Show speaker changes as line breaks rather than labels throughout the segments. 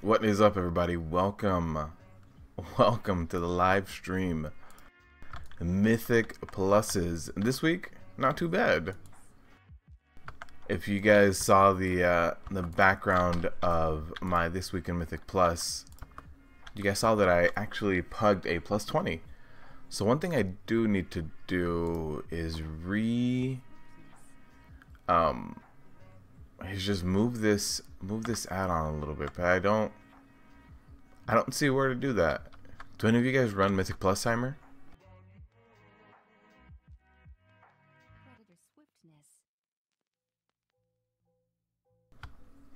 What is up, everybody? Welcome to the live stream. Mythic pluses this week, not too bad. If you guys saw the background of my This Week in Mythic Plus, you guys saw that I actually pugged a plus 20. So one thing I do need to do is just move this add-on a little bit, but I don't see where to do that. Do any of you guys run Mythic Plus timer?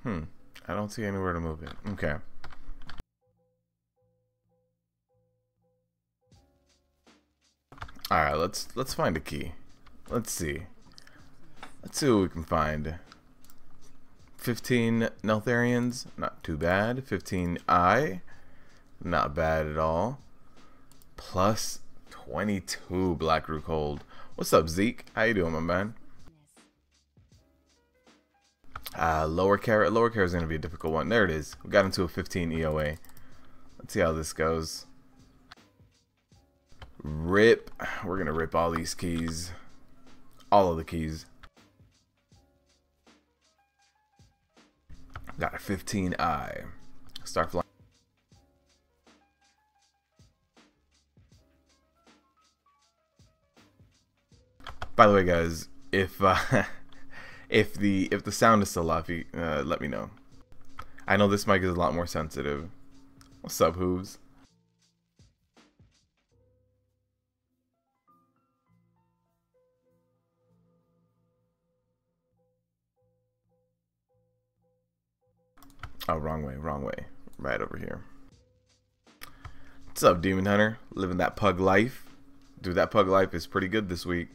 I don't see anywhere to move it. Okay. Alright, let's find a key. Let's see what we can find. 15 Neltharians, not too bad. 15 I, not bad at all. Plus 22 Blackroot Hold. What's up, Zeke? How you doing, my man? Lower carrot is gonna be a difficult one. There it is. We got into a 15 EOA. Let's see how this goes. Rip. We're gonna rip all these keys. All of the keys. Got a 15 I. Start flying. By the way, guys, if the sound is still off, let me know. I know this mic is a lot more sensitive. What's up, Hooves? Oh, wrong way. Right over here. What's up, Demon Hunter? Living that pug life. Dude, that pug life is pretty good this week.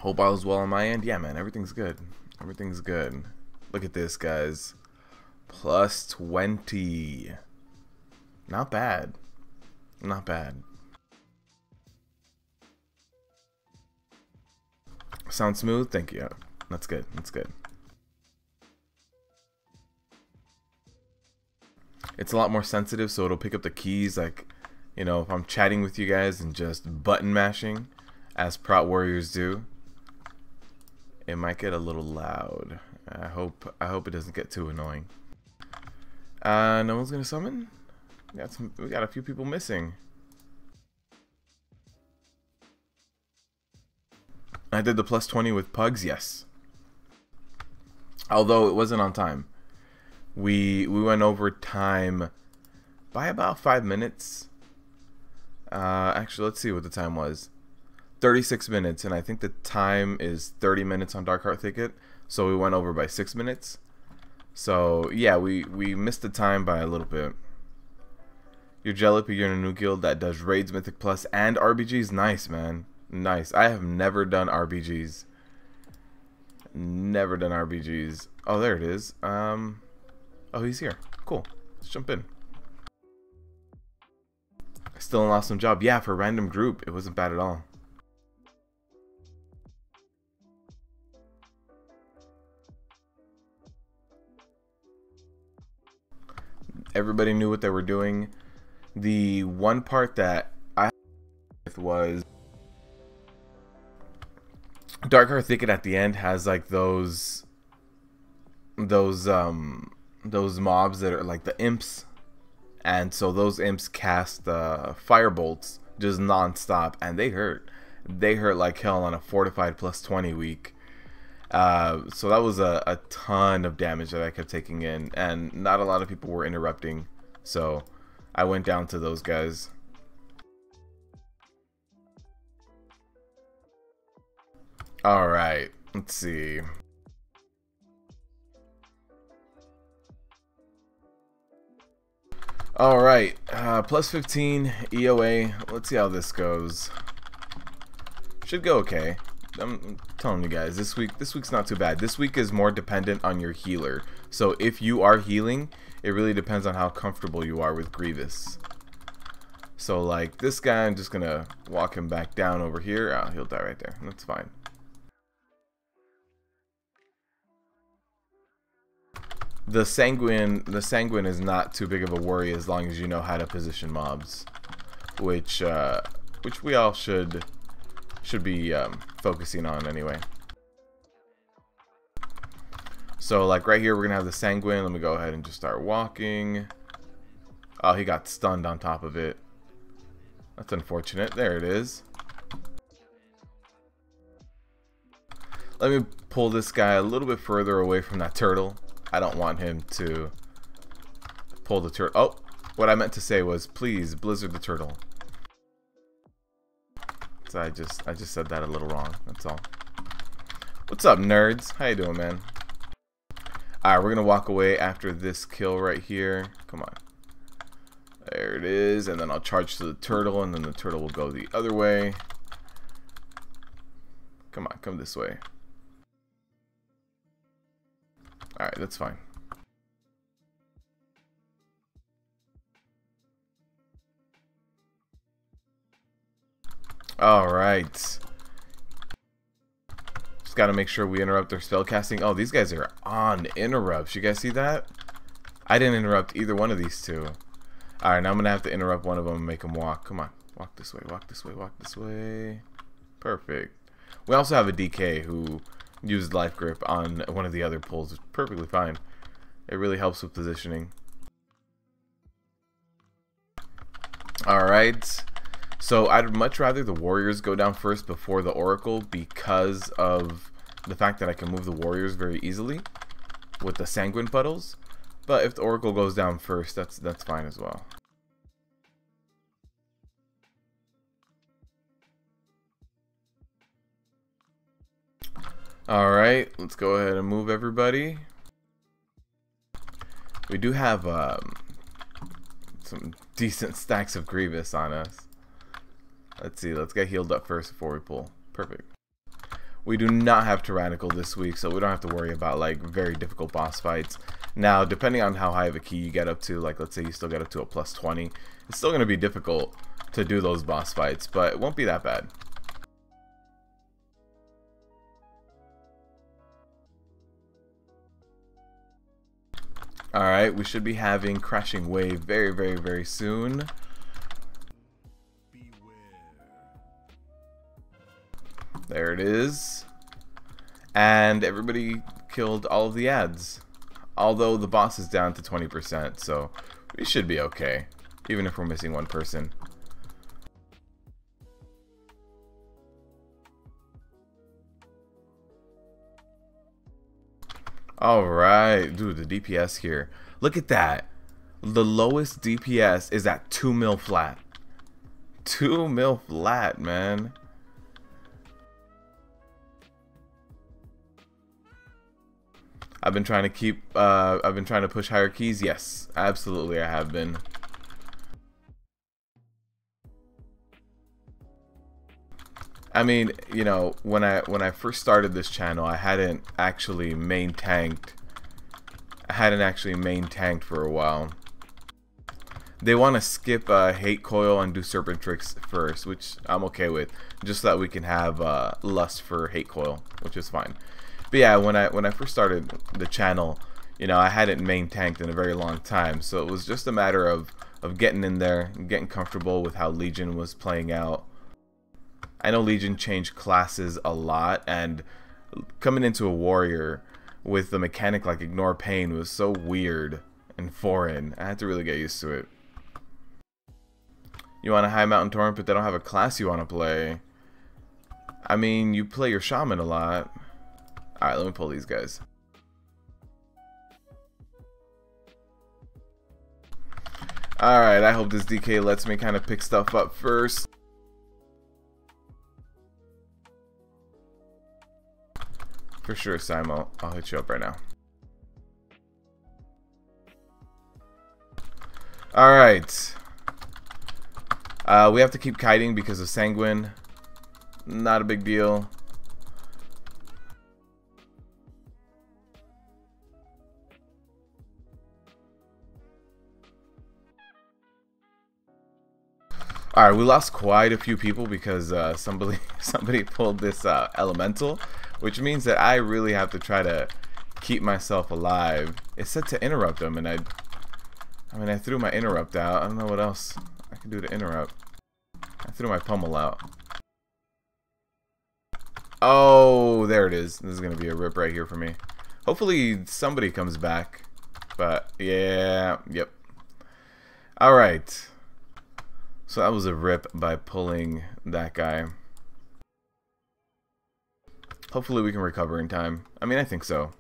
Hope all is well on my end. Yeah, man, everything's good. Everything's good. Look at this, guys. Plus 20. Not bad. Not bad. Sound smooth? Thank you. That's good. That's good. It's a lot more sensitive, so it'll pick up the keys, like, you know, if I'm chatting with you guys and just button mashing, as Prot Warriors do. It might get a little loud. I hope it doesn't get too annoying. No one's gonna summon? We got a few people missing. I did the plus 20 with pugs, yes. Although it wasn't on time. We went over time by about 5 minutes. Actually, let's see what the time was. 36 minutes, and I think the time is 30 minutes on Darkheart Thicket, so we went over by 6 minutes. So yeah, we missed the time by a little bit. You're Jalopy, you're in a new guild that does raids, Mythic Plus, and RBGs. Nice, man. Nice. I have never done RBGs. Never done RBGs. Oh, there it is. Oh, he's here. Cool. Let's jump in. Still an awesome job. Yeah, for a random group, it wasn't bad at all. Everybody knew what they were doing. The one part that I was Darkheart Thicket at the end has like those mobs that are like the imps, and so those imps cast fire bolts just non-stop, and they hurt like hell on a Fortified plus 20 week. So that was a ton of damage that I kept taking in, and not a lot of people were interrupting, so I went down to those guys. Alright, let's see. Alright, plus 15 EOA. Let's see how this goes. Should go okay. I'm telling you guys, this week's not too bad. This week is more dependent on your healer. So if you are healing, it really depends on how comfortable you are with Grievous. So like this guy, I'm just gonna walk him back down over here. Oh, he'll die right there. That's fine. The Sanguine is not too big of a worry as long as you know how to position mobs, which we all should be focusing on anyway. So like right here, we're gonna have the Sanguine. Let me go ahead and just start walking. Oh, he got stunned on top of it. That's unfortunate. There it is. Let me pull this guy a little bit further away from that turtle. I don't want him to pull the turtle. Oh, what I meant to say was please blizzard the turtle. So I just said that a little wrong. That's all. What's up, nerds? How you doing, man? Alright, we're gonna walk away after this kill right here. Come on. There it is, and then I'll charge to the turtle, and then the turtle will go the other way. Come on, come this way. Alright, that's fine. Alright. Just gotta make sure we interrupt their spell casting. Oh, these guys are on interrupts. You guys see that? I didn't interrupt either one of these two. Alright, now I'm gonna have to interrupt one of them and make them walk. Come on. Walk this way, walk this way, walk this way. Perfect. We also have a DK who used life grip on one of the other pulls. It's perfectly fine. It really helps with positioning. Alright. So I'd much rather the warriors go down first before the oracle because of the fact that I can move the warriors very easily with the sanguine puddles. But if the oracle goes down first, that's fine as well. Alright, let's go ahead and move everybody. We do have some decent stacks of Grievous on us. Let's see, let's get healed up first before we pull. Perfect. We do not have Tyrannical this week, so we don't have to worry about like very difficult boss fights. Now, depending on how high of a key you get up to, like let's say you still get up to a plus 20, it's still going to be difficult to do those boss fights, but it won't be that bad. Alright, we should be having Crashing Wave very, very, very soon. There it is. And everybody killed all of the ads. Although the boss is down to 20%, so we should be okay. Even if we're missing one person. Alright, dude, the DPS here. Look at that. The lowest DPS is at 2 mil flat. 2 mil flat, man. I've been trying to push higher keys. Yes, absolutely I have been. I mean, you know, when I first started this channel, I hadn't actually main tanked. For a while. They want to skip Hate Coil and do Serpent Tricks first, which I'm okay with, just so that we can have lust for Hate Coil, which is fine. But yeah, when I first started the channel, you know, I hadn't main tanked in a very long time, so it was just a matter of getting in there and getting comfortable with how Legion was playing out. I know Legion changed classes a lot, and coming into a warrior with the mechanic like Ignore Pain was so weird and foreign. I had to really get used to it. You want a High Mountain Torrent, but they don't have a class you want to play. I mean, you play your Shaman a lot. Alright, let me pull these guys. Alright, I hope this DK lets me kind of pick stuff up first. For sure, Simo. I'll hit you up right now. Alright. We have to keep kiting because of Sanguine. Not a big deal. Alright, we lost quite a few people because somebody pulled this elemental, which means that I really have to try to keep myself alive. It said to interrupt them, and I mean, I threw my interrupt out. I don't know what else I can do to interrupt. I threw my pummel out. Oh, there it is. This is going to be a rip right here for me. Hopefully somebody comes back. But, yeah, yep. Alright. So that was a rip by pulling that guy. Hopefully we can recover in time. I mean, I think so.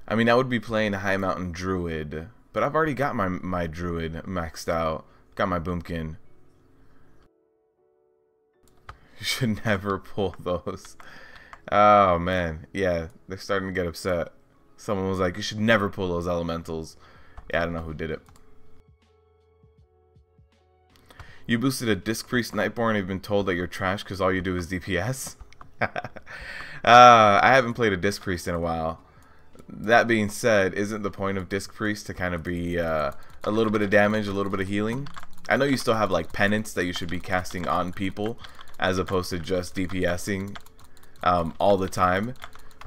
I mean, I would be playing a High Mountain Druid, but I've already got my Druid maxed out. Got my Boomkin. You should never pull those. Oh, man. Yeah, they're starting to get upset. Someone was like, you should never pull those elementals. Yeah, I don't know who did it. You boosted a Disc Priest Nightborn and you've been told that you're trash because all you do is DPS? I haven't played a Disc Priest in a while. That being said, isn't the point of Disc Priest to kind of be a little bit of damage, a little bit of healing? I know you still have like penance that you should be casting on people as opposed to just DPSing all the time.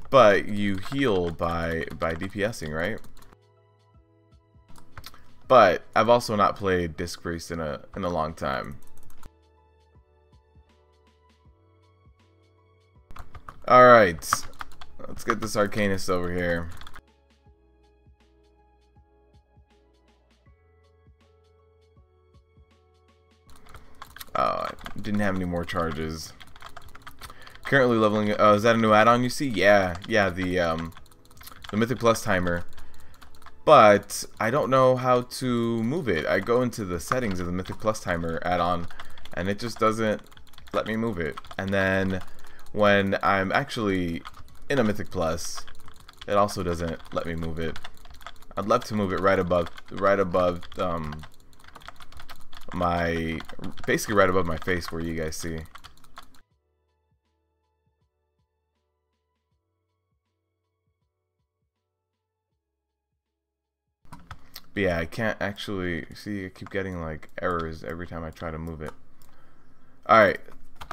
But you heal by DPSing, right? But I've also not played Disc Priest in a long time. Alright. Let's get this Arcanist over here. Oh, I didn't have any more charges. Currently leveling. Oh, is that a new add-on you see? Yeah, the Mythic Plus timer. But I don't know how to move it. I go into the settings of the Mythic Plus timer add-on, and it just doesn't let me move it. And then when I'm actually in a Mythic Plus, it also doesn't let me move it. I'd love to move it right above basically right above my face where you guys see. But yeah, I can't actually see. I keep getting like errors every time I try to move it. Alright,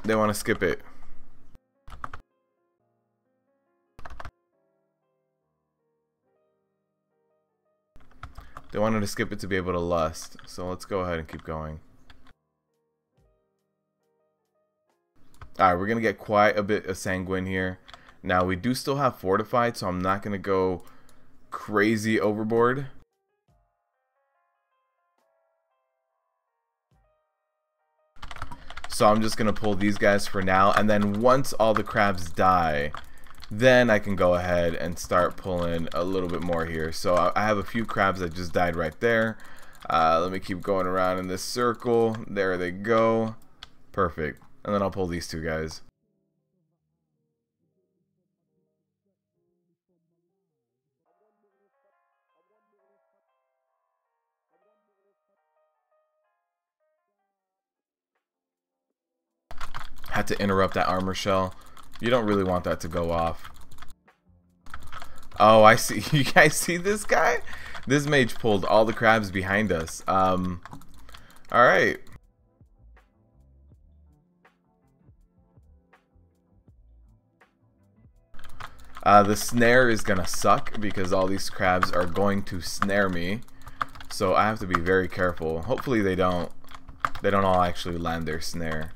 they want to skip it. They wanted to skip it to be able to lust, so let's go ahead and keep going. Alright, we're going to get quite a bit of Sanguine here. Now, we do still have Fortified, so I'm not going to go crazy overboard. So I'm just going to pull these guys for now, and then once all the crabs die, then I can go ahead and start pulling a little bit more here. So I have a few crabs that just died right there. Let me keep going around in this circle. There they go. Perfect. And then I'll pull these two guys. Had to interrupt that armor shell. You don't really want that to go off. Oh, I see. You guys see this guy? This mage pulled all the crabs behind us. Alright. The snare is gonna suck because all these crabs are going to snare me. So I have to be very careful. Hopefully they don't all actually land their snare.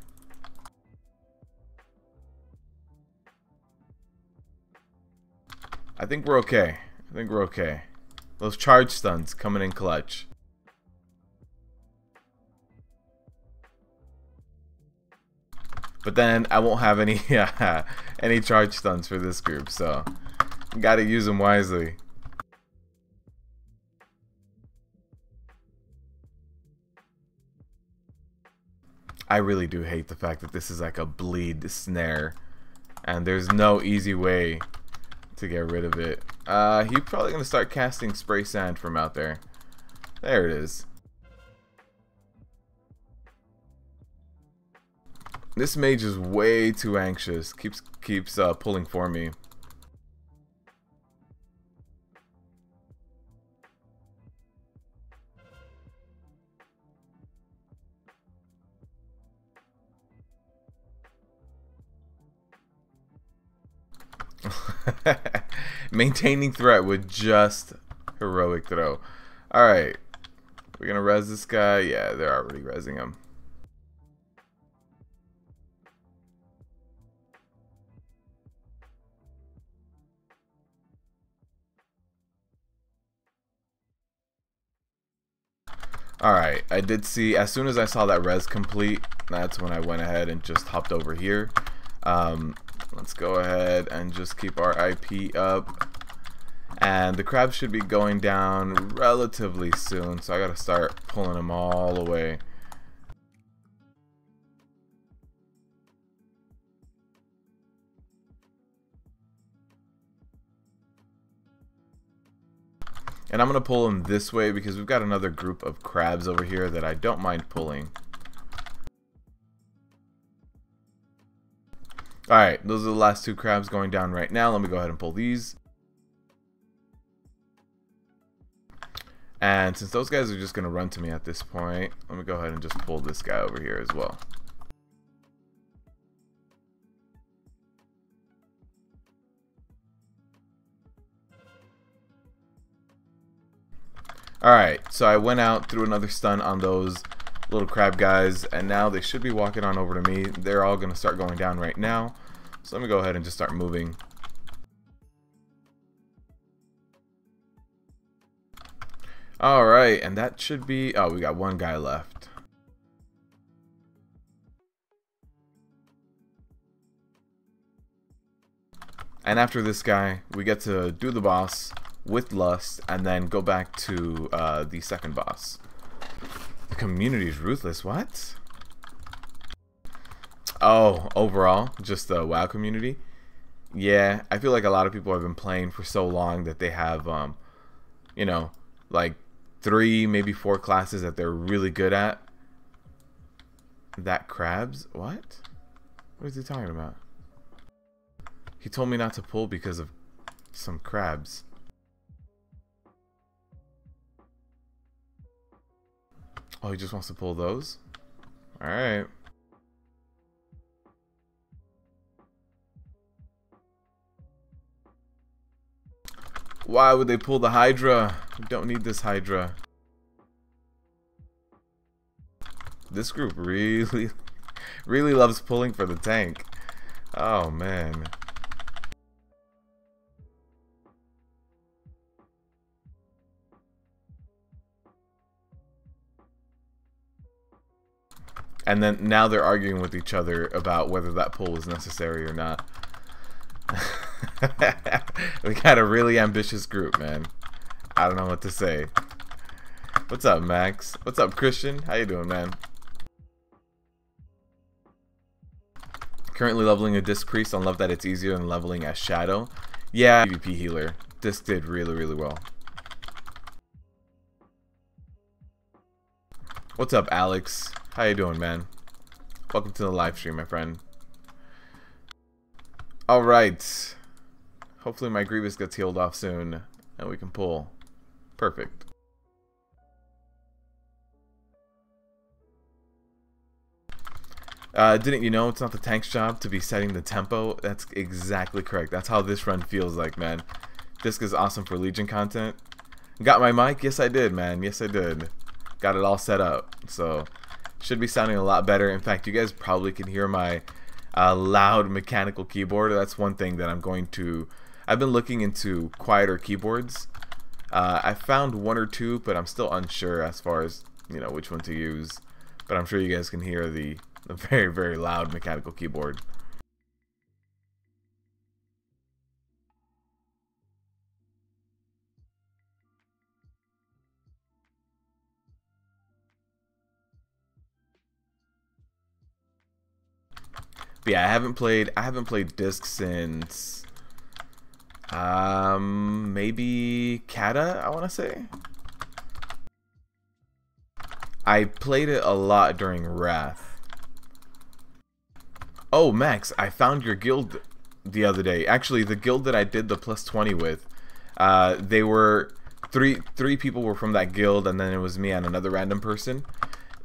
I think we're okay. I think we're okay. Those charge stuns coming in clutch. But then I won't have any any charge stuns for this group, so gotta use them wisely. I really do hate the fact that this is like a bleed snare, and there's no easy way to get rid of it. He's probably gonna start casting spray sand from out there. There it is. This mage is way too anxious. Keeps pulling for me. Maintaining threat with just heroic throw. Alright. We're gonna res this guy. Yeah, they're already resing him. Alright, I did see, as soon as I saw that res complete, that's when I went ahead and just hopped over here. Let's go ahead and just keep our IP up. And the crabs should be going down relatively soon, so I gotta start pulling them all away. And I'm going to pull them this way because we've got another group of crabs over here that I don't mind pulling. Alright, those are the last two crabs going down right now. Let me go ahead and pull these. And since those guys are just going to run to me at this point, let me go ahead and just pull this guy over here as well. Alright, so I went out, threw another stun on those little crab guys, and now they should be walking on over to me. They're all going to start going down right now. So let me go ahead and just start moving. Alright, and that should be... Oh, we got one guy left. And after this guy, we get to do the boss with Lust, and then go back to the second boss. The community is ruthless. What? Oh, overall, just the WoW community. Yeah, I feel like a lot of people have been playing for so long that they have, you know, like 3, maybe 4 classes that they're really good at. That crabs? What? What is he talking about? He told me not to pull because of some crabs. Oh, he just wants to pull those? Alright. Why would they pull the Hydra? We don't need this Hydra. This group really loves pulling for the tank. Oh, man. And then now they're arguing with each other about whether that pull was necessary or not. We got a really ambitious group, man. I don't know what to say. What's up, Max? What's up, Christian? How you doing, man? Currently leveling a Disc Priest. I love that it's easier than leveling as Shadow. Yeah, PvP healer. Disc did really well. What's up, Alex? How you doing, man? Welcome to the live stream, my friend. Alright. Hopefully my Grievous gets healed off soon and we can pull. Perfect. Didn't you know it's not the tank's job to be setting the tempo? That's exactly correct. That's how this run feels like, man. Disc is awesome for Legion content. Got my mic? Yes, I did, man. Yes, I did. Got it all set up. So... should be sounding a lot better. In fact, you guys probably can hear my loud mechanical keyboard. That's one thing that I'm going to... I've been looking into quieter keyboards. I found 1 or 2, but I'm still unsure as far as, you know, which one to use. But I'm sure you guys can hear the very loud mechanical keyboard. But yeah, I haven't played Disc since maybe Kata, I want to say. I played it a lot during Wrath. Oh, Max, I found your guild the other day. Actually, the guild that I did the +20 with, they were three people were from that guild, and then it was me and another random person.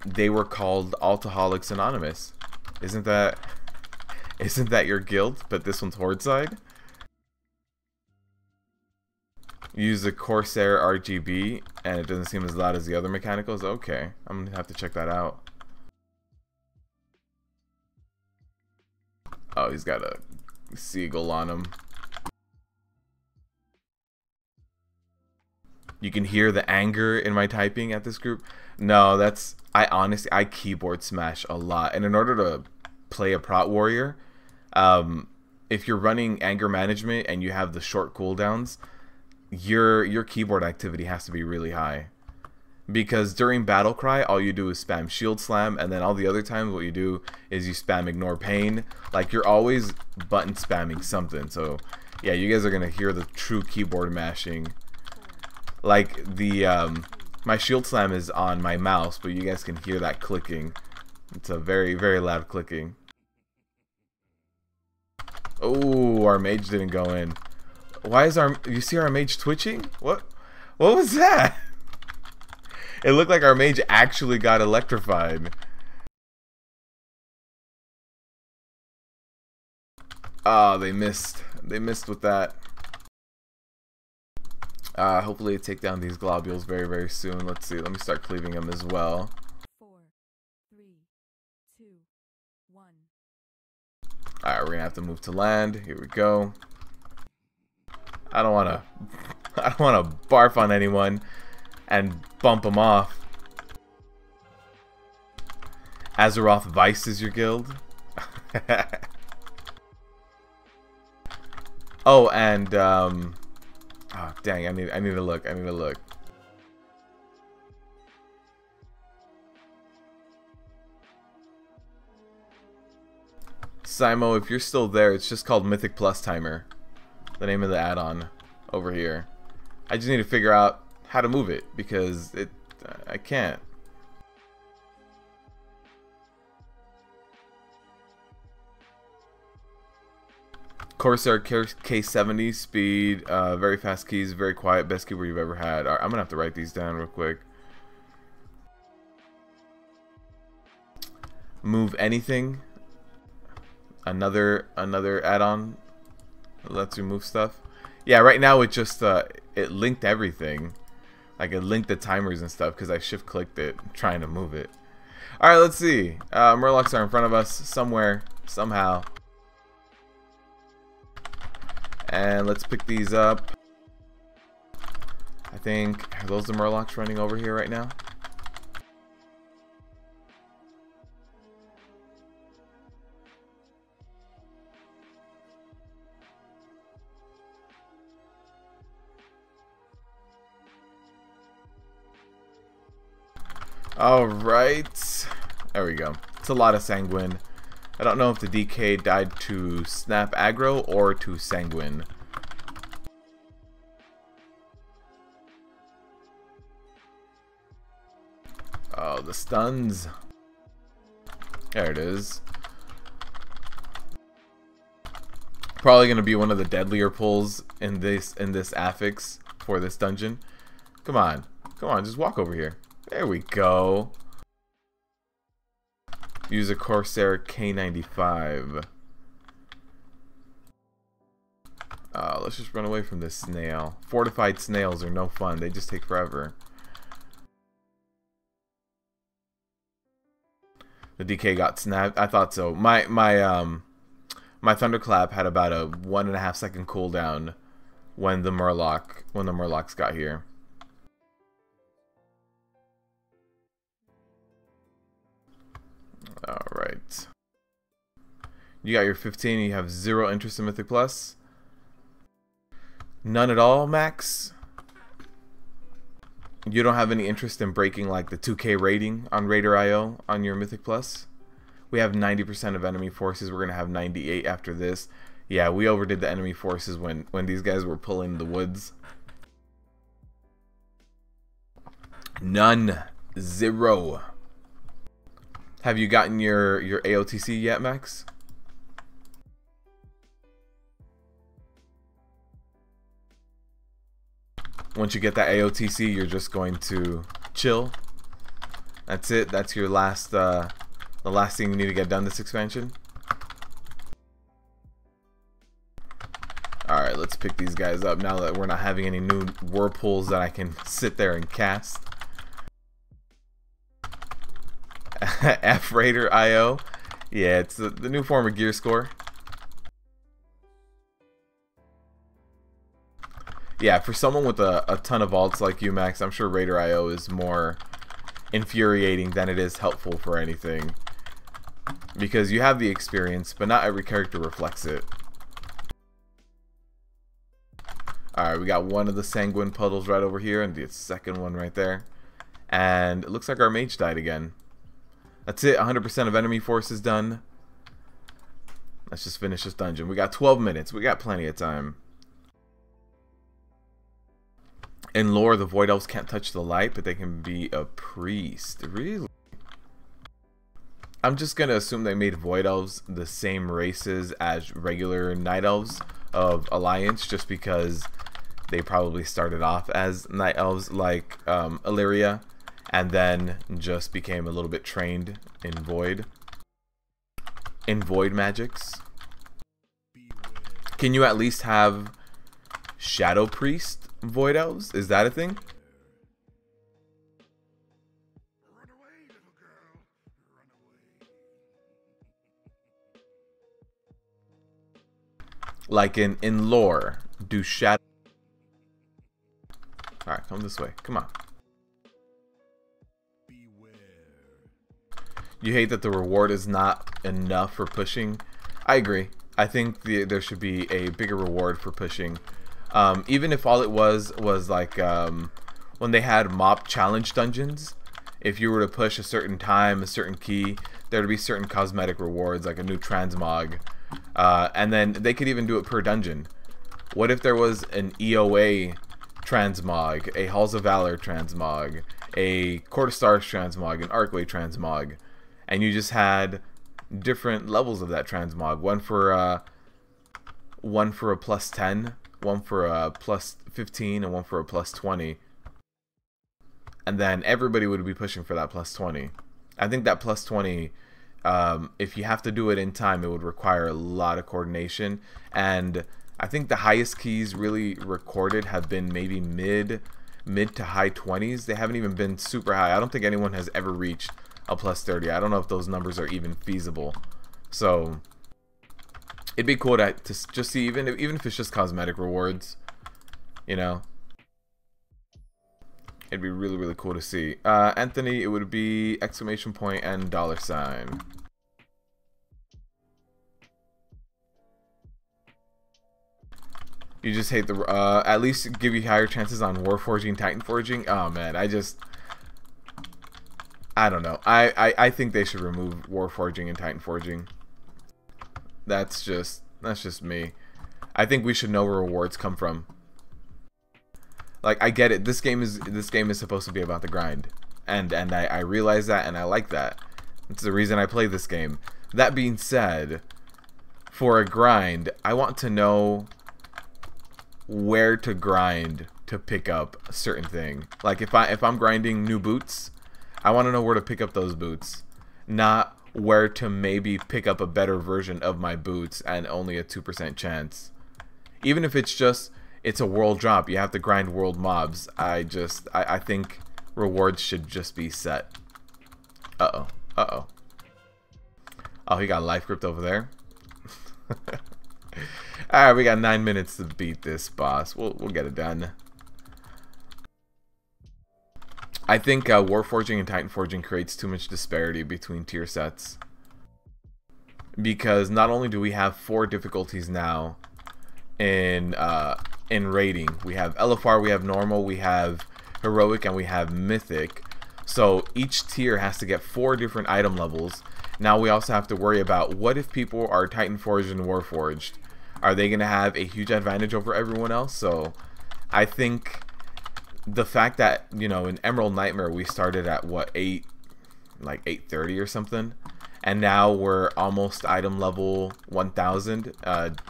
They were called Alcoholics Anonymous. Isn't that your guild? But this one's Horde side. Use the Corsair RGB, and it doesn't seem as loud as the other mechanicals. Okay, I'm gonna have to check that out. Oh, he's got a seagull on him. You can hear the anger in my typing at this group. No, that's... I keyboard smash a lot. And in order to play a Prot Warrior, if you're running anger management and you have the short cooldowns, your keyboard activity has to be really high. Because during Battle Cry, all you do is spam Shield Slam, and then all the other times what you do is you spam Ignore Pain. Like, you're always button spamming something. So, yeah, you guys are going to hear the true keyboard mashing. Like, the, my Shield Slam is on my mouse, but you guys can hear that clicking. It's a very, very loud clicking. Oh, our mage didn't go in. Why is you see our mage twitching? What was that? It looked like our mage actually got electrified. Oh, they missed. They missed with that. Hopefully take down these globules very, very soon. Let's see. Let me start cleaving them as well.
4, 3, 2, 1.
Alright, we're gonna have to move to land. Here we go. I don't wanna barf on anyone and bump them off. Azeroth Vice is your guild. Oh, and oh dang, I need to look. Simo, if you're still there, it's just called Mythic Plus Timer. The name of the add-on over here. I just need to figure out how to move it because I can't. Corsair K70 speed, very fast keys, very quiet, best keyboard you've ever had. I'm gonna have to write these down real quick. Move anything. Another add-on lets you move stuff. Yeah, right now it just it linked everything. Like it linked the timers and stuff because I shift clicked it trying to move it. Alright, let's see. Murlocs are in front of us somewhere, somehow. And let's pick these up. I think, are those the Murlocs running over here right now? Alright. There we go. It's a lot of Sanguine. I don't know if the DK died to snap aggro or to Sanguine. Oh, the stuns. There it is. Probably gonna be one of the deadlier pulls in this affix for this dungeon. Come on, just walk over here. There we go. Use a Corsair K95. Let's just run away from this snail. Fortified snails are no fun. They just take forever. The DK got snapped. I thought so. My thunderclap had about a 1.5 second cooldown when the Murlocs got here. Alright. You got your 15 and you have 0 interest in Mythic Plus? None at all, Max? You don't have any interest in breaking like the 2K rating on Raider.io on your Mythic Plus? We have 90% of enemy forces. We're going to have 98 after this. Yeah, we overdid the enemy forces when these guys were pulling the woods. None. 0. Have you gotten your AOTC yet, Max? Once you get that AOTC, you're just going to chill. That's it. That's your last, the last thing you need to get done this expansion. All right, Alright, let's pick these guys up now that we're not having any new whirlpools that I can sit there and cast. F Raider IO. Yeah, it's the new form of gear score. Yeah, for someone with a ton of alts like you, Max, I'm sure Raider IO is more infuriating than it is helpful for anything. Because you have the experience, but not every character reflects it. Alright, we got one of the Sanguine puddles right over here, and the second one right there. And it looks like our mage died again. That's it, 100% of enemy force is done. Let's just finish this dungeon. We got 12 minutes, we got plenty of time. In lore, the Void Elves can't touch the light, but they can be a priest. Really? I'm just going to assume they made Void Elves the same races as regular Night Elves of Alliance, just because they probably started off as Night Elves like Illyria, and then just became a little bit trained in Void magics. Can you at least have Shadow Priest Void Elves? Is that a thing?
Run away, little girl. Run away.
Like in lore, do Shadow... Alright, come this way. Come on.
Beware.
You hate that the reward is not enough for pushing? I agree. I think there should be a bigger reward for pushing. Even if all it was like when they had mob challenge dungeons, if you were to push a certain time, a certain key, there would be certain cosmetic rewards, like a new transmog. And then they could even do it per dungeon. What if there was an EOA transmog, a Halls of Valor transmog, a Court of Stars transmog, an Arcway transmog, and you just had different levels of that transmog, one for a plus 10, one for a plus 15, and one for a plus 20, and then everybody would be pushing for that plus 20. I think that plus 20, if you have to do it in time, it would require a lot of coordination, and I think the highest keys really recorded have been maybe mid to high 20s. They haven't even been super high. I don't think anyone has ever reached a plus 30. I don't know if those numbers are even feasible. So it'd be cool to just see, even if it's just cosmetic rewards, you know. It'd be really, really cool to see. Anthony, it would be exclamation point and $. You just hate the at least give you higher chances on Warforging, Titan Forging. Oh man, I don't know. I think they should remove Warforging and Titan Forging. That's just me. I think we should know where rewards come from. Like, I get it. This game is supposed to be about the grind, and I realize that, and I like that. It's the reason I play this game. That being said, for a grind, I want to know where to grind to pick up a certain thing. Like if I'm grinding new boots, I want to know where to pick up those boots, not where to maybe pick up a better version of my boots and only a 2% chance. Even if it's a world drop, you have to grind world mobs. I think rewards should just be set. Oh, he got life gripped over there. Alright, we got 9 minutes to beat this boss. We'll get it done. I think Warforging and Titan Forging creates too much disparity between tier sets. Because not only do we have 4 difficulties now in rating. We have LFR, we have normal, we have heroic, and we have mythic. So each tier has to get 4 different item levels. Now we also have to worry about, what if people are Titan Forged and Warforged? Are they going to have a huge advantage over everyone else? So I think the fact that, you know, in Emerald Nightmare we started at what, 830 or something, and now we're almost item level 1000,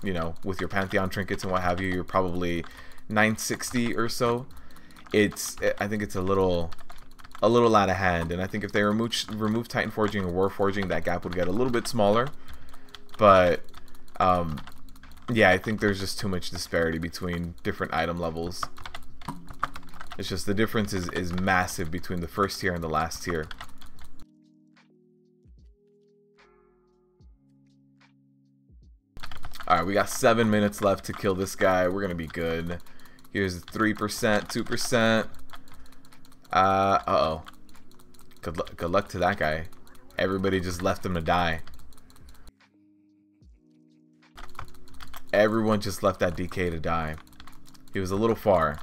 you know, with your Pantheon trinkets and what have you, you're probably 960 or so. I think it's a little out of hand, and I think if they remove Titan Forging or War Forging, that gap would get a little bit smaller. But Yeah, I think there's just too much disparity between different item levels. It's just the difference is massive between the first tier and the last tier. Alright, we got 7 minutes left to kill this guy. We're gonna be good. Here's 3%, 2%. Uh-oh. Good luck to that guy. Everybody just left him to die. Everyone just left that DK to die. He was a little far.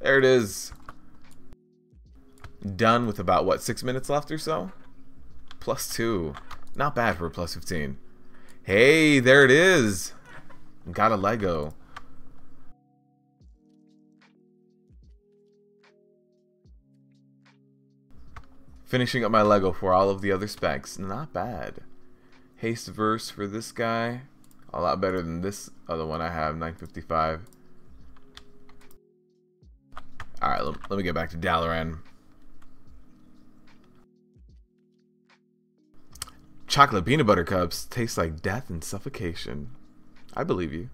There it is. Done with about, what, 6 minutes left or so? +2. Not bad for a +15. Hey, there it is. Got a Lego. Finishing up my Lego for all of the other specs. Not bad. Haste verse for this guy. A lot better than this other one I have, 955. Alright, let me get back to Dalaran. Chocolate peanut butter cups taste like death and suffocation. I believe you.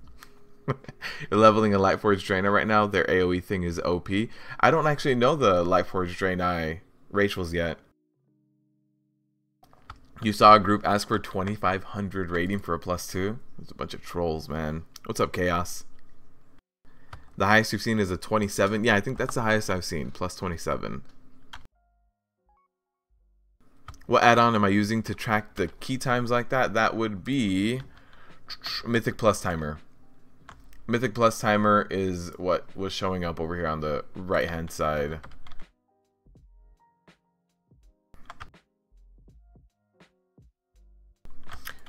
You're leveling a Lightforged Draenei right now. Their AoE thing is OP. I don't actually know the Lightforged Draenei Rachels yet. You saw a group ask for 2,500 rating for a +2. There's a bunch of trolls, man. What's up, Chaos? The highest you've seen is a 27. Yeah, I think that's the highest I've seen. +27. What add-on am I using to track the key times like that? That would be Mythic Plus Timer. Mythic Plus Timer is what was showing up over here on the right-hand side.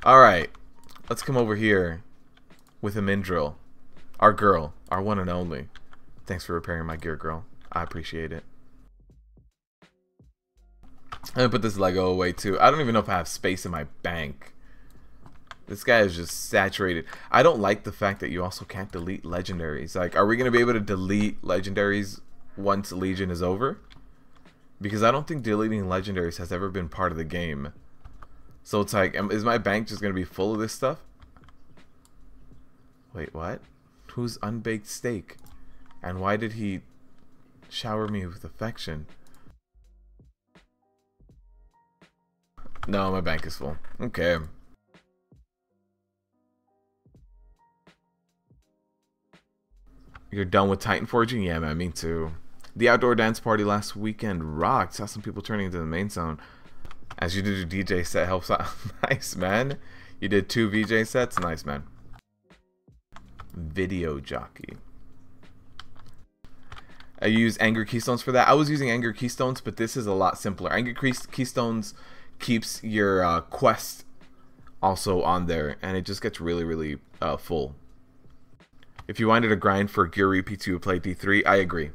Alright, let's come over here with a Mindril. Our girl, our one and only. Thanks for repairing my gear, girl. I appreciate it. I'm gonna put this Lego away too. I don't even know if I have space in my bank. This guy is just saturated. I don't like the fact that you also can't delete legendaries. Like, are we gonna be able to delete legendaries once Legion is over? Because I don't think deleting legendaries has ever been part of the game. So it's like, is my bank just gonna be full of this stuff? Wait, what? Who's unbaked steak? And why did he shower me with affection? No, my bank is full. Okay. You're done with Titan Forging? Yeah, man, me too. The outdoor dance party last weekend rocked. Saw some people turning into the main zone. As you did your DJ set helps out. Nice, man. You did 2 VJ sets? Nice, man. Video jockey. I use Anger Keystones for that. I was using Anger Keystones, but this is a lot simpler. Anger Keystones keeps your quest also on there, and it just gets really, really full. If you wanted to grind for gear repeats, you would play D3. I agree.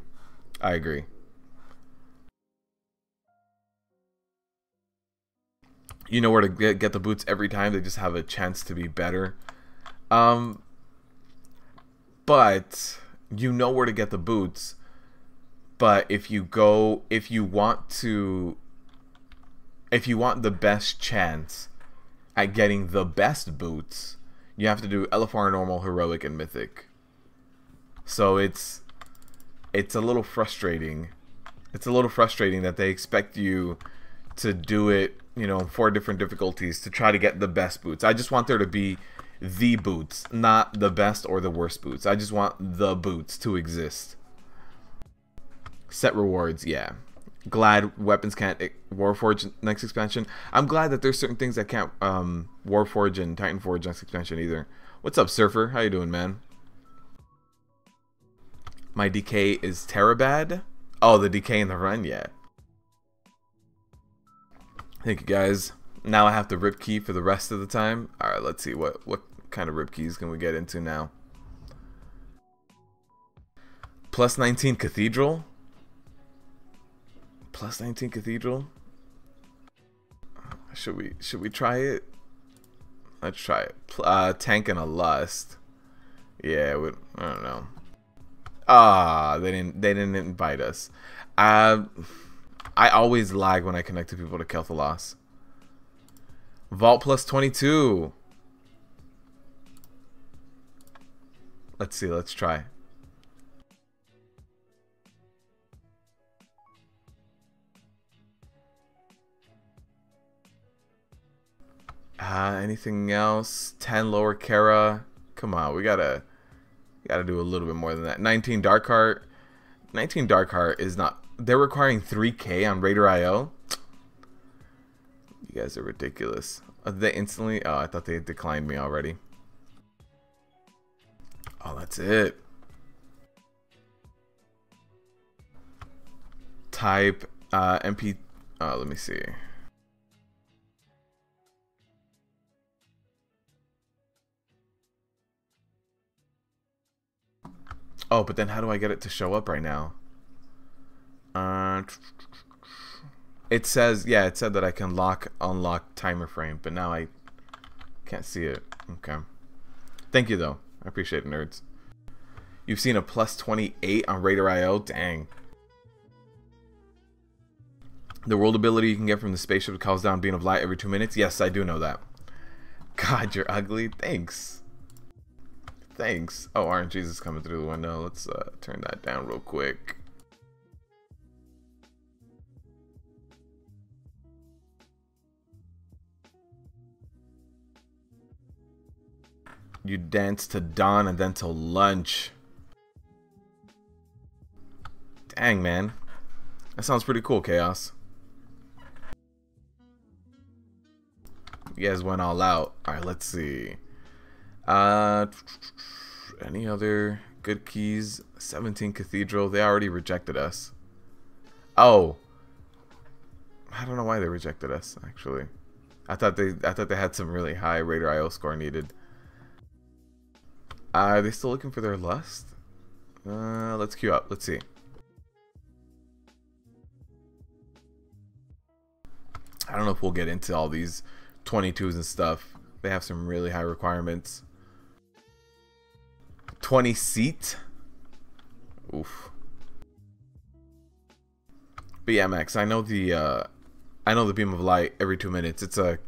I agree. You know where to get the boots every time. They just have a chance to be better. But you know where to get the boots. But if you want the best chance at getting the best boots, you have to do LFR, normal, heroic, and mythic. So it's a little frustrating. It's a little frustrating that they expect you to do it, you know, 4 different difficulties to try to get the best boots. I just want there to be the boots, not the best or the worst boots. I just want the boots to exist. Set rewards, yeah. Glad weapons can't Warforge next expansion. I'm glad that there's certain things that can't Warforge and Titanforge next expansion either. What's up, Surfer? How you doing, man? My DK is Terabad. Oh, the DK in the run, yeah. Thank you, guys. Now I have the rip key for the rest of the time. All right, let's see what kind of rip keys can we get into now. Plus 19 Cathedral. Plus 19 Cathedral. Should we try it? Let's try it. Tank and a Lust. Yeah, I don't know. Ah, they didn't invite us. I always lag when I connect to people to Kel'Thalas. Vault plus 22. Let's see. Let's try. Anything else? 10 lower Kara. Come on, we gotta do a little bit more than that. 19 Dark Heart. 19 Dark Heart is not. They're requiring 3K on Raider IO. You guys are ridiculous. They instantly. Oh, I thought they declined me already. Oh, that's it. Type MP. Let me see. Oh, but then how do I get it to show up right now? It says, yeah, it said that I can unlock timer frame, but now I can't see it. Okay. Thank you, though. I appreciate it, nerds. You've seen a plus 28 on Raider IO? Dang. The world ability you can get from the spaceship calls down Beam of Light every 2 minutes? Yes, I do know that. God, you're ugly. Thanks. Thanks. Oh, RNG's is coming through the window. Let's turn that down real quick. You dance to dawn and then to lunch. Dang, man. That sounds pretty cool, Chaos. You guys went all out. Alright, let's see. Any other good keys? 17 Cathedral. They already rejected us. Oh. I don't know why they rejected us, actually. I thought they had some really high Raider IO score needed. Are they still looking for their lust? Let's queue up. Let's see. I don't know if we'll get into all these 22s and stuff. They have some really high requirements. 20 seat. Oof. But yeah, Max, I know the Beam of Light every 2 minutes. It's a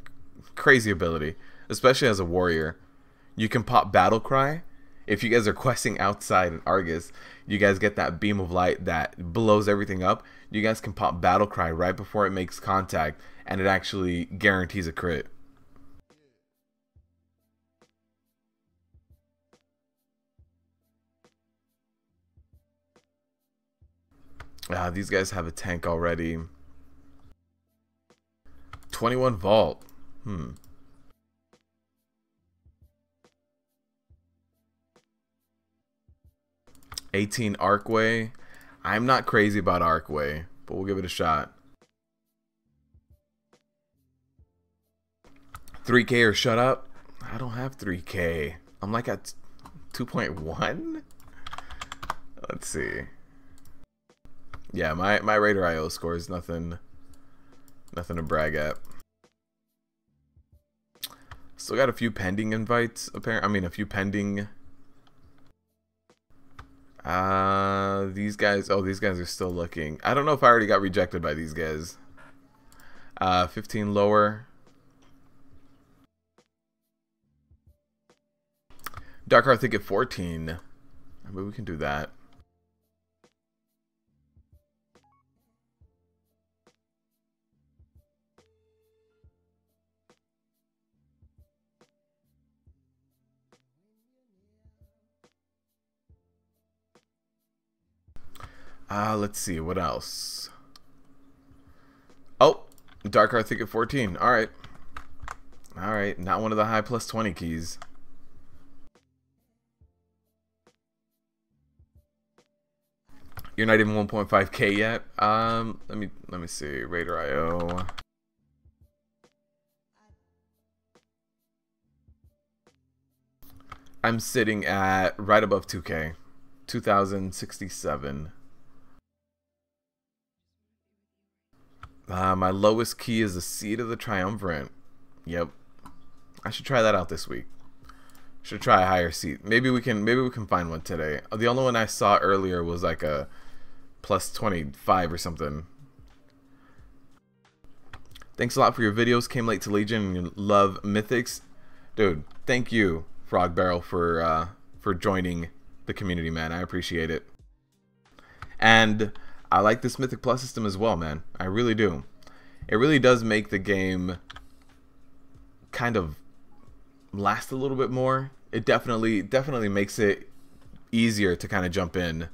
crazy ability, especially as a warrior. You can pop Battle Cry. If you guys are questing outside in Argus, you guys get that Beam of Light that blows everything up. You guys can pop Battle Cry right before it makes contact, and it actually guarantees a crit. These guys have a tank already. 21 Vault. 18 Arcway. I'm not crazy about Arcway, but we'll give it a shot. 3K or shut up? I don't have 3K. I'm like at 2.1? Let's see. Yeah, my Raider IO score is nothing to brag at. Still got a few pending invites, apparently. I mean, a few pending. These guys. Oh, these guys are still looking. I don't know if I already got rejected by these guys. 15 lower. Dark Heart Thicket 14. Maybe we can do that. Let's see, what else? Oh, Dark Heart Thicket 14. Alright. Alright, not one of the high plus 20 keys. You're not even 1.5k yet? Let me see. Raider IO. I'm sitting at right above 2k. 2067. My lowest key is the Seed of the Triumvirate. Yep. I should try that out this week. Should try a higher seat. Maybe we can find one today. The only one I saw earlier was like a plus 25 or something. Thanks a lot for your videos. Came late to Legion and love Mythics. Dude, thank you, Frog Barrel, for joining the community, man. I appreciate it. And I like this Mythic Plus system as well, man. I really do. It really does make the game kind of last a little bit more. It definitely makes it easier to kind of jump in.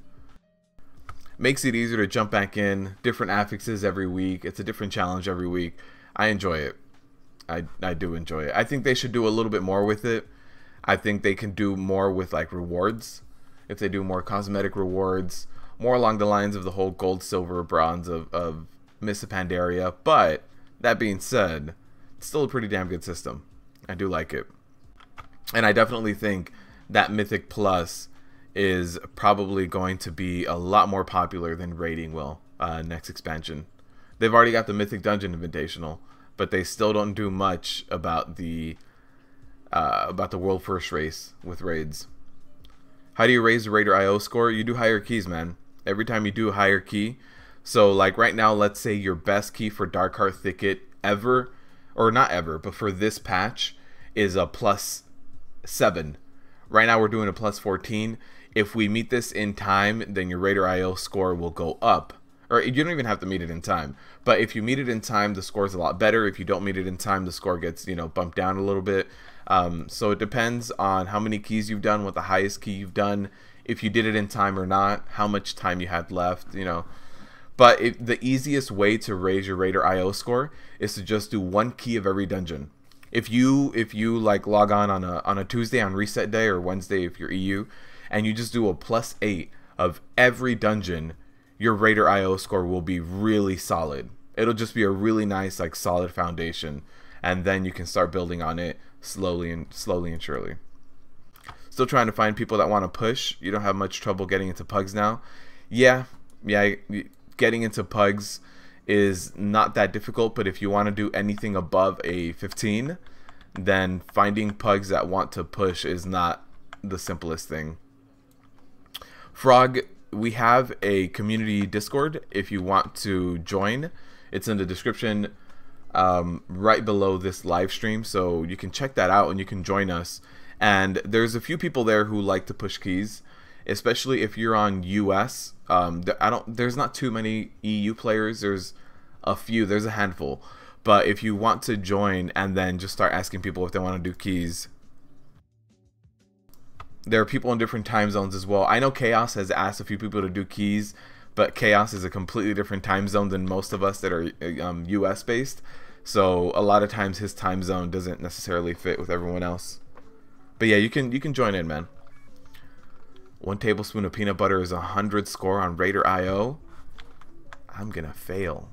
Makes it easier to jump back in. Different affixes every week. It's a different challenge every week. I enjoy it. I do enjoy it. I think they should do a little bit more with it. I think they can do more with like rewards. If they do more cosmetic rewards, more along the lines of the whole gold, silver, bronze of Miss Pandaria. But that being said, it's still a pretty damn good system. I do like it. And I definitely think that Mythic Plus is probably going to be a lot more popular than Raiding will next expansion. They've already got the Mythic Dungeon Invitational, but they still don't do much about the World First race with raids. How do you raise the Raider IO score? You do higher keys, man. Every time you do a higher key. So like right now, let's say your best key for Darkheart Thicket ever, or not ever, but for this patch is a +7. Right now we're doing a +14. If we meet this in time, then your Raider IO score will go up. Or you don't even have to meet it in time. But if you meet it in time, the score is a lot better. If you don't meet it in time, the score gets, you know, bumped down a little bit. So it depends on how many keys you've done, what the highest key you've done, if you did it in time or not, how much time you had left, you know. But the easiest way to raise your Raider IO score is to just do one key of every dungeon. If you like log on a Tuesday on reset day, or Wednesday if you're EU, and you just do a +8 of every dungeon, your Raider IO score will be really solid. It'll just be a really nice, like, solid foundation, and then you can start building on it slowly and surely. Still trying to find people that want to push. You don't have much trouble getting into pugs now. Yeah, getting into pugs is not that difficult, but if you want to do anything above a 15, then finding pugs that want to push is not the simplest thing. Frog, we have a community Discord if you want to join. It's in the description right below this live stream, so you can check that out and you can join us. And there's a few people there who like to push keys, especially if you're on US. There's not too many EU players. There's a few. There's a handful. But if you want to join and then just start asking people if they want to do keys, there are people in different time zones as well. I know Chaos has asked a few people to do keys, but Chaos is a completely different time zone than most of us that are US based. So a lot of times his time zone doesn't necessarily fit with everyone else. But yeah, you can join in, man. 1 tablespoon of peanut butter is 100 score on Raider IO. I'm gonna fail.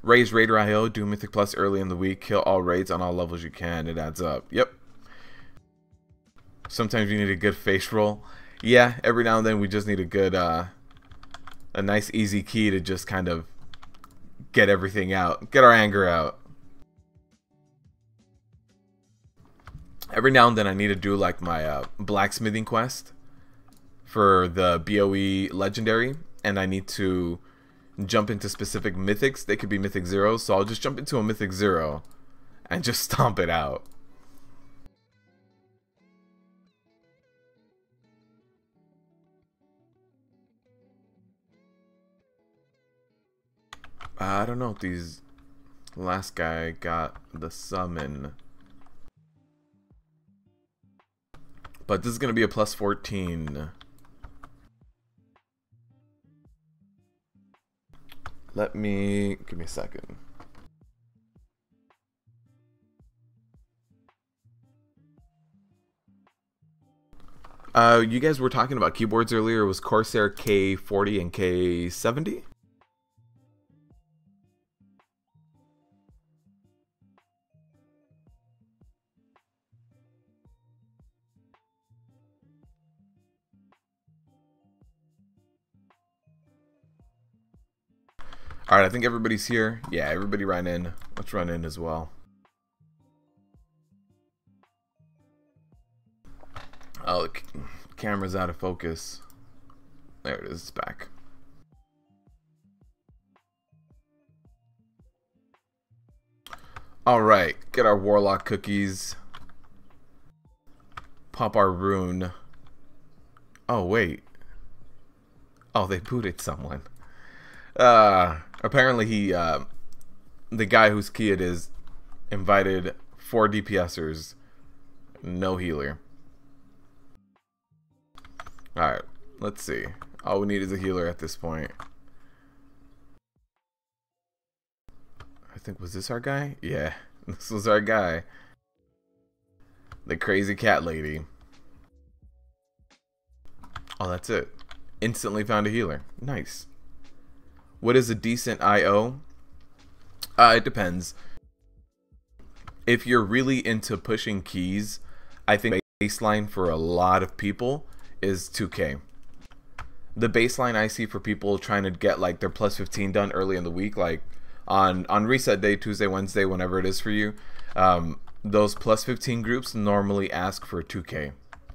Raise Raider IO, do Mythic Plus early in the week, kill all raids on all levels you can. It adds up. Yep. Sometimes you need a good face roll. Yeah, every now and then we just need a good, a nice easy key to just kind of get everything out, get our anger out. Every now and then I need to do like my blacksmithing quest for the BOE legendary, and I need to jump into specific mythics. They could be mythic zeros, so I'll just jump into a mythic zero and just stomp it out. I don't know if these last guy got the summon, but this is gonna be a +14. Give me a second. You guys were talking about keyboards earlier. It was Corsair K40 and K70. Alright, I think everybody's here. Yeah, everybody run in. Let's run in as well. Oh, the camera's out of focus. There it is, it's back. Alright, get our Warlock cookies. pop our rune. Oh, wait. Oh, they booted someone. Apparently he, the guy whose key it is, invited 4 DPSers. No healer. Alright, let's see. All we need is a healer at this point. I think, was this our guy? Yeah, this was our guy. The crazy cat lady. Oh, that's it. Instantly found a healer. Nice. What is a decent IO? It depends. If you're really into pushing keys, I think baseline for a lot of people is 2K. The baseline I see for people trying to get like their plus 15 done early in the week, like on reset day, Tuesday, Wednesday, whenever it is for you, those plus 15 groups normally ask for 2K.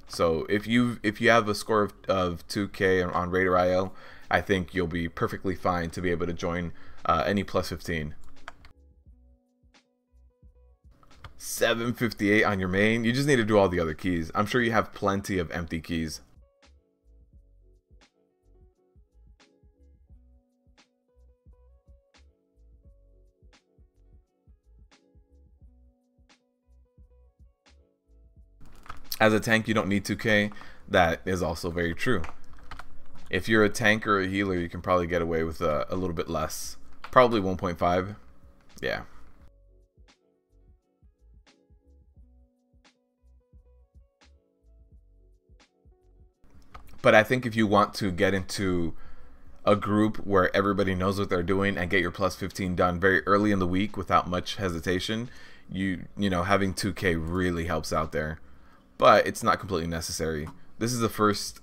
So if you have a score of 2K on Raider.io, I think you'll be perfectly fine to be able to join any plus 15. 758 on your main. You just need to do all the other keys. I'm sure you have plenty of empty keys. As a tank, you don't need 2K. That is also very true. If you're a tank or a healer, you can probably get away with a little bit less. Probably 1.5. Yeah. But I think if you want to get into a group where everybody knows what they're doing and get your plus 15 done very early in the week without much hesitation, you know, having 2K really helps out there. But it's not completely necessary. This is the first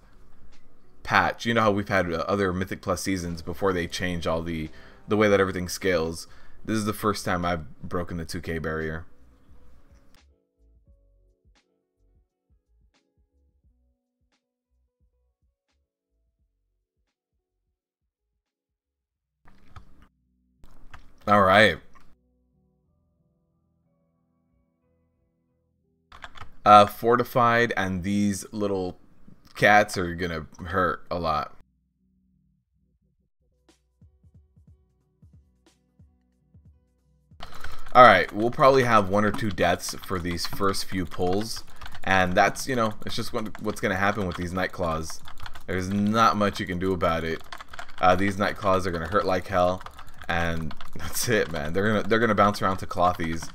patch. You know how we've had other Mythic Plus seasons before they change all the way that everything scales. This is the first time I've broken the 2K barrier. All right. Fortified and these little cats are gonna hurt a lot. Alright, we'll probably have 1 or 2 deaths for these first few pulls, and that's, you know, it's just what's gonna happen with these Night Claws. There's not much you can do about it. These Night Claws are gonna hurt like hell, and that's it, man. They're gonna bounce around to Clothies.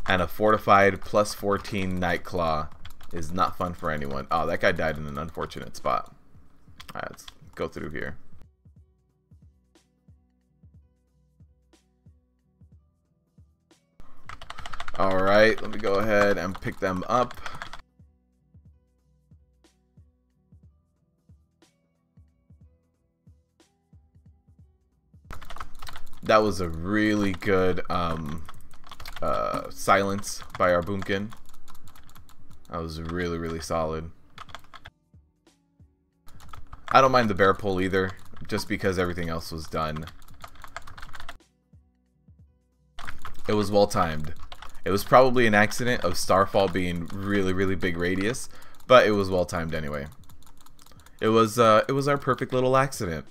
And a Fortified plus 14 Night Claw is not fun for anyone. Oh, that guy died in an unfortunate spot. Alright, let's go through here. Alright, let me go ahead and pick them up. That was a really good silence by our Boomkin. That was really, really solid. I don't mind the bear pull either, just because everything else was done. It was well timed. It was probably an accident of Starfall being really, really big radius, but it was well timed anyway. It was our perfect little accident.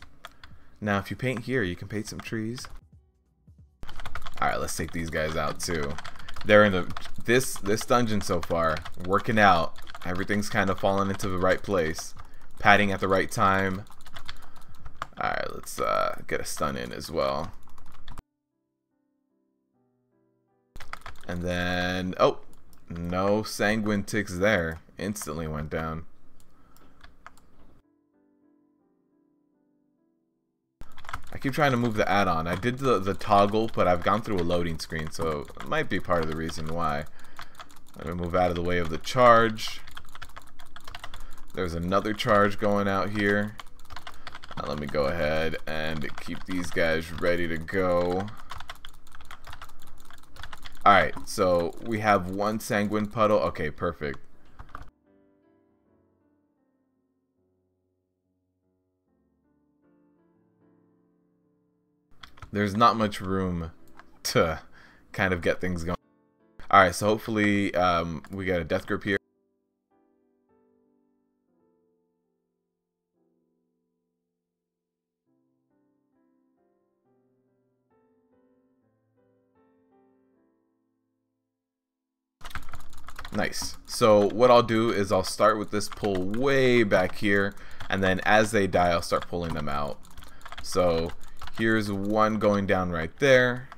Now, if you paint here, you can paint some trees. Alright, let's take these guys out too. They're in this dungeon so far, working out. Everything's kind of falling into the right place. Padding at the right time. Alright, let's get a stun in as well. And then, oh, no Sanguine ticks there. Instantly went down. I keep trying to move the add-on. I did the toggle, but I've gone through a loading screen, so it might be part of the reason why. Let me move out of the way of the charge. There's another charge going out here. Now let me go ahead and keep these guys ready to go. Alright, so we have 1 Sanguine puddle. Okay, perfect. There's not much room to kind of get things going. Alright, so hopefully we got a death grip here. Nice. So what I'll do is I'll start with this pull way back here, and then as they die I'll start pulling them out. So here's one going down right there,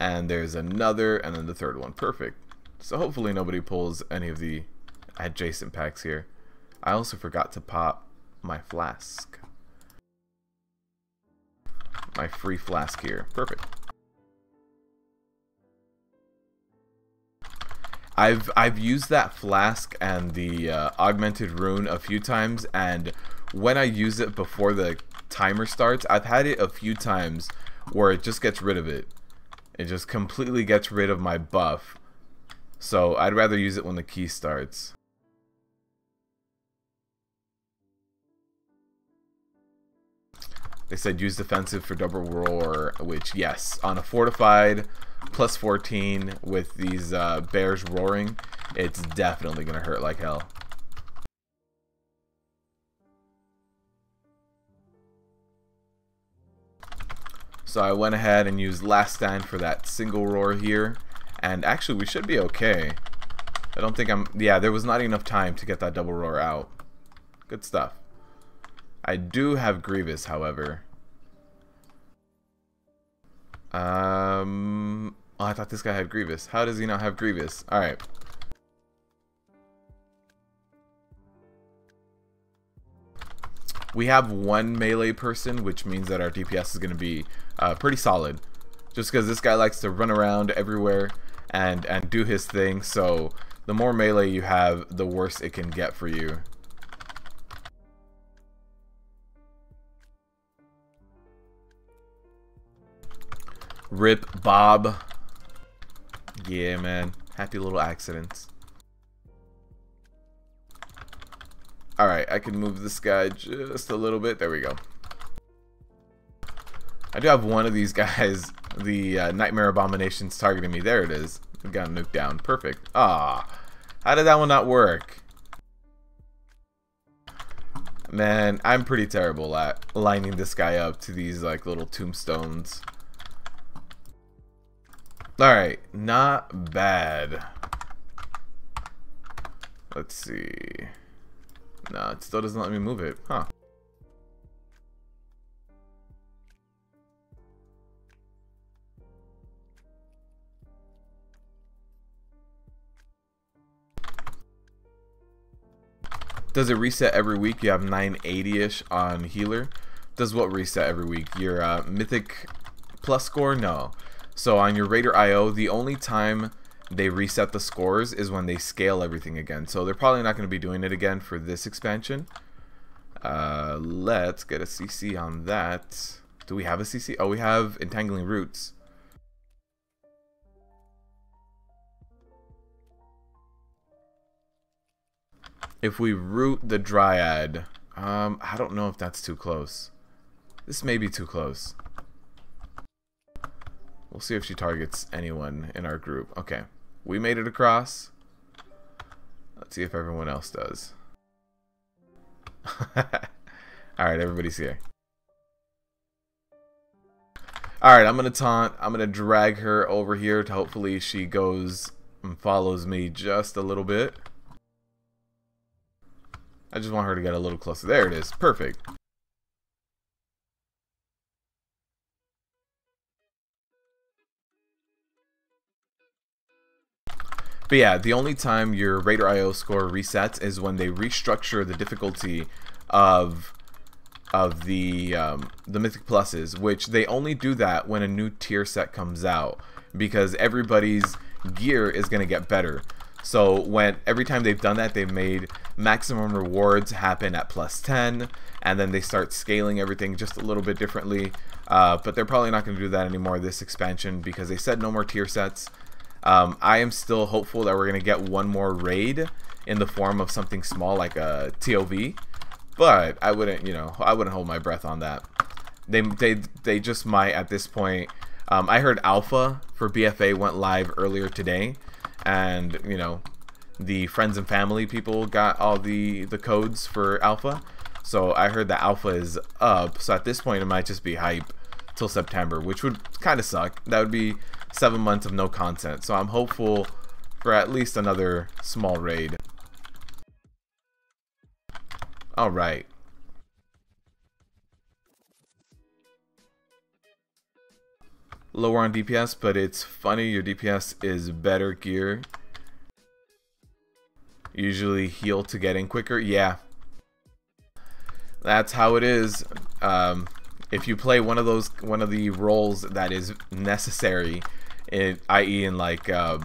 and there's another, and then the third one. Perfect. So hopefully nobody pulls any of the adjacent packs here. I also forgot to pop my flask. My free flask here. Perfect. I've used that flask and the augmented rune a few times, and when I use it before the timer starts, I've had it a few times where it just gets rid of it. It just completely gets rid of my buff. So I'd rather use it when the key starts. They said use defensive for double roar, which yes, on a fortified plus 14 with these bears roaring, it's definitely gonna hurt like hell. So I went ahead and used last stand for that single roar here, and actually we should be okay. I don't think yeah, there was not enough time to get that double roar out. Good stuff. I do have Grievous, however. Oh, I thought this guy had Grievous. How does he not have Grievous? Alright. We have one melee person, which means that our DPS is going to be pretty solid. Just because this guy likes to run around everywhere and do his thing. So the more melee you have, the worse it can get for you. Rip Bob. Yeah, man. Happy little accidents. Alright, I can move this guy just a little bit. There we go. I do have one of these guys, the Nightmare Abominations, targeting me. There it is. We got nuked down. Perfect. Ah, how did that one not work? Man, I'm pretty terrible at lining this guy up to these like little tombstones. Alright, not bad. Let's see. No, it still doesn't let me move it. Huh. Does it reset every week? You have 980-ish on healer. Does what reset every week? Your Mythic plus score? No. So on your Raider IO, the only time they reset the scores is when they scale everything again. So they're probably not going to be doing it again for this expansion. Let's get a CC on that. Do we have a CC? Oh, we have Entangling Roots. If we root the Dryad, I don't know if that's too close. This may be too close. We'll see if she targets anyone in our group. Okay, we made it across. Let's see if everyone else does. Alright, everybody's here. Alright, I'm going to taunt. I'm going to drag her over here to hopefully she goes and follows me just a little bit. I just want her to get a little closer. There it is. Perfect. But yeah, the only time your Raider IO score resets is when they restructure the difficulty of the Mythic Pluses, which they only do that when a new tier set comes out, because everybody's gear is going to get better. So every time they've done that, they've made maximum rewards happen at +10, and then they start scaling everything just a little bit differently. But they're probably not going to do that anymore this expansion because they said no more tier sets. I am still hopeful that we're going to get one more raid in the form of something small like a TOV, but I wouldn't, I wouldn't hold my breath on that. They just might at this point I heard alpha for BFA went live earlier today, and you know, the friends and family people got all the codes for alpha. So I heard that alpha is up. So at this point, it might just be hype till September, which would kind of suck. That would be 7 months of no content. So I'm hopeful for at least another small raid. All right. Lower on DPS, but it's funny, your DPS is better gear. Usually heal to get in quicker. Yeah, that's how it is. If you play one of the roles that is necessary, i.e. in like a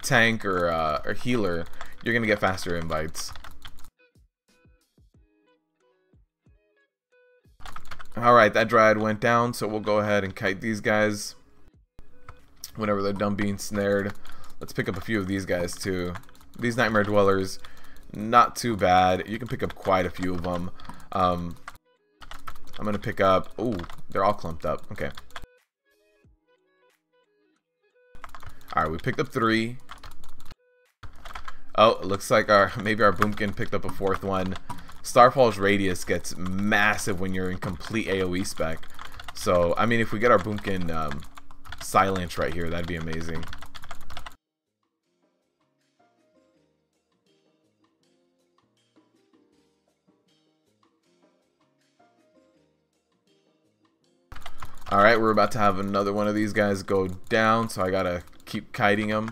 tank or a healer, you're gonna get faster invites. Alright, that Dryad went down, so we'll go ahead and kite these guys whenever they're done being snared. Let's pick up a few of these guys too. These Nightmare Dwellers, not too bad. You can pick up quite a few of them. I'm gonna pick up, oh, they're all clumped up. Okay. Alright, we picked up 3. Oh, it looks like maybe our Boomkin picked up a 4th one. Starfall's radius gets massive when you're in complete AoE spec. So, I mean, if we get our Boomkin silence right here, that'd be amazing. Alright, we're about to have another one of these guys go down, so I gotta keep kiting him.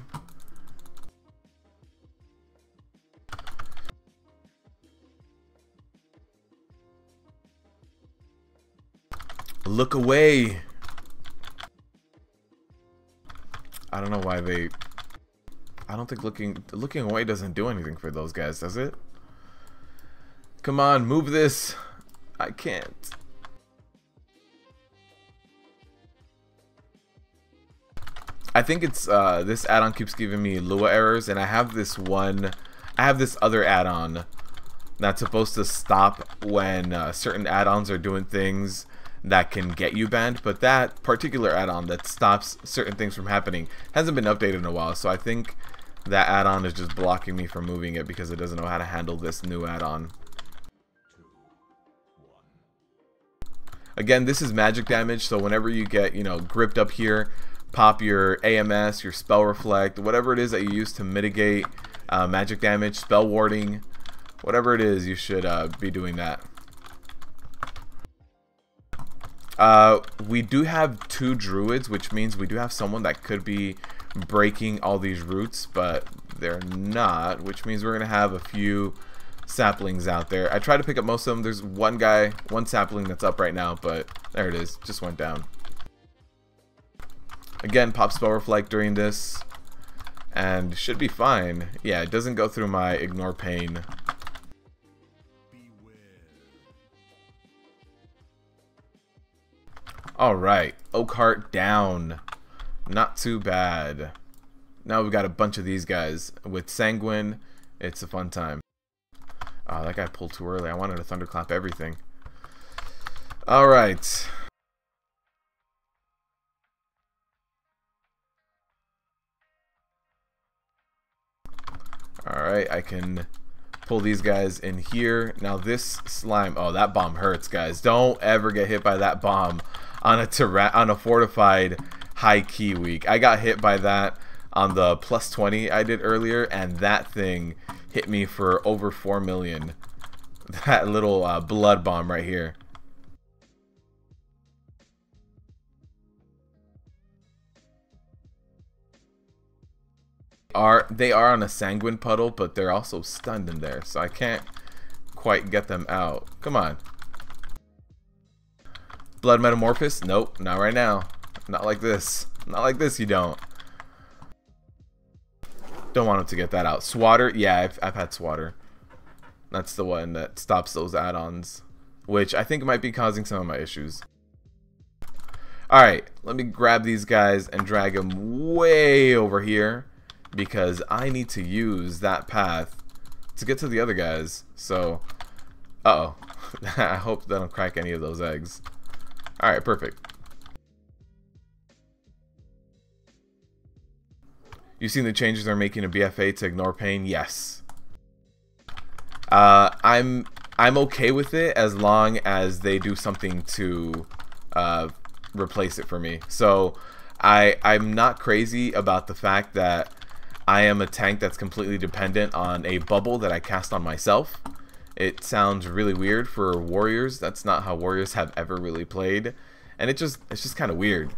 Look away! I don't know why they... I don't think looking away doesn't do anything for those guys, does it? Come on, move this! I can't. I think it's this add-on keeps giving me Lua errors, and I have this other add-on that's supposed to stop when certain add-ons are doing things that can get you banned, but that particular add-on that stops certain things from happening hasn't been updated in a while, so I think that add-on is just blocking me from moving it because it doesn't know how to handle this new add-on. Again, this is magic damage, so whenever you get, you know, gripped up here, pop your AMS, your spell reflect, whatever it is that you use to mitigate magic damage, spell warding, whatever it is, you should be doing that. We do have 2 druids, which means we do have someone that could be breaking all these roots, but they're not, which means we're gonna have a few saplings out there. I tried to pick up most of them. There's one sapling that's up right now, but there it is, just went down. Again, pop spell reflect during this and should be fine. Yeah, it doesn't go through my ignore pain. Alright, Oakheart down. Not too bad. Now we've got a bunch of these guys. With Sanguine, it's a fun time. Oh, that guy pulled too early. I wanted to thunderclap everything. Alright. Alright, I can pull these guys in here. Now this slime, oh, that bomb hurts, guys. Don't ever get hit by that bomb on a fortified high key week. I got hit by that on the +20 I did earlier, and that thing hit me for over 4 million. That little blood bomb right here. They are on a Sanguine puddle, but they're also stunned in there, so I can't quite get them out. Come on. Blood Metamorphosis? Nope, not right now. Not like this. Not like this, you don't. Don't want him to get that out. Swatter? Yeah, I've had Swatter. That's the one that stops those add-ons, which I think might be causing some of my issues. Alright, let me grab these guys and drag them way over here, because I need to use that path to get to the other guys. So, uh-oh. I hope that I don't crack any of those eggs. Alright, perfect. You've seen the changes they're making to BFA to ignore pain? Yes. I'm okay with it as long as they do something to replace it for me. So I'm not crazy about the fact that I am a tank that's completely dependent on a bubble that I cast on myself. It sounds really weird for warriors. That's not how warriors have ever really played, and it's just kind of weird.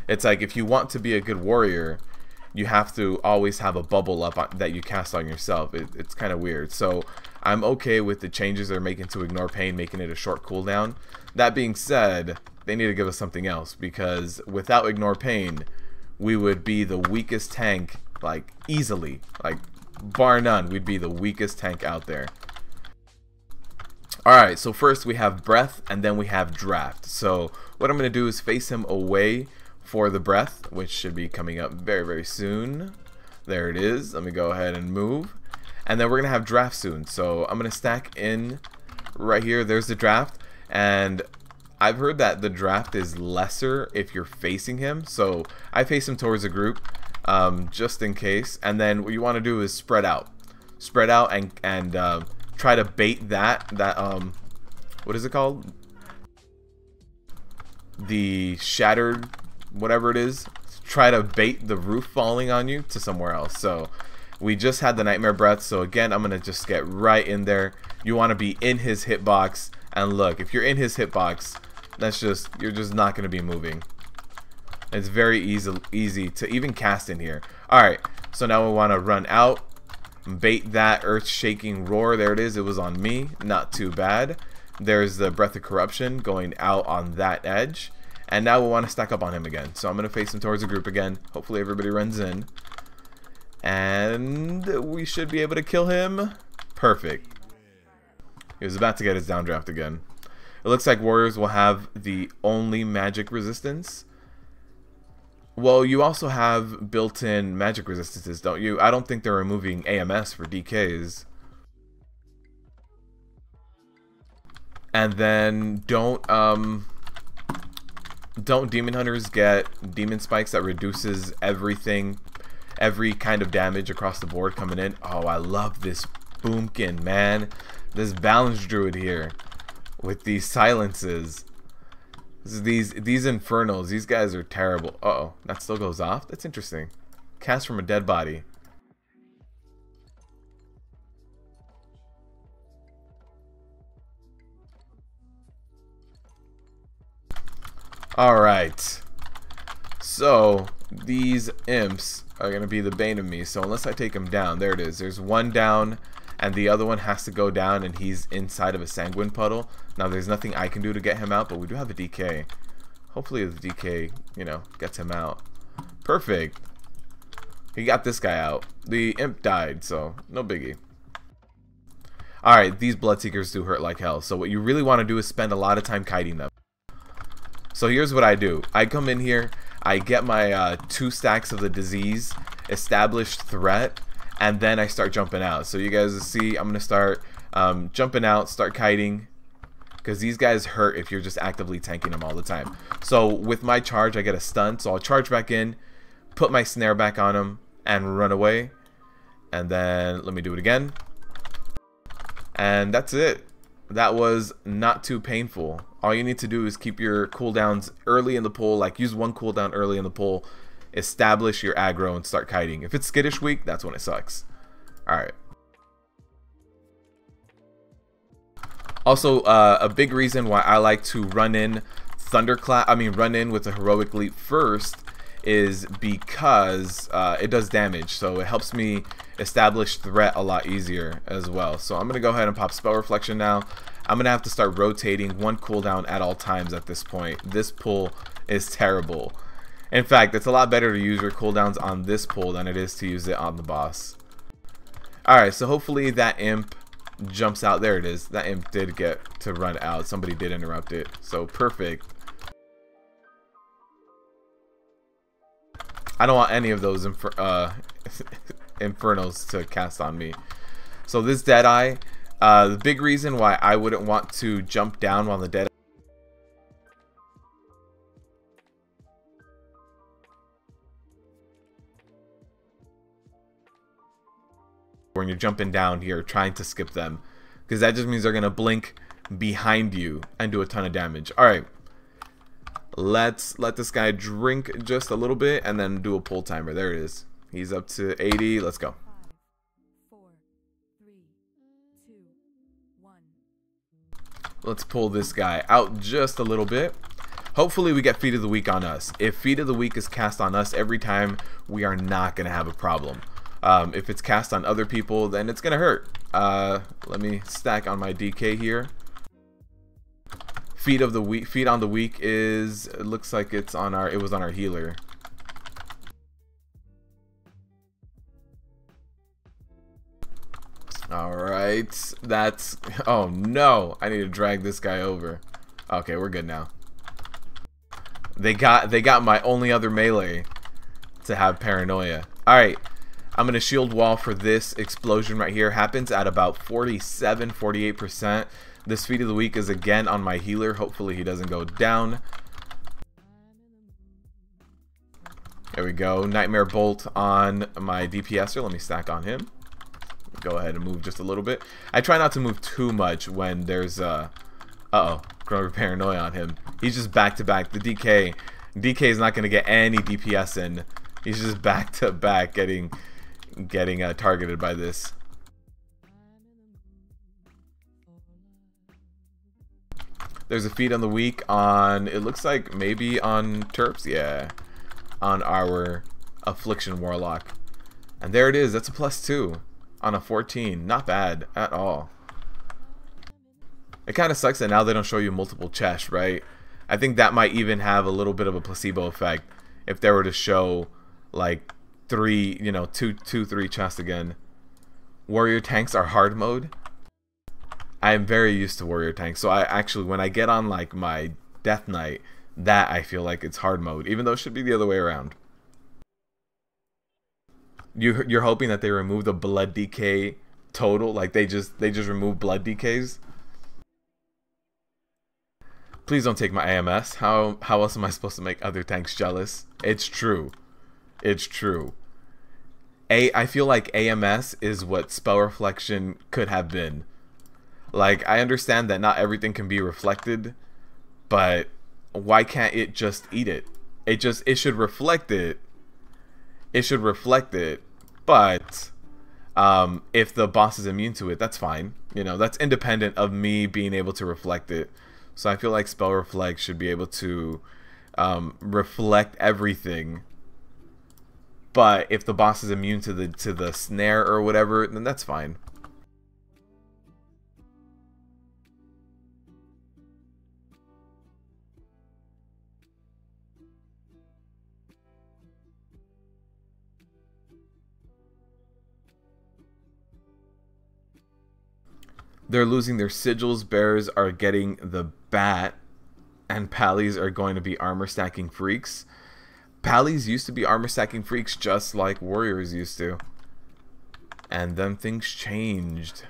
It's like if you want to be a good warrior, you have to always have a bubble up that you cast on yourself. It's kind of weird. So I'm okay with the changes they're making to ignore pain, making it a short cooldown. That being said, they need to give us something else, because without ignore pain, we would be the weakest tank, like easily, like bar none, we'd be the weakest tank out there. Alright, so first we have breath and then we have draft. So what I'm going to do is face him away for the breath, which should be coming up very, very soon. There it is. Let me go ahead and move. And then we're going to have draft soon. So I'm going to stack in right here. There's the draft. And I've heard that the draft is lesser if you're facing him. So I face him towards a group just in case. And then what you want to do is spread out. Spread out and try to bait that what is it called? The shattered, whatever it is. Try to bait the roof falling on you to somewhere else. So we just had the nightmare breath. So again, I'm gonna just get right in there. You want to be in his hitbox, and look, if you're in his hitbox, you're just not gonna be moving. It's very easy to even cast in here. All right, so now we want to run out. Bait that earth-shaking roar. There it is. It was on me. Not too bad. There's the breath of corruption going out on that edge. And now we want to stack up on him again. So I'm going to face him towards the group again. Hopefully everybody runs in. And we should be able to kill him. Perfect. He was about to get his downdraft again. It looks like warriors will have the only magic resistance. Well, you also have built-in magic resistances, don't you? I don't think they're removing AMS for DKs. And then don't demon hunters get demon spikes that reduces everything, every kind of damage across the board coming in? Oh, I love this boomkin, man. This balance druid here with these silences. These infernals, these guys are terrible. Uh-oh, that still goes off? That's interesting. Cast from a dead body. Alright. So, these imps are going to be the bane of me. So unless I take them down, there it is. There's one down, and the other one has to go down, and he's inside of a Sanguine puddle. Now, there's nothing I can do to get him out, but we do have a DK. Hopefully the DK, you know, gets him out. Perfect. He got this guy out. The imp died, so no biggie. Alright, these Bloodseekers do hurt like hell. So what you really want to do is spend a lot of time kiting them. So here's what I do. I come in here, I get my 2 stacks of the disease, established threat, and then I start jumping out. So you guys will see I'm going to start jumping out, start kiting, because these guys hurt if you're just actively tanking them all the time. So with my charge, I get a stun, so I'll charge back in, put my snare back on him, and run away. And then let me do it again. And that's it. That was not too painful. All you need to do is keep your cooldowns early in the pull, like use 1 cooldown early in the pull, establish your aggro, and start kiting. If it's skittish weak, that's when it sucks. Alright. Also, a big reason why I like to run in run in with a heroic leap first is because it does damage, so it helps me establish threat a lot easier as well. So I'm gonna go ahead and pop spell reflection now. I'm gonna have to start rotating 1 cooldown at all times at this point. This pull is terrible. In fact, it's a lot better to use your cooldowns on this pull than it is to use it on the boss. Alright, so hopefully that imp jumps out. There it is. That imp did get to run out. Somebody did interrupt it. So perfect. I don't want any of those infernals to cast on me. So this Deadeye, the big reason why I wouldn't want to jump down while the Deadeye when you're jumping down here trying to skip them, because that just means they're gonna blink behind you and do a ton of damage. All right, let's let this guy drink just a little bit and then do a pull timer. There it is. He's up to 80. Let's go.
5, 4, 3, 2, 1.
Let's pull this guy out just a little bit. Hopefully we get Feat of the Week on us. If Feat of the Week is cast on us every time, we are not going to have a problem. If it's cast on other people, then it's going to hurt. Let me stack on my DK here. Feat of the Week, Feat on the Week is, it looks like it's on our, it was on our healer. Alright, that's, oh no, I need to drag this guy over. Okay, we're good now. They got my only other melee to have paranoia. Alright, I'm gonna shield wall for this explosion right here. Happens at about 47-48%. This Feat of the Week is again on my healer. Hopefully he doesn't go down. There we go. Nightmare Bolt on my DPSer. Let me stack on him. Go ahead and move just a little bit. I try not to move too much when there's uh-oh, growing paranoia on him. He's just back to back. The DK is not going to get any DPS in. He's just back to back getting targeted by this. There's a Feat on the Week on, it looks like maybe on Terps, yeah, on our Affliction Warlock. And there it is. That's a +2 on a 14. Not bad at all. It kind of sucks that now they don't show you multiple chests, right? I think that might even have a little bit of a placebo effect if they were to show like three, you know, two, three chests again. Warrior tanks are hard mode. I am very used to warrior tanks, so I actually, when I get on like my Death Knight, that I feel like it's hard mode, even though it should be the other way around. You're hoping that they remove the blood DK total, like they just remove blood DKs. Please don't take my AMS. How else am I supposed to make other tanks jealous? It's true. It's true. I feel like AMS is what Spell Reflection could have been. Like, I understand that not everything can be reflected, but why can't it just eat it? It should reflect it. It should reflect it, but if the boss is immune to it, that's fine. You know, that's independent of me being able to reflect it. So I feel like Spell Reflect should be able to reflect everything. But if the boss is immune to the snare or whatever, then that's fine. They're losing their sigils. Bears are getting the bat, and Pallies are going to be armor stacking freaks. Pallies used to be armor stacking freaks just like warriors used to, and then things changed.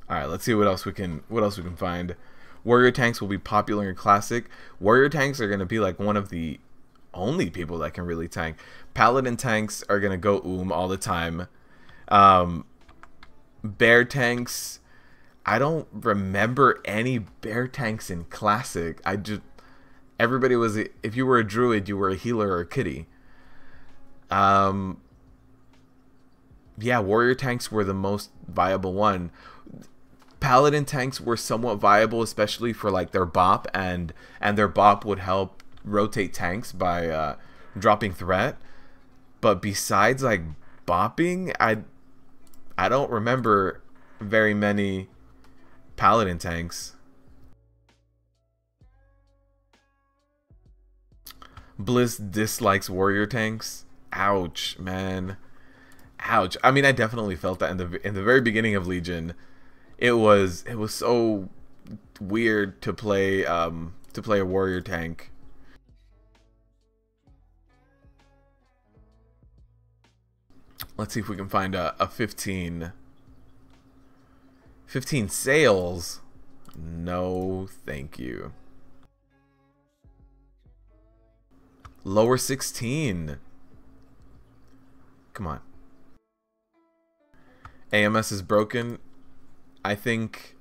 Alright, let's see what else we can find. Warrior tanks will be popular in Classic. Warrior tanks are gonna be like one of the only people that can really tank. Paladin tanks are gonna go all the time. Bear tanks, I don't remember any bear tanks in Classic. Everybody was, if you were a druid, you were a healer or a kitty. Yeah, warrior tanks were the most viable one. Paladin tanks were somewhat viable, especially for like their bop, and their bop would help rotate tanks by dropping threat. But besides like bopping, I don't remember very many Paladin tanks. Bliss dislikes warrior tanks. Ouch, man. Ouch. I mean, I definitely felt that in the very beginning of Legion. It was so weird to play a warrior tank. Let's see if we can find a 15. 15 sales. No, thank you. Lower 16. Come on. AMS is broken. I think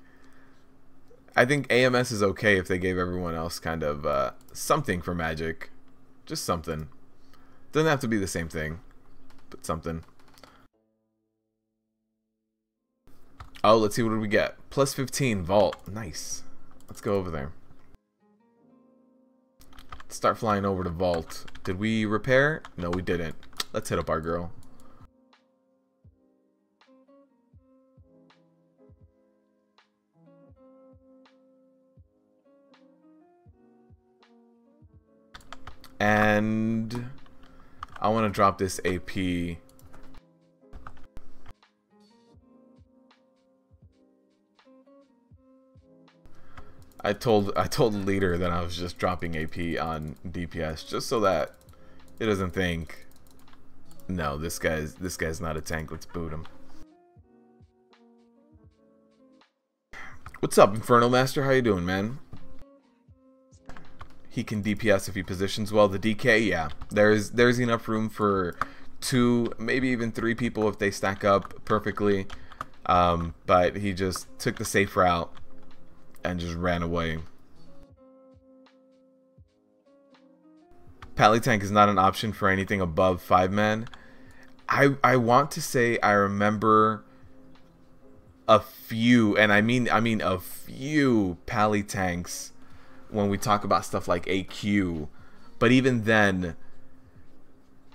AMS is okay if they gave everyone else kind of something for magic. Just something. Doesn't have to be the same thing, but something. Oh, let's see, what did we get? Plus 15 vault. Nice. Let's go over there. Start flying over to vault. Did we repair? No, we didn't. Let's hit up our girl. And I want to drop this AP. I told the leader that I was just dropping AP on DPS just so that it doesn't think, no, this guy's not a tank. Let's boot him. What's up, Inferno Master? How you doing, man? He can DPS if he positions well. The DK, yeah, there's enough room for 2, maybe even 3 people if they stack up perfectly. But he just took the safe route and just ran away. Pally tank is not an option for anything above 5 men. I want to say I remember a few, and I mean a few Pally tanks when we talk about stuff like AQ, but even then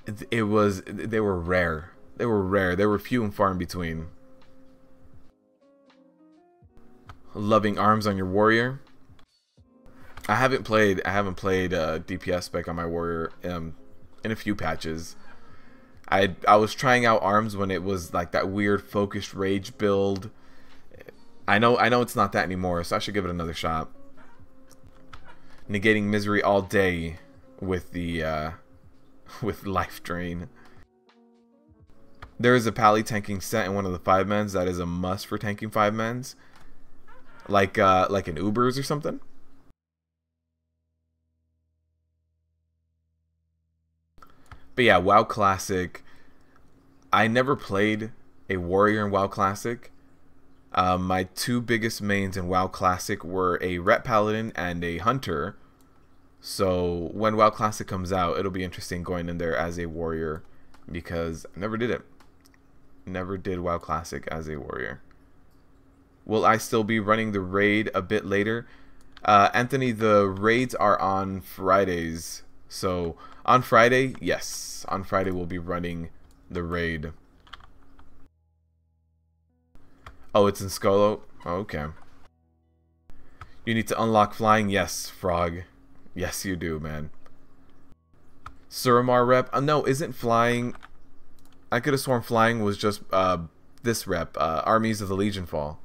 they were rare. They were few and far in between. Loving arms on your warrior. I haven't played DPS spec on my warrior in a few patches. I was trying out arms when it was like that weird focused rage build. I know it's not that anymore, so I should give it another shot. Negating misery all day with the with life drain. There is a Pally tanking set in one of the 5-mens that is a must for tanking 5-mens. Like an Ubers or something. But yeah, WoW Classic. I never played a warrior in WoW Classic. My 2 biggest mains in WoW Classic were a Ret Paladin and a Hunter. So when WoW Classic comes out, it'll be interesting going in there as a warrior, because I never did it. Never did WoW Classic as a warrior. Will I still be running the raid a bit later? Anthony, the raids are on Fridays. So on Friday, yes. On Friday we'll be running the raid. Oh, it's in Skolo? Oh, okay. You need to unlock flying? Yes, Frog. Yes, you do, man. Suramar rep? No, isn't flying... I could have sworn flying was just this rep. Armies of the Legion Fall.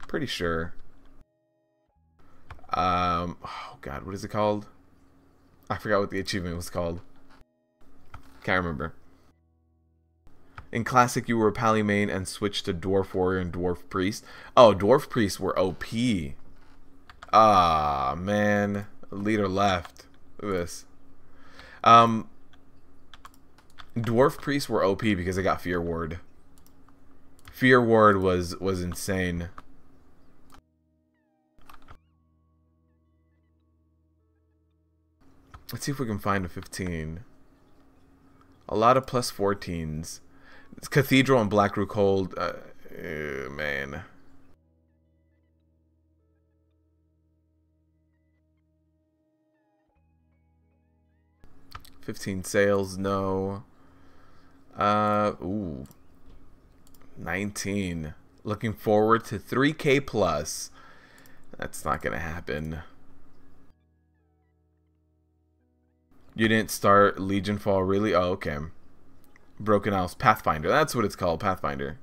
Pretty sure. Oh god, what is it called? I forgot what the achievement was called. Can't remember. In Classic, you were a Pally main and switched to Dwarf Warrior and Dwarf Priest. Oh, Dwarf Priests were OP. Ah, man. Leader left. Look at this. Dwarf Priests were OP because they got Fear Ward. Fear Ward was insane. Let's see if we can find a 15. A lot of plus 14s. It's Cathedral and Blackroot Hold. Man. $15 sales, no. Ooh. 19. Looking forward to 3K plus. That's not gonna happen. You didn't start Legion Fall, really? Oh, okay. Broken House. Pathfinder. That's what it's called. Pathfinder.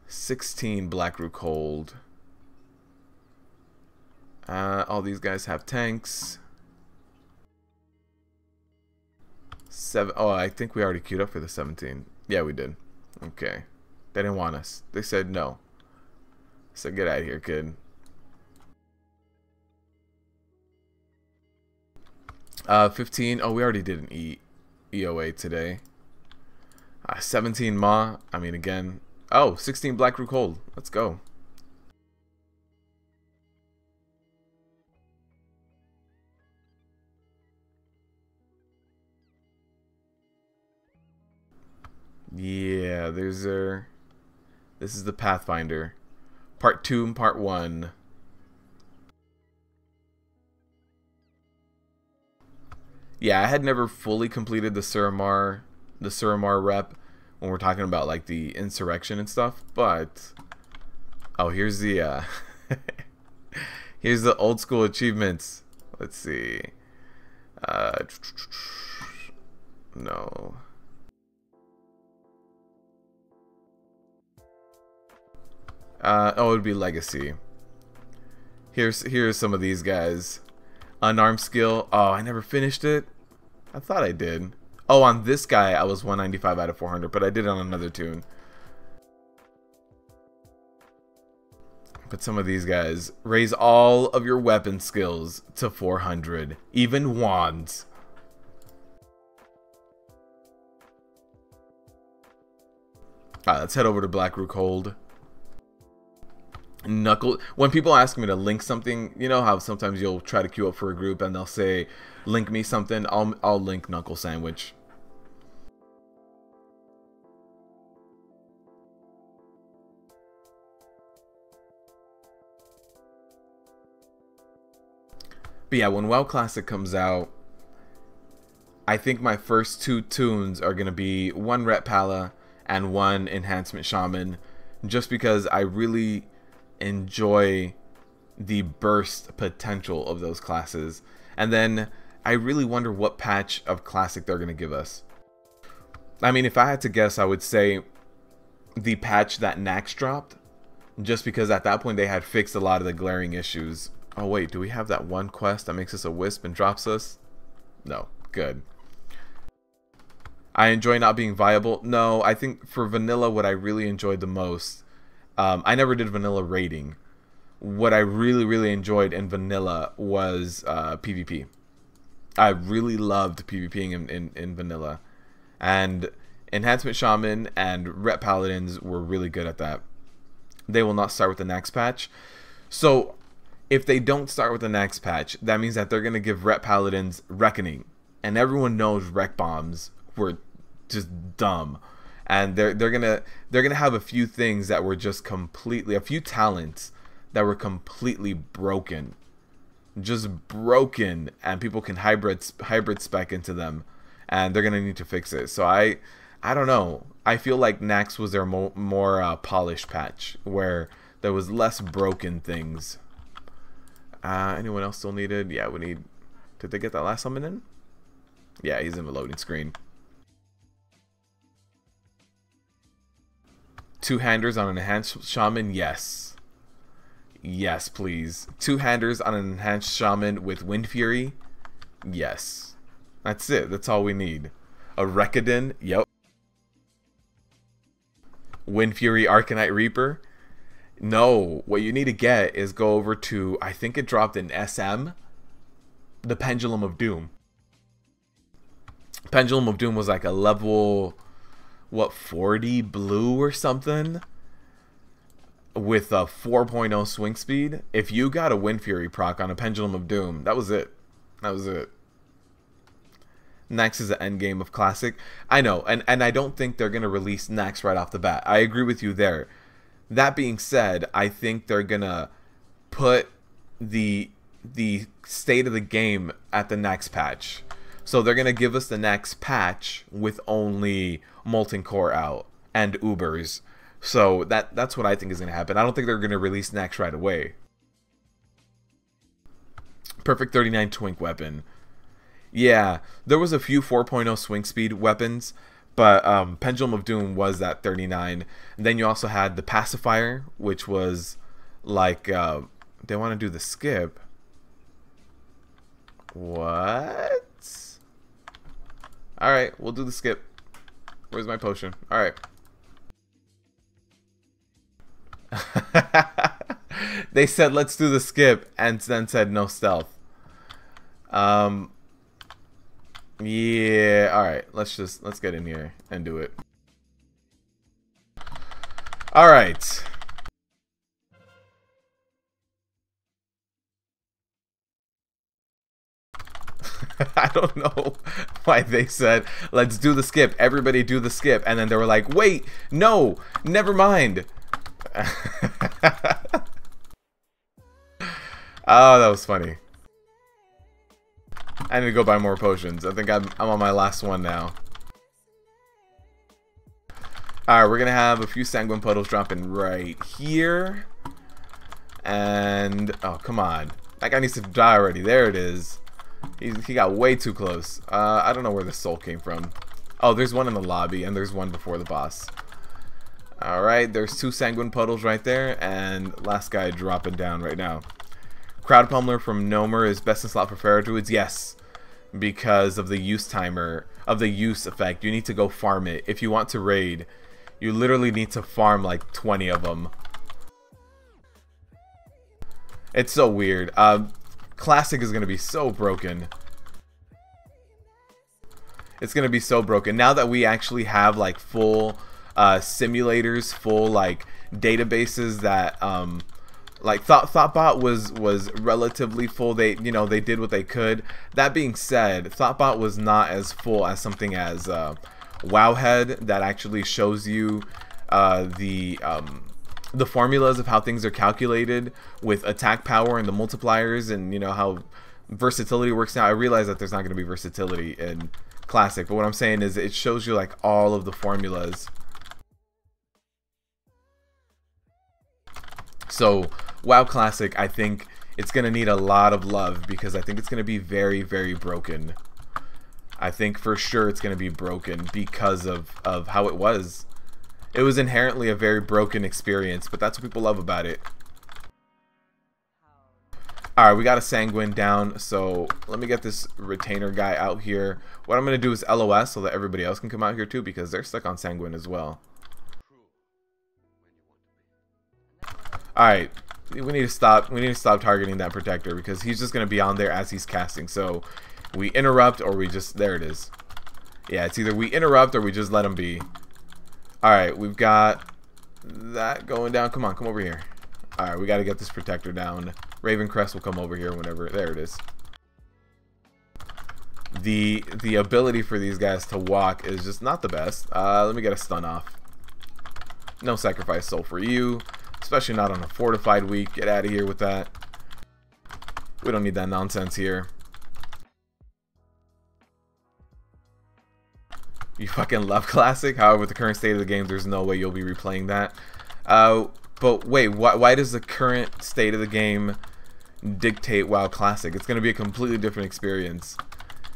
16 Blackroot Hold. All these guys have tanks. 7. Oh, I think we already queued up for the 17. Yeah, we did. Okay. They didn't want us. They said no. So get out of here, kid. 15. Oh, we already did an EOA today. 17 Ma. I mean, again. Oh, 16 Black Root Cold. Let's go. Yeah, there's our... This is the Pathfinder. Part 2 and Part 1. Yeah, I had never fully completed the Suramar rep when we're talking about like the insurrection and stuff, but oh, here's the here's the old school achievements. Let's see. No. Oh, it would be Legacy. Here's some of these guys. Unarmed skill. Oh, I never finished it. I thought I did. Oh, on this guy, I was 195 out of 400, but I did it on another tune. But some of these guys. Raise all of your weapon skills to 400. Even wands. Alright, let's head over to Black Root Cold. Knuckle. When people ask me to link something, you know how sometimes you'll try to queue up for a group and they'll say, "Link me something." I'll link Knuckle Sandwich. But yeah, when WoW Classic comes out, I think my first 2 tunes are gonna be 1 Ret Pala and 1 Enhancement Shaman, just because I really enjoy the burst potential of those classes. And then I really wonder what patch of Classic they're going to give us. I mean, if I had to guess, I would say the patch that Nax dropped, just because at that point they had fixed a lot of the glaring issues. Oh wait, do we have that one quest that makes us a wisp and drops us? No. Good. I enjoy not being viable. No, I think for vanilla, what I really enjoyed the most, I never did vanilla raiding. What I really enjoyed in vanilla was PvP. I really loved PvPing in vanilla. And Enhancement Shaman and Ret Paladins were really good at that. They will not start with the next patch. So, if they don't start with the next patch, that means that they're going to give Ret Paladins Reckoning. And everyone knows Rec Bombs were just dumb. And they're gonna have a few things that were just completely, a few talents that were completely broken, just broken, and people can hybrid spec into them, and they're gonna need to fix it. So I don't know. I feel like Nax was their more polished patch where there was less broken things. Anyone else still needed? Yeah, we need. Did they get that last summon in? Yeah, he's in the loading screen. 2-handers on an enhanced shaman, yes. Yes, please. 2-handers on an enhanced shaman with Wind Fury, yes. That's it. That's all we need. A Recadin, yep. Wind Fury Arcanite Reaper. No, what you need to get is go over to, I think it dropped in SM, the Pendulum of Doom. Pendulum of Doom was like a level, what, 40 blue or something? With a 4.0 swing speed. If you got a Wind Fury proc on a Pendulum of Doom, that was it. That was it. Nax is the end game of Classic. I know, and I don't think they're going to release Nax right off the bat. I agree with you there. That being said, I think they're going to put the state of the game at the next patch. So they're going to give us the next patch with only Molten Core out and Ubers. So that's what I think is going to happen. I don't think they're going to release Nax right away. Perfect 39 Twink weapon. Yeah, there was a few 4.0 swing speed weapons, but Pendulum of Doom was that 39. And then you also had the Pacifier, which was like, they want to do the skip. What? Alright, we'll do the skip. Where's my potion? Alright. They said let's do the skip and then said no stealth. Yeah, alright. Let's get in here and do it. Alright. I don't know why they said let's do the skip, everybody do the skip, and then they were like, wait, no, never mind. Oh, that was funny. I need to go buy more potions. I think I'm on my last one now. Alright, we're gonna have a few sanguine puddles dropping right here. And oh, come on, that guy needs to die already. There it is. He got way too close. I don't know where the soul came from. Oh, there's one in the lobby, and there's one before the boss. Alright, there's 2 sanguine puddles right there, and last guy dropping down right now. Crowd Pummeler from Nomer is best in slot for Pharaoh Druids. Yes, because of the use timer, of the use effect. You need to go farm it. If you want to raid, you literally need to farm like 20 of them. It's so weird. Classic is going to be so broken. It's going to be so broken. Now that we actually have like full simulators, full like databases that like Thoughtbot was relatively full. They did what they could. That being said, Thoughtbot was not as full as something as Wowhead that actually shows you the formulas of how things are calculated with attack power and the multipliers, and you know how versatility works. Now I realize that there's not going to be versatility in Classic, but what I'm saying is it shows you like all of the formulas. So WoW Classic, I think it's going to need a lot of love because I think it's going to be very, very broken. I think for sure it's going to be broken because of how it was. It was inherently a very broken experience, but that's what people love about it. Alright, we got a Sanguine down, so let me get this Retainer guy out here. What I'm going to do is LOS so that everybody else can come out here too, because they're stuck on Sanguine as well. Alright, we need to stop targeting that Protector because he's just going to be on there as he's casting. So we interrupt or we just, there it is. Yeah, it's either we interrupt or we just let him be. Alright, we've got that going down. Come on, come over here. Alright, we got to get this Protector down. Ravencrest will come over here whenever. There it is. The ability for these guys to walk is just not the best. Let me get a stun off. No sacrifice soul for you. Especially not on a Fortified week. Get out of here with that. We don't need that nonsense here. You fucking love Classic. However, with the current state of the game, there's no way you'll be replaying that. But wait, why does the current state of the game dictate WoW Classic? It's gonna be a completely different experience.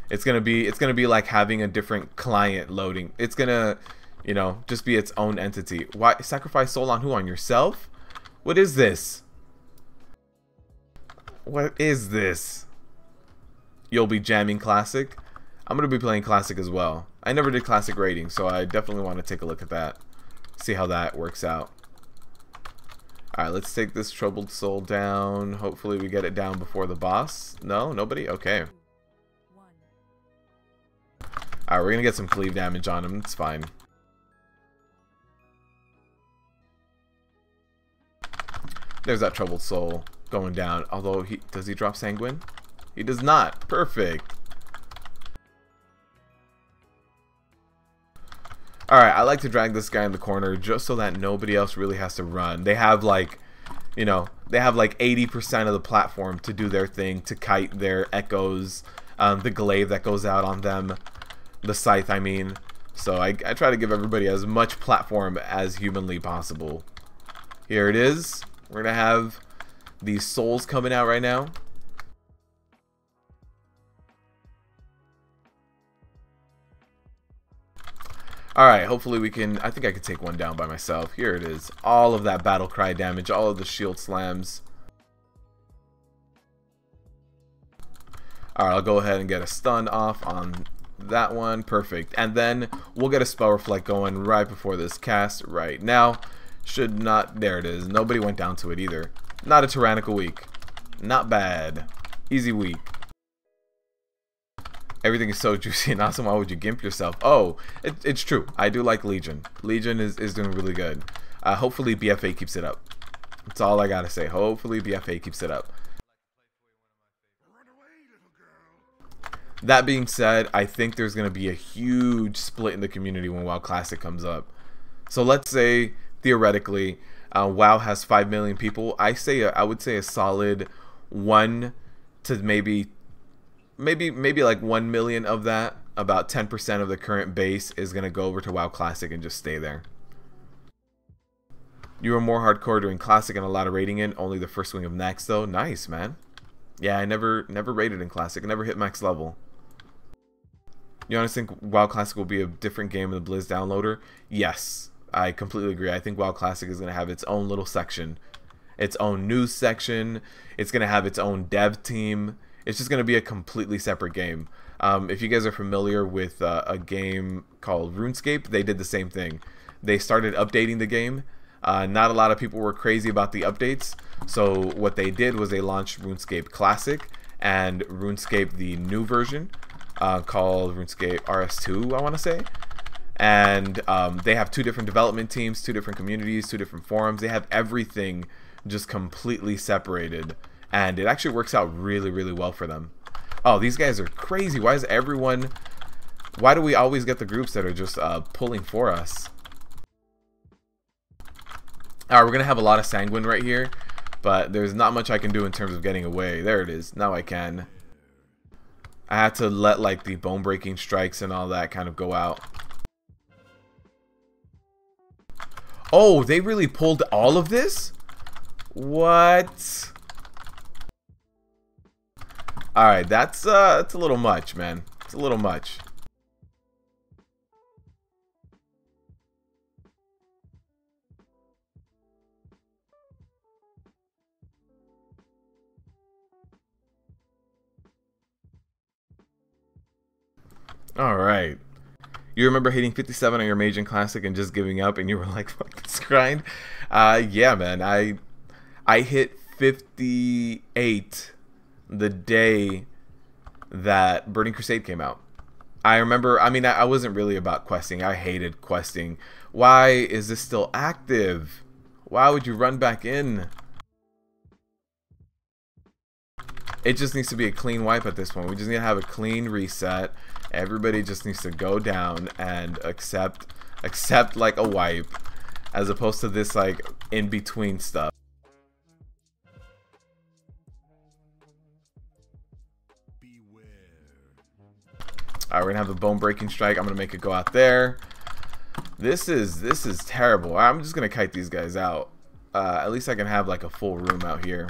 It's gonna be like having a different client loading. It's gonna, you know, just be its own entity. Why sacrifice soul on who? On yourself? What is this? What is this? You'll be jamming Classic? I'm gonna be playing Classic as well. I never did Classic rating, so I definitely want to take a look at that. See how that works out. Alright, let's take this Troubled Soul down. Hopefully we get it down before the boss. No? Nobody? Okay. Alright, we're gonna get some cleave damage on him. It's fine. There's that Troubled Soul going down. Although, does he drop Sanguine? He does not. Perfect. Alright, I like to drag this guy in the corner just so that nobody else really has to run. They have like, you know, they have like 80% of the platform to do their thing, to kite their echoes, the glaive that goes out on them, the scythe I mean. So I try to give everybody as much platform as humanly possible. Here it is. We're going to have these souls coming out right now. Alright, hopefully we can... I think I could take one down by myself. Here it is. All of that battle cry damage. All of the shield slams. Alright, I'll go ahead and get a stun off on that one, perfect. And then we'll get a spell reflect going right before this cast right now. Should not, there it is. Nobody went down to it either. Not a tyrannical week. Not bad. Easy week. Everything is so juicy and awesome. Why would you gimp yourself? Oh, it's true. I do like Legion. Legion is doing really good. Hopefully BFA keeps it up. That's all I gotta say. Hopefully BFA keeps it up. That being said, I think there's going to be a huge split in the community when WoW Classic comes up. So let's say, theoretically, WoW has 5 million people. I would say a solid 1 to maybe like 1 million of that, about 10% of the current base is going to go over to WoW Classic and just stay there. You were more hardcore during Classic and a lot of raiding in, only the first swing of next though. Nice, man. Yeah, I never raided in Classic. I never hit max level. You honestly think WoW Classic will be a different game in the Blizz downloader? Yes, I completely agree. I think WoW Classic is going to have its own little section, its own news section. It's going to have its own dev team. It's just going to be a completely separate game. If you guys are familiar with a game called RuneScape, they did the same thing. They started updating the game. Not a lot of people were crazy about the updates. So what they did was they launched RuneScape Classic and RuneScape the new version. Called RuneScape RS2, I want to say. And they have 2 different development teams, 2 different communities, 2 different forums. They have everything just completely separated. And it actually works out really, really well for them. Oh, these guys are crazy. Why do we always get the groups that are just pulling for us? Alright, we're going to have a lot of Sanguine right here. But there's not much I can do in terms of getting away. There it is. Now I can. I had to let like the bone breaking strikes and all that kind of go out. Oh, they really pulled all of this? What? Alright, that's a little much, man. It's a little much. Alright. You remember hitting 57 on your Mage in Classic and just giving up and you were like, fuck this grind? Yeah, man. I hit 58 the day that Burning Crusade came out. I remember, I mean, I wasn't really about questing. I hated questing. Why is this still active? Why would you run back in? It just needs to be a clean wipe at this point. We just need to have a clean reset. Everybody just needs to go down and accept like a wipe, as opposed to this like in between stuff. Alright, we're gonna have the bone breaking strike. I'm gonna make it go out there. This is terrible. I'm just gonna kite these guys out. At least I can have like a full room out here.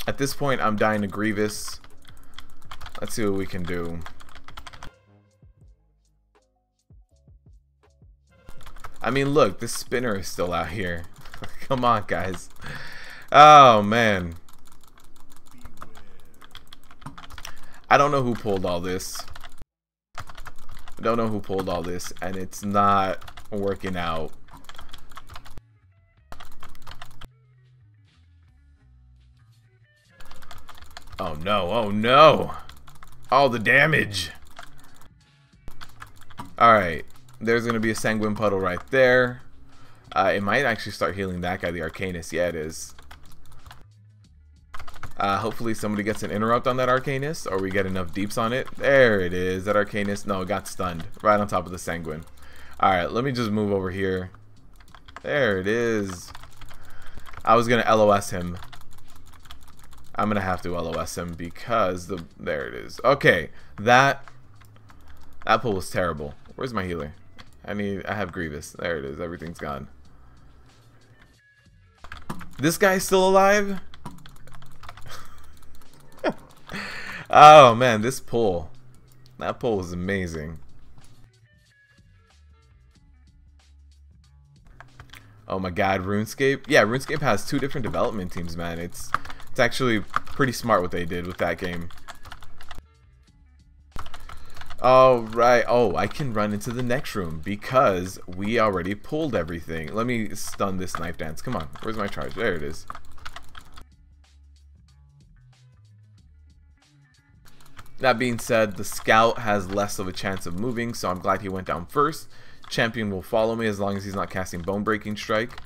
At this point, I'm dying to Grievous. Let's see what we can do. I mean, look, this spinner is still out here. Come on, guys. Oh, man. I don't know who pulled all this. I don't know who pulled all this, and it's not working out. Oh no, oh no! All the damage! Alright, there's gonna be a Sanguine puddle right there. It might actually start healing that guy, the Arcanist. Yeah, it is. Hopefully somebody gets an interrupt on that Arcanist, or we get enough deeps on it. There it is, that Arcanist. No, it got stunned right on top of the Sanguine. Alright, let me just move over here. There it is. I was gonna LOS him. I'm gonna have to LOS him because there it is. Okay, that pull was terrible. Where's my healer? I have Grievous. There it is. Everything's gone. This guy's still alive? Oh man, this pull. That pull was amazing. Oh my god, RuneScape? Yeah, RuneScape has 2 different development teams, man. It's actually pretty smart what they did with that game. Alright, oh, I can run into the next room because we already pulled everything. Let me stun this knife dance. Come on, where's my charge? There it is. That being said, the scout has less of a chance of moving, so I'm glad he went down first. Champion will follow me as long as he's not casting Bone Breaking Strike.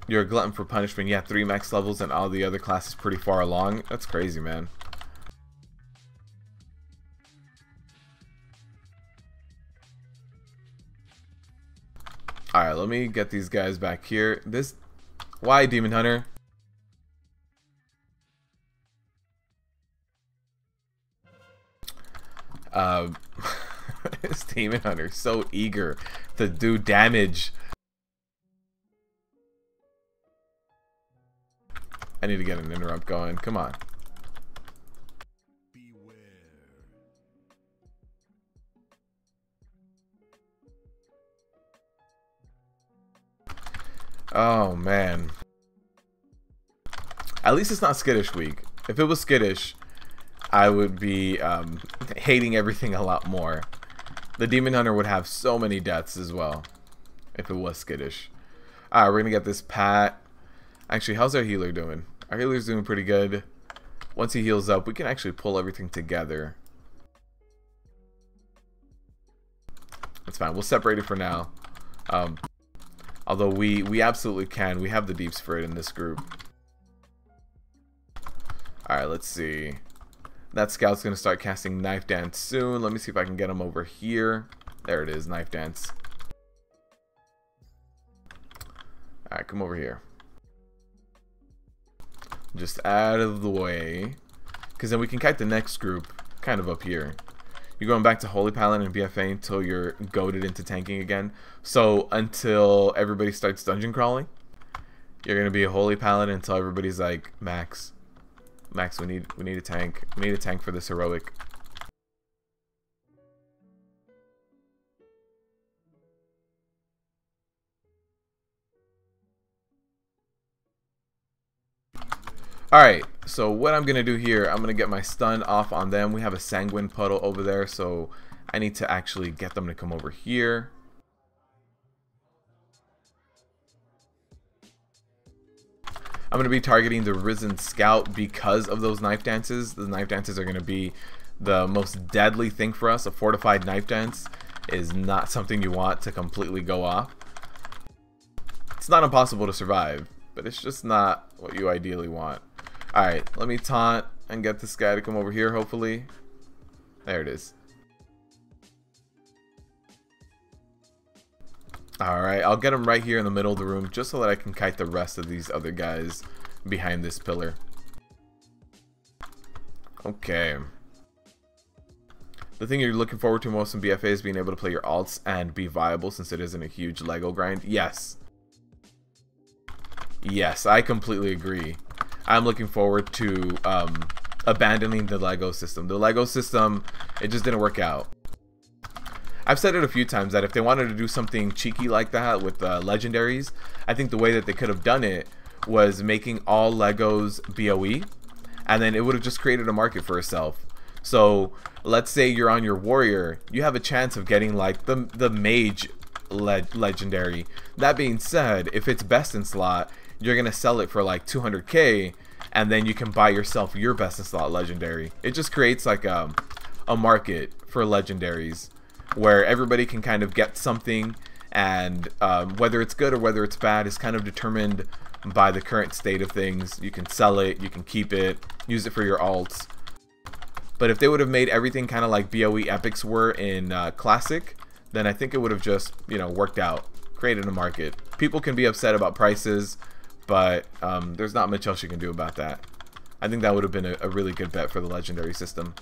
You're a glutton for punishment. Yeah, 3 max levels and all the other classes pretty far along. That's crazy, man. Alright, let me get these guys back here. Why, Demon Hunter? This Demon Hunter is so eager to do damage. I need to get an interrupt going. Come on.
Beware.
Oh, man. At least it's not Skittish week. If it was Skittish, I would be hating everything a lot more. The Demon Hunter would have so many deaths as well if it was Skittish. Alright, we're going to get this Pat. Actually, how's our healer doing? Our healer's doing pretty good. Once he heals up, we can actually pull everything together. That's fine. We'll separate it for now. Although we absolutely can. We have the deeps for it in this group. Alright, let's see. That scout's going to start casting Knife Dance soon. Let me see if I can get him over here. There it is, Knife Dance. Alright, come over here. Just out of the way. Because then we can kite the next group kind of up here. You're going back to Holy Paladin and BFA until you're goaded into tanking again. So until everybody starts dungeon crawling, you're going to be a Holy Paladin until everybody's like, Max, we need a tank. We need a tank for this heroic. Alright, so what I'm going to do here, I'm going to get my stun off on them. We have a Sanguine puddle over there, so I need to actually get them to come over here. I'm going to be targeting the Risen Scout because of those knife dances. The knife dances are going to be the most deadly thing for us. A fortified knife dance is not something you want to completely go off. It's not impossible to survive, but it's just not what you ideally want. Alright, let me taunt and get this guy to come over here, hopefully. There it is. Alright, I'll get him right here in the middle of the room just so that I can kite the rest of these other guys behind this pillar. Okay. The thing you're looking forward to most in BFA is being able to play your alts and be viable since it isn't a huge Lego grind. Yes. Yes, I completely agree. I'm looking forward to abandoning the Lego system. The Lego system, it just didn't work out. I've said it a few times that if they wanted to do something cheeky like that with legendaries, I think the way that they could have done it was making all Legos BOE, and then it would have just created a market for itself. So let's say you're on your warrior, you have a chance of getting like the mage legendary. That being said, if it's best in slot, you're gonna sell it for like 200k, and then you can buy yourself your best in slot legendary. It just creates like a market for legendaries where everybody can kind of get something, and whether it's good or whether it's bad is kind of determined by the current state of things. You can sell it, you can keep it, use it for your alts. But if they would have made everything kind of like BOE epics were in Classic, then I think it would have just, you know, worked out, created a market. People can be upset about prices, but there's not much else you can do about that. I think that would have been a really good bet for the legendary system,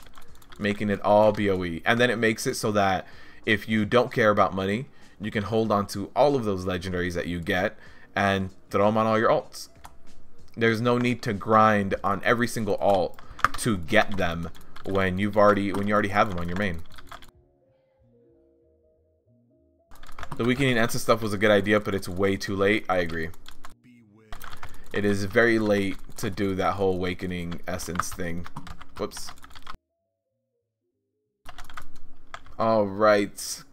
making it all BOE. And then it makes it so that if you don't care about money, you can hold on to all of those legendaries that you get and throw them on all your alts. There's no need to grind on every single alt to get them when you already have them on your main. The weakening Ensa stuff was a good idea, but it's way too late. I agree. It is very late to do that whole awakening essence thing. Whoops. Alright.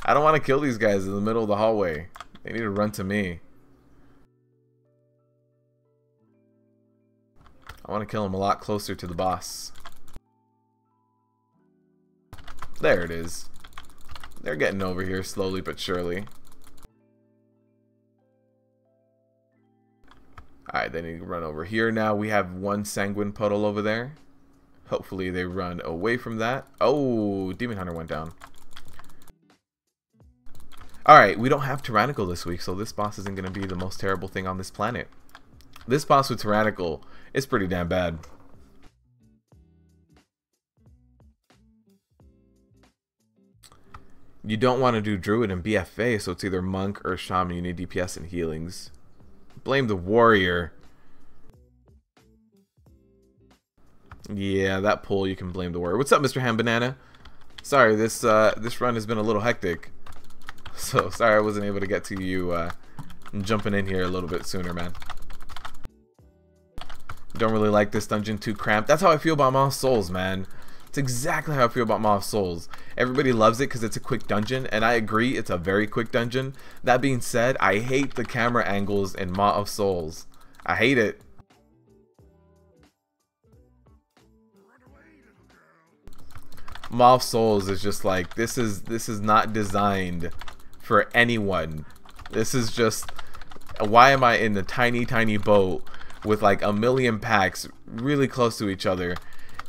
I don't want to kill these guys in the middle of the hallway. They need to run to me. I want to kill them a lot closer to the boss. There it is. They're getting over here slowly but surely. Alright, they need to run over here now. We have one Sanguine puddle over there. Hopefully they run away from that. Oh, Demon Hunter went down. Alright, we don't have Tyrannical this week, so this boss isn't going to be the most terrible thing on this planet. This boss with Tyrannical is pretty damn bad. You don't want to do Druid and BFA, so it's either Monk or Shaman. You need DPS and healings. Blame the Warrior. Yeah, that pull, you can blame the Warrior. What's up, Mr. Ham Banana? Sorry, this run has been a little hectic. So, sorry I wasn't able to get to you jumping in here a little bit sooner, man. Don't really like this dungeon, too cramped. That's how I feel about Maw of Souls, man. It's exactly how I feel about Maw of Souls. Everybody loves it because it's a quick dungeon, and I agree, it's a very quick dungeon. That being said, I hate the camera angles in Maw of Souls. I hate it. Maw of Souls is just like, this is not designed for anyone. This is just, why am I in a tiny boat with like a million packs really close to each other,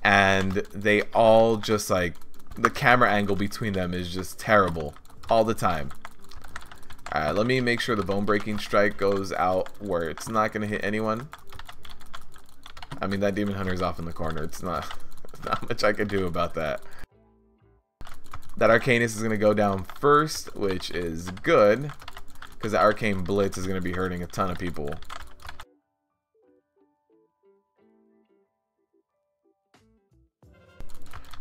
and they all just like, the camera angle between them is just terrible all the time. Alright, let me make sure the bone breaking strike goes out where it's not going to hit anyone. I mean, that Demon Hunter is off in the corner. It's not much I can do about that. That Arcanist is going to go down first, which is good, because the Arcane Blitz is going to be hurting a ton of people.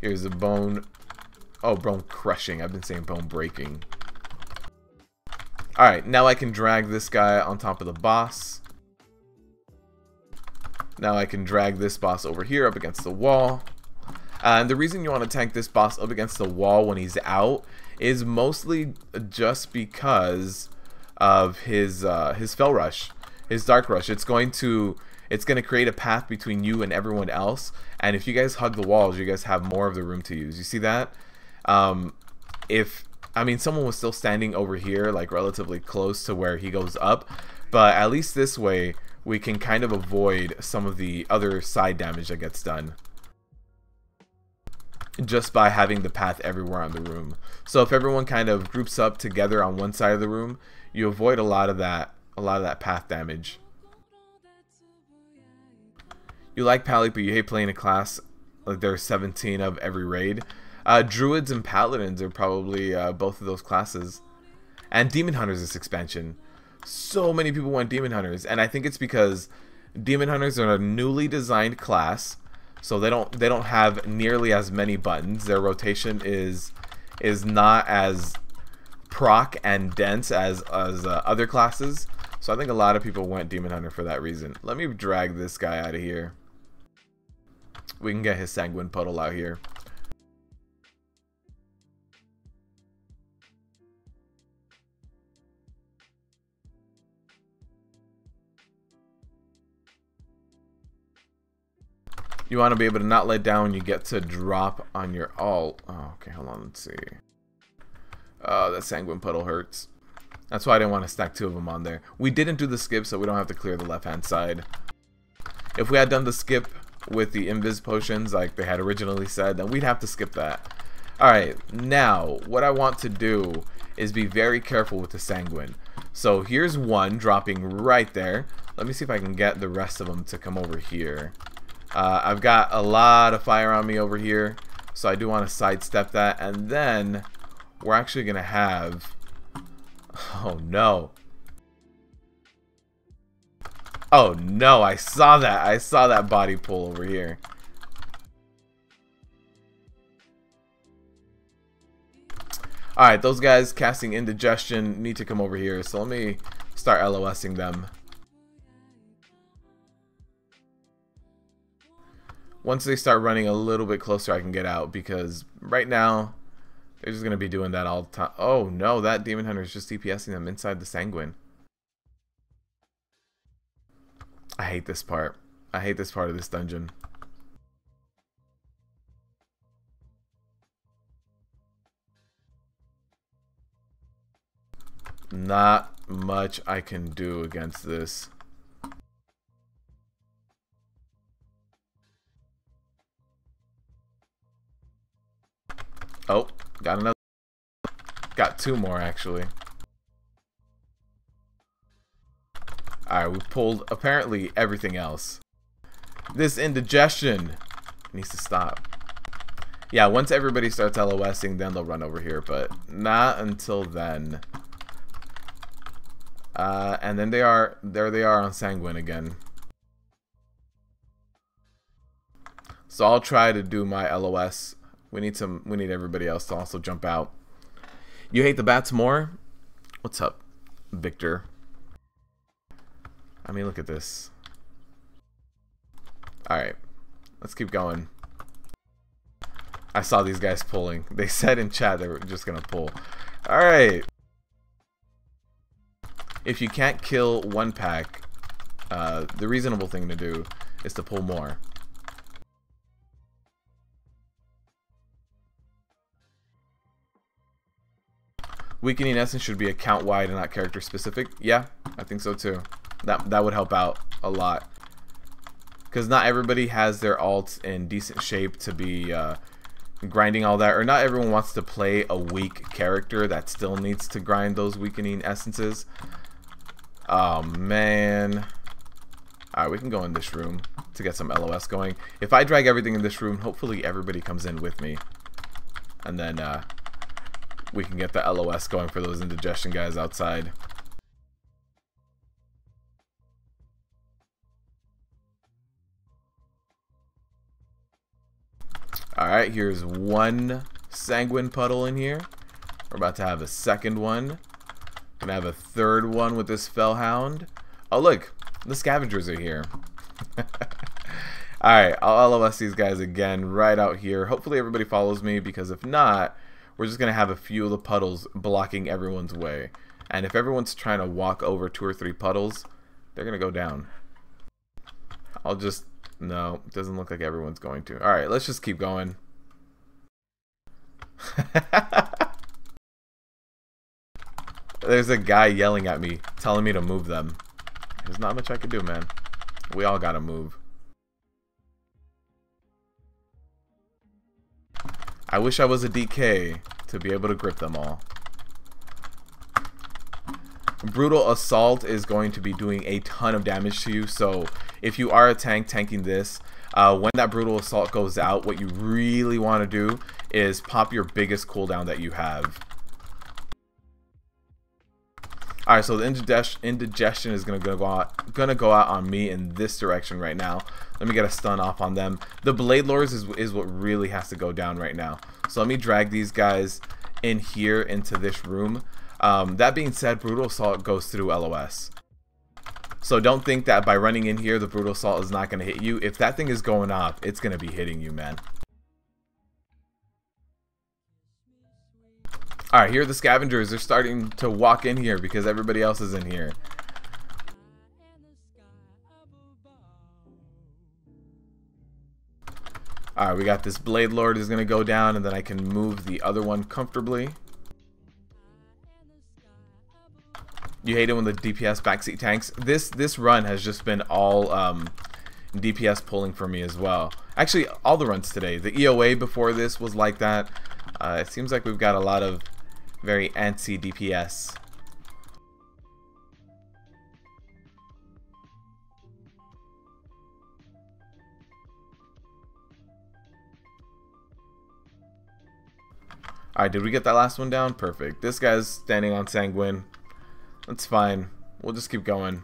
Here's the bone. Oh, bone crushing. I've been saying bone breaking. Alright, now I can drag this guy on top of the boss. Now I can drag this boss over here up against the wall. And the reason you want to tank this boss up against the wall when he's out is mostly just because of his Fell Rush, his Dark Rush. It's going to create a path between you and everyone else. And if you guys hug the walls, you guys have more of the room to use. You see that? I mean, someone was still standing over here, like relatively close to where he goes up, but at least this way we can kind of avoid some of the other side damage that gets done just by having the path everywhere on the room. So if everyone kind of groups up together on one side of the room, you avoid a lot of that path damage. You like Pally, but you hate playing a class like there's 17 of every raid. Druids and Paladins are probably both of those classes. And Demon Hunters this expansion. So many people want Demon Hunters, and I think it's because Demon Hunters are a newly designed class, so they don't have nearly as many buttons. Their rotation is not as proc and dense as other classes. So I think a lot of people went Demon Hunter for that reason. Let me drag this guy out of here. We can get his Sanguine puddle out here. You want to be able to not let down when you get to drop on your alt. Oh, okay, hold on, let's see. Oh, that Sanguine puddle hurts. That's why I didn't want to stack two of them on there. We didn't do the skip, so we don't have to clear the left-hand side. If we had done the skip with the invis potions like they had originally said, then we'd have to skip that. Alright, now, what I want to do is be very careful with the Sanguine. So here's one dropping right there. Let me see if I can get the rest of them to come over here. I've got a lot of fire on me over here, so I do want to sidestep that. And then we're actually going to have... Oh no. Oh no, I saw that. I saw that body pull over here. Alright, those guys casting Indigestion need to come over here, so let me start LOSing them. Once they start running a little bit closer, I can get out, because right now they're just going to be doing that all the time. Oh no, that Demon Hunter is just DPSing them inside the Sanguine. I hate this part. I hate this part of this dungeon. Not much I can do against this. Oh, got another. Got two more actually. Alright, we pulled apparently everything else. This indigestion needs to stop. Yeah, once everybody starts LOSing, then they'll run over here, but not until then. And then there they are on Sanguine again. So I'll try to do my LOS. We need everybody else to also jump out. You hate the bats more? What's up, Victor? I mean, look at this. Alright, let's keep going. I saw these guys pulling. They said in chat they were just gonna pull. Alright. If you can't kill one pack, the reasonable thing to do is to pull more. Weakening Essence should be account wide and not character specific. Yeah, I think so too. That would help out a lot. Because not everybody has their alts in decent shape to be grinding all that. Or not everyone wants to play a weak character that still needs to grind those weakening essences. Oh man. Alright, we can go in this room to get some LOS going. If I drag everything in this room, hopefully everybody comes in with me. And then we can get the LOS going for those indigestion guys outside. Alright, here's one Sanguine puddle in here. We're about to have a second one. Gonna have a third one with this Fellhound. Oh look, the scavengers are here. Alright, I'll LOS these guys again right out here. Hopefully everybody follows me, because if not, we're just gonna have a few of the puddles blocking everyone's way. And if everyone's trying to walk over 2 or 3 puddles, they're gonna go down. I'll just... No, it doesn't look like everyone's going to. Alright, let's just keep going. There's a guy yelling at me, telling me to move them. There's not much I can do, man. We all gotta move. I wish I was a DK to be able to grip them all. Brutal Assault is going to be doing a ton of damage to you, so if you are a tank tanking this, when that Brutal Assault goes out, what you really want to do is pop your biggest cooldown that you have. Alright, so the indigestion is gonna go out on me in this direction right now. Let me get a stun off on them. The Blade Lords is what really has to go down right now. So let me drag these guys in here into this room. That being said, Brutal Assault goes through LOS. So don't think that by running in here, the Brutal Assault is not going to hit you. If that thing is going off, it's going to be hitting you, man. Alright, here are the scavengers. They're starting to walk in here because everybody else is in here. Alright, we got this Blade Lord is going to go down, and then I can move the other one comfortably. You hate it when the DPS backseat tanks. This run has just been all DPS pulling for me as well. Actually, all the runs today. The EOA before this was like that. It seems like we've got a lot of very antsy DPS. Alright, did we get that last one down? Perfect. This guy's standing on Sanguine. That's fine. We'll just keep going.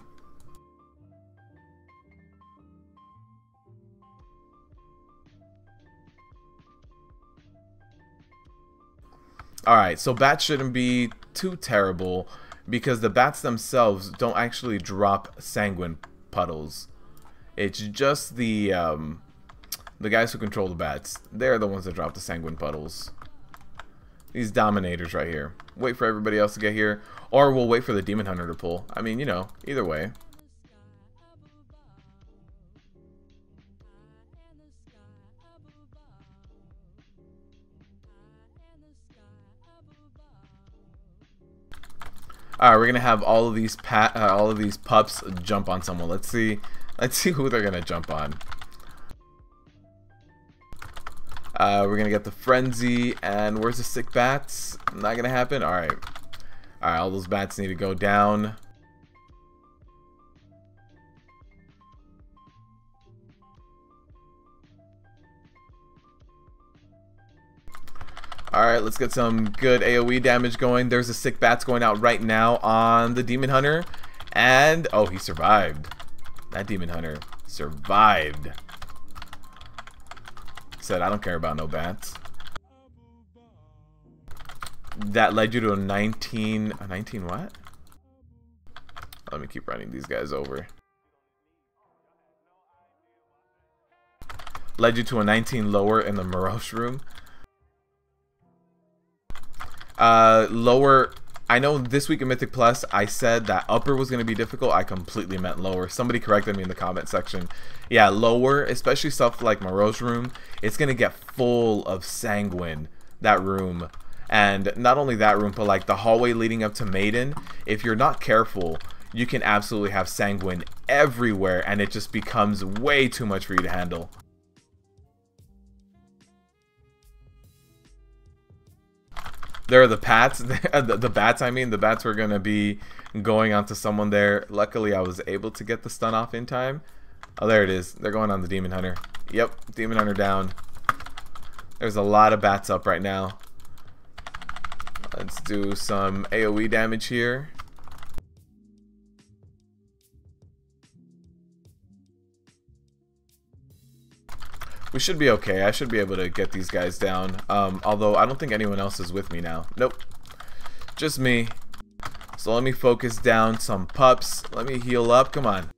Alright, so bats shouldn't be too terrible because the bats themselves don't actually drop sanguine puddles. It's just the guys who control the bats. They're the ones that drop the sanguine puddles. These dominators right here. Wait for everybody else to get here, or we'll wait for the demon hunter to pull. I mean, you know, either way. Alright, we're gonna have all of these pups jump on someone. Let's see who they're gonna jump on. We're gonna get the frenzy, and where's the sick bats? Not gonna happen. Alright, all those bats need to go down. Alright, let's get some good AoE damage going. There's a sick bats going out right now on the demon hunter. And, oh, he survived. That demon hunter survived. Said, I don't care about no bats. That led you to a 19 what? Let me keep running these guys over. Led you to a 19 lower in the Morose room. Lower, I know this week in Mythic Plus I said that upper was going to be difficult. I completely meant lower. Somebody corrected me in the comment section. Yeah, lower, especially stuff like Morose room, it's going to get full of sanguine, that room. And not only that room, but like the hallway leading up to Maiden, if you're not careful, you can absolutely have sanguine everywhere, and it just becomes way too much for you to handle. There are the bats. The bats, I mean. The bats were going to be going onto someone there. Luckily, I was able to get the stun off in time. Oh, there it is. They're going on the demon hunter. Yep, demon hunter down. There's a lot of bats up right now. Let's do some AoE damage here. We should be okay. I should be able to get these guys down. Although I don't think anyone else is with me now. Nope. Just me. So let me focus down some pups. Let me heal up. Come on.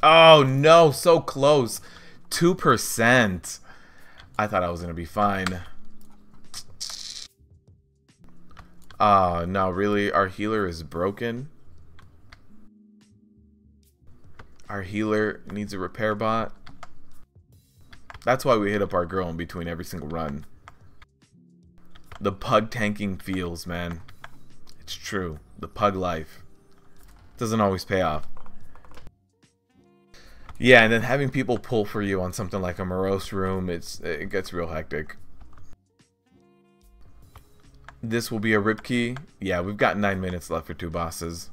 Oh no, so close. 2%. I thought I was going to be fine. Oh no, really? Our healer is broken? Our healer needs a repair bot. That's why we hit up our girl in between every single run. The pug tanking feels, man. It's true. The pug life doesn't always pay off. Yeah, and then having people pull for you on something like a Morose room, it gets real hectic. This will be a rip key. Yeah, we've got 9 minutes left for 2 bosses.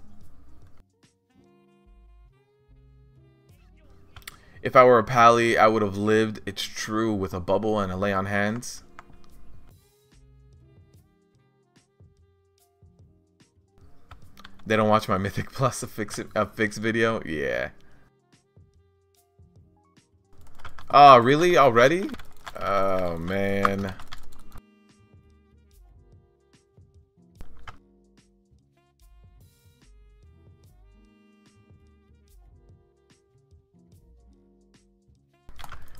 If I were a pally, I would have lived, it's true, with a bubble and a lay on hands. They don't watch my Mythic Plus a fix video? Yeah. Oh, really? Already? Oh, man.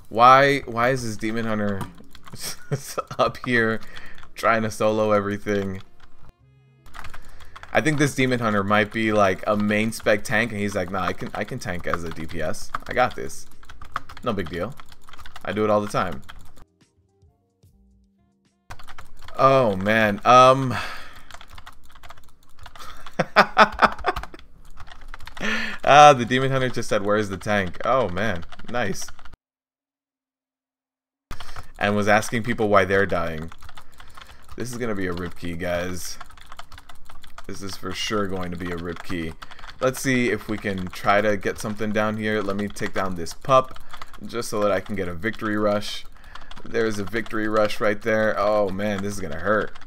Why is this demon hunter up here trying to solo everything? I think this demon hunter might be like a main spec tank, and he's like, nah, I can tank as a DPS. I got this. No big deal. I do it all the time. Oh man. The demon hunter just said, "Where's the tank?" Oh man, nice. And was asking people why they're dying. This is gonna be a rip key, guys. This is for sure going to be a rip key. Let's see if we can try to get something down here. Let me take down this pup just so that I can get a victory rush. There's a victory rush right there. Oh man, this is gonna hurt.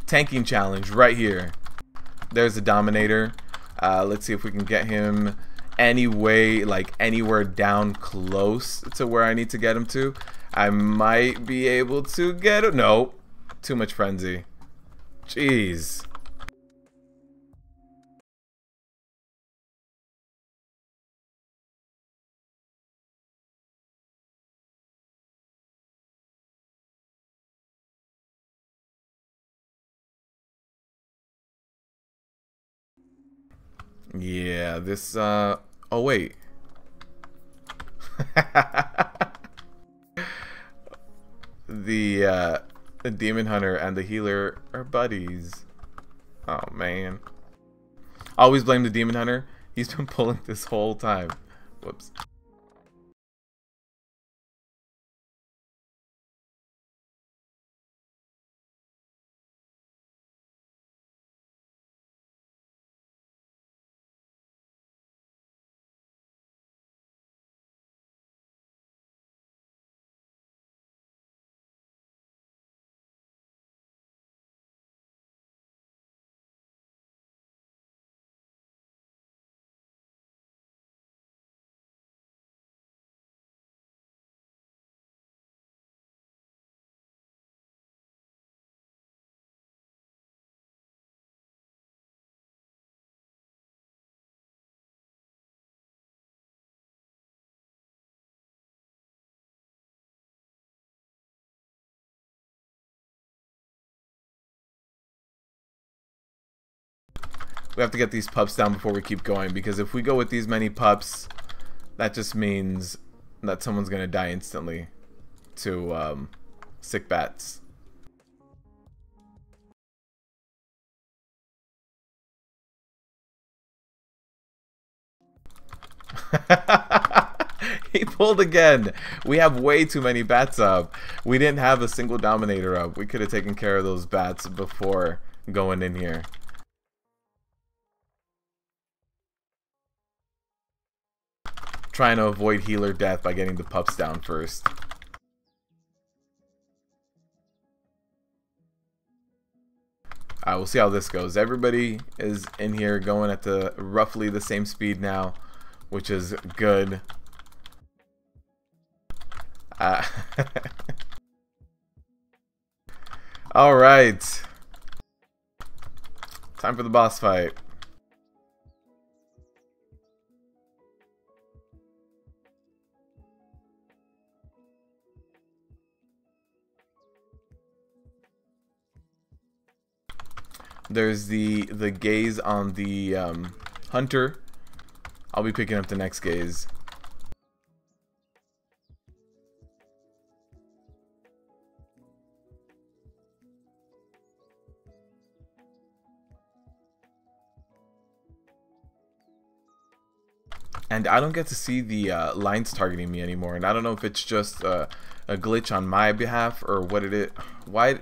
Tanking challenge right here. There's the Dominator. Let's see if we can get him any way, like anywhere down close to where I need to get him to, I might be able to get him. No, too much frenzy. Jeez. Yeah, this, oh wait. The Demon Hunter and the healer are buddies. Oh, man. Always blame the Demon Hunter. He's been pulling this whole time. Whoops. We have to get these pups down before we keep going, because if we go with these many pups, that just means that someone's gonna die instantly to sick bats. He pulled again. We have way too many bats up. We didn't have a single dominator up. We could have taken care of those bats before going in here. Trying to avoid healer death by getting the pups down first. Alright, we'll see how this goes. Everybody is in here going at roughly the same speed now, which is good. Alright. Time for the boss fight. There's the gaze on the hunter. I'll be picking up the next gaze. And I don't get to see the lines targeting me anymore, and I don't know if it's just a glitch on my behalf or what it is. Why?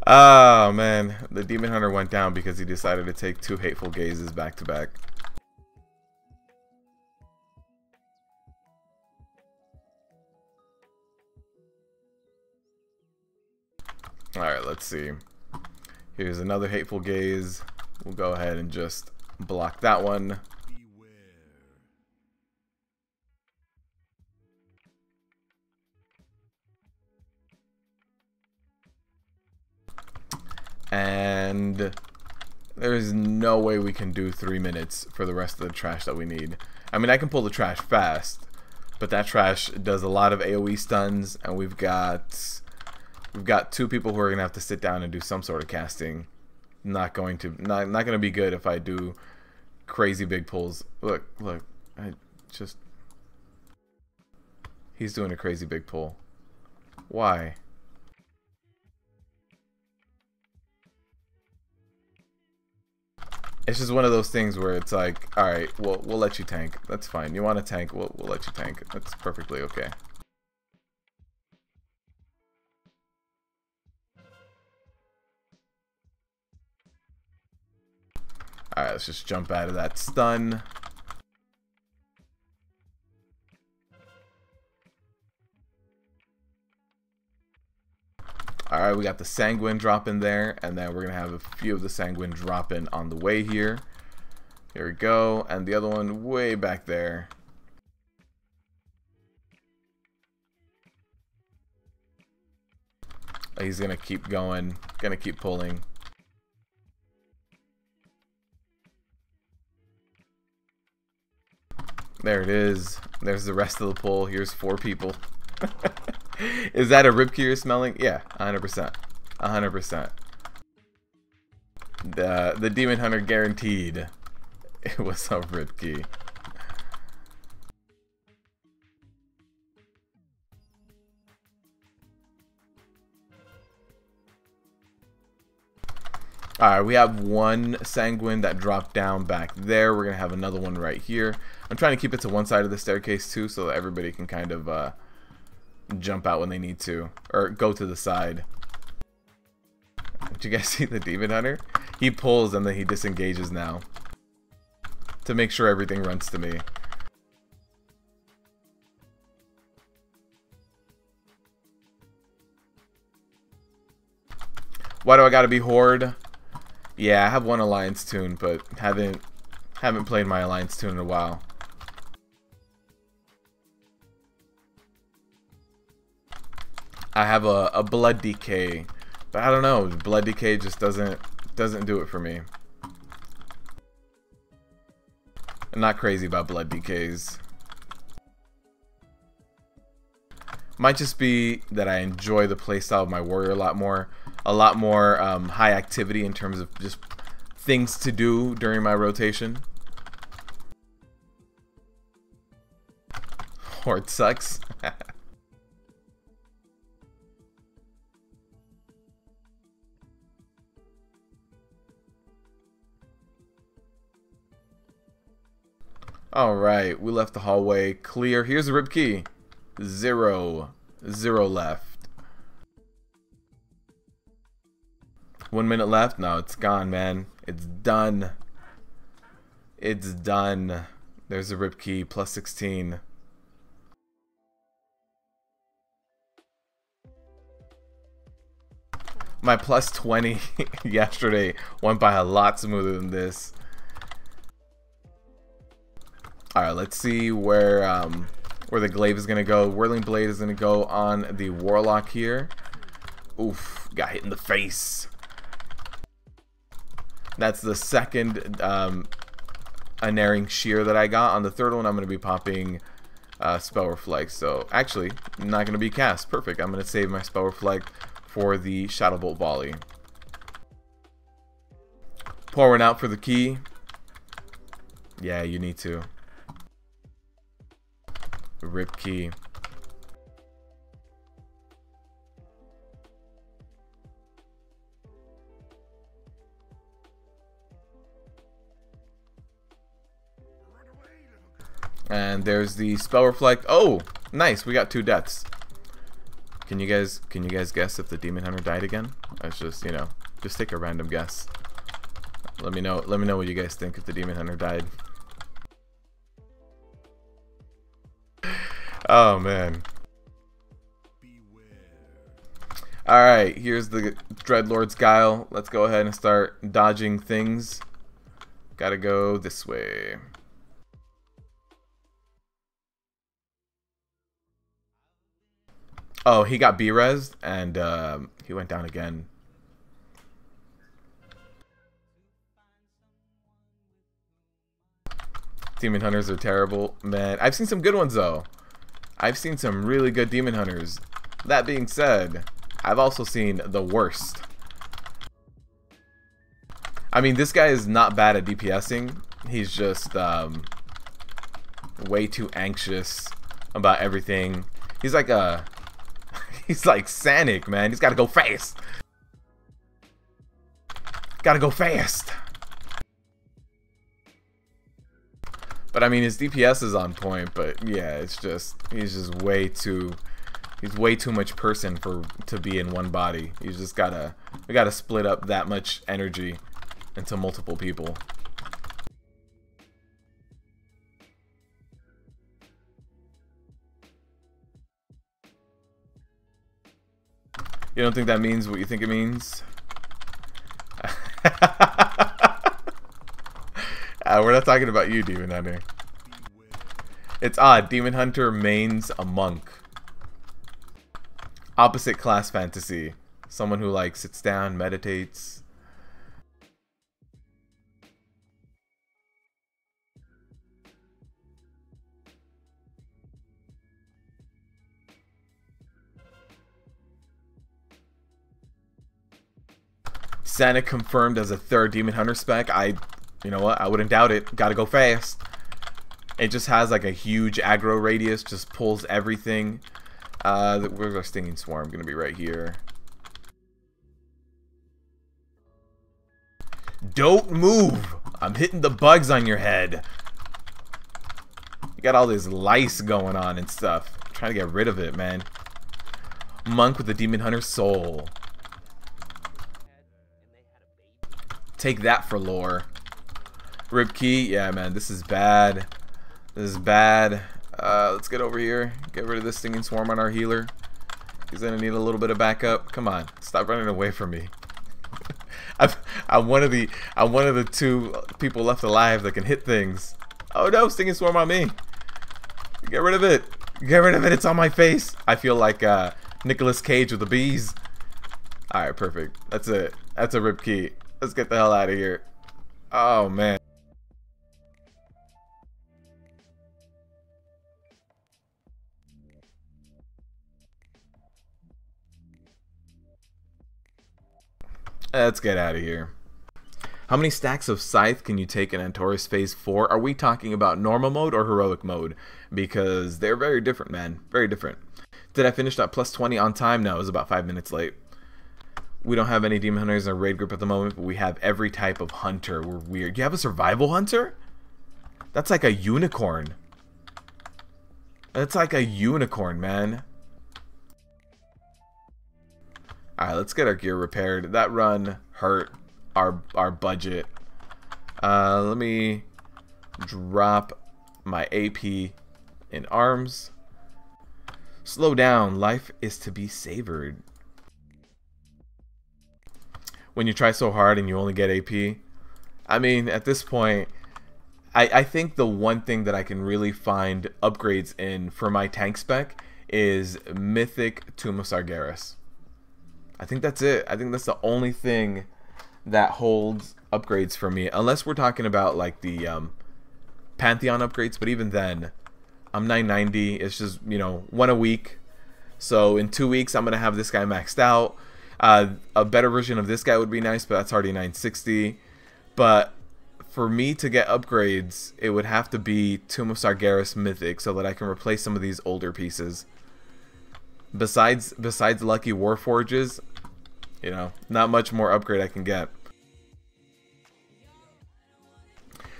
Oh man, the Demon Hunter went down because he decided to take 2 hateful gazes back to back. Alright, let's see. Here's another hateful gaze. We'll go ahead and just block that one. And there's no way we can do 3 minutes for the rest of the trash that we need. I mean, I can pull the trash fast, but that trash does a lot of AoE stuns, and we've got 2 people who are gonna have to sit down and do some sort of casting. Not gonna be good if I do crazy big pulls. Look, he's doing a crazy big pull. Why? It's just one of those things where it's like, alright, we'll let you tank. That's fine. You want to tank, we'll let you tank. That's perfectly okay. Alright, let's just jump out of that stun. Alright. Alright, we got the Sanguine drop in there, and then we're going to have a few of the Sanguine drop in on the way here. Here we go, and the other one way back there. He's going to keep going, going to keep pulling. There it is. There's the rest of the pull. Here's 4 people. Is that a ribkey you're smelling? Yeah, 100%. 100%. The Demon Hunter guaranteed it was a ribkey. Alright, we have one Sanguine that dropped down back there. We're going to have another one right here. I'm trying to keep it to one side of the staircase too, so that everybody can kind of jump out when they need to. Or go to the side. Did you guys see the Demon Hunter? He pulls and then he disengages now. To make sure everything runs to me. Why do I gotta be Horde? Yeah, I have one Alliance tune, but haven't played my Alliance tune in a while. I have a Blood Decay, but I don't know. Blood Decay just doesn't do it for me. I'm not crazy about Blood Decays. Might just be that I enjoy the playstyle of my warrior a lot more high activity in terms of just things to do during my rotation. Horde sucks. Alright, we left the hallway clear. Here's the rib key. 0 left. 1 minute left. No, it's gone, man. It's done. It's done. There's a rip key. Plus 16. My plus 20 yesterday went by a lot smoother than this. Alright, let's see where the glaive is gonna go. Whirling blade is gonna go on the warlock here. Oof, got hit in the face. That's the second unerring shear that I got. On the third one, I'm gonna be popping spell reflect. So actually, not gonna be cast. Perfect. I'm gonna save my spell reflect for the shadow bolt volley. Pouring out for the key. Yeah, you need to. Rip key. And there's the spell reflect. Oh, nice. We got 2 deaths. Can you guys guess if the Demon Hunter died again? Let's just, you know, just take a random guess. Let me know what you guys think if the Demon Hunter died. Oh man. Alright, here's the Dreadlord's Guile. Let's go ahead and start dodging things. Gotta go this way. Oh, he got B-resed and he went down again. Demon Hunters are terrible. Man, I've seen some good ones though. I've seen some really good Demon Hunters. That being said, I've also seen the worst. I mean, this guy is not bad at DPSing. He's just way too anxious about everything. He's like Sanic, man. He's gotta go fast. Gotta go fast. But I mean, his DPS is on point, but yeah, it's just he's way too much person to be in one body. We gotta split up that much energy into multiple people. You don't think that means what you think it means? We're not talking about you, Demon Hunter. It's odd. Demon Hunter mains a monk. Opposite class fantasy. Someone who like sits down, meditates. Santa confirmed as a third Demon Hunter spec. You know what? I wouldn't doubt it. Gotta go fast. It just has like a huge aggro radius. Just pulls everything. Where's our Stinging Swarm? Gonna be right here. Don't move! I'm hitting the bugs on your head. You got all this lice going on and stuff. I'm trying to get rid of it, man. Monk with the Demon Hunter soul. Take that for lore. Rib key, yeah, man, this is bad. This is bad. Let's get over here. Get rid of this Stinging Swarm on our healer. He's gonna need a little bit of backup. Come on, stop running away from me. I'm one of the two people left alive that can hit things. Oh no, Stinging Swarm on me. Get rid of it. Get rid of it. It's on my face. I feel like Nicolas Cage with the bees. All right, perfect. That's it. That's a rib key. Let's get the hell out of here. Oh man. Let's get out of here. How many stacks of Scythe can you take in Antorus Phase 4? Are we talking about normal mode or heroic mode? Because they're very different, man. Very different. Did I finish that plus 20 on time? No, it was about 5 minutes late. We don't have any Demon Hunters in our raid group at the moment, but we have every type of hunter. We're weird. You have a survival hunter? That's like a unicorn. That's like a unicorn, man. Alright, let's get our gear repaired. That run hurt our budget. Let me drop my AP in arms. Slow down. Life is to be savored. When you try so hard and you only get AP. I mean, at this point, I think the one thing that I can really find upgrades in for my tank spec is Mythic Tomb of Sargeras. I think that's it. I think that's the only thing that holds upgrades for me. Unless we're talking about like the Pantheon upgrades. But even then, I'm 990. It's just, you know, one a week. So in 2 weeks, I'm going to have this guy maxed out. A better version of this guy would be nice, but that's already 960. But for me to get upgrades, it would have to be Tomb of Sargeras Mythic so that I can replace some of these older pieces. Besides Lucky Warforges, you know, not much more upgrade I can get.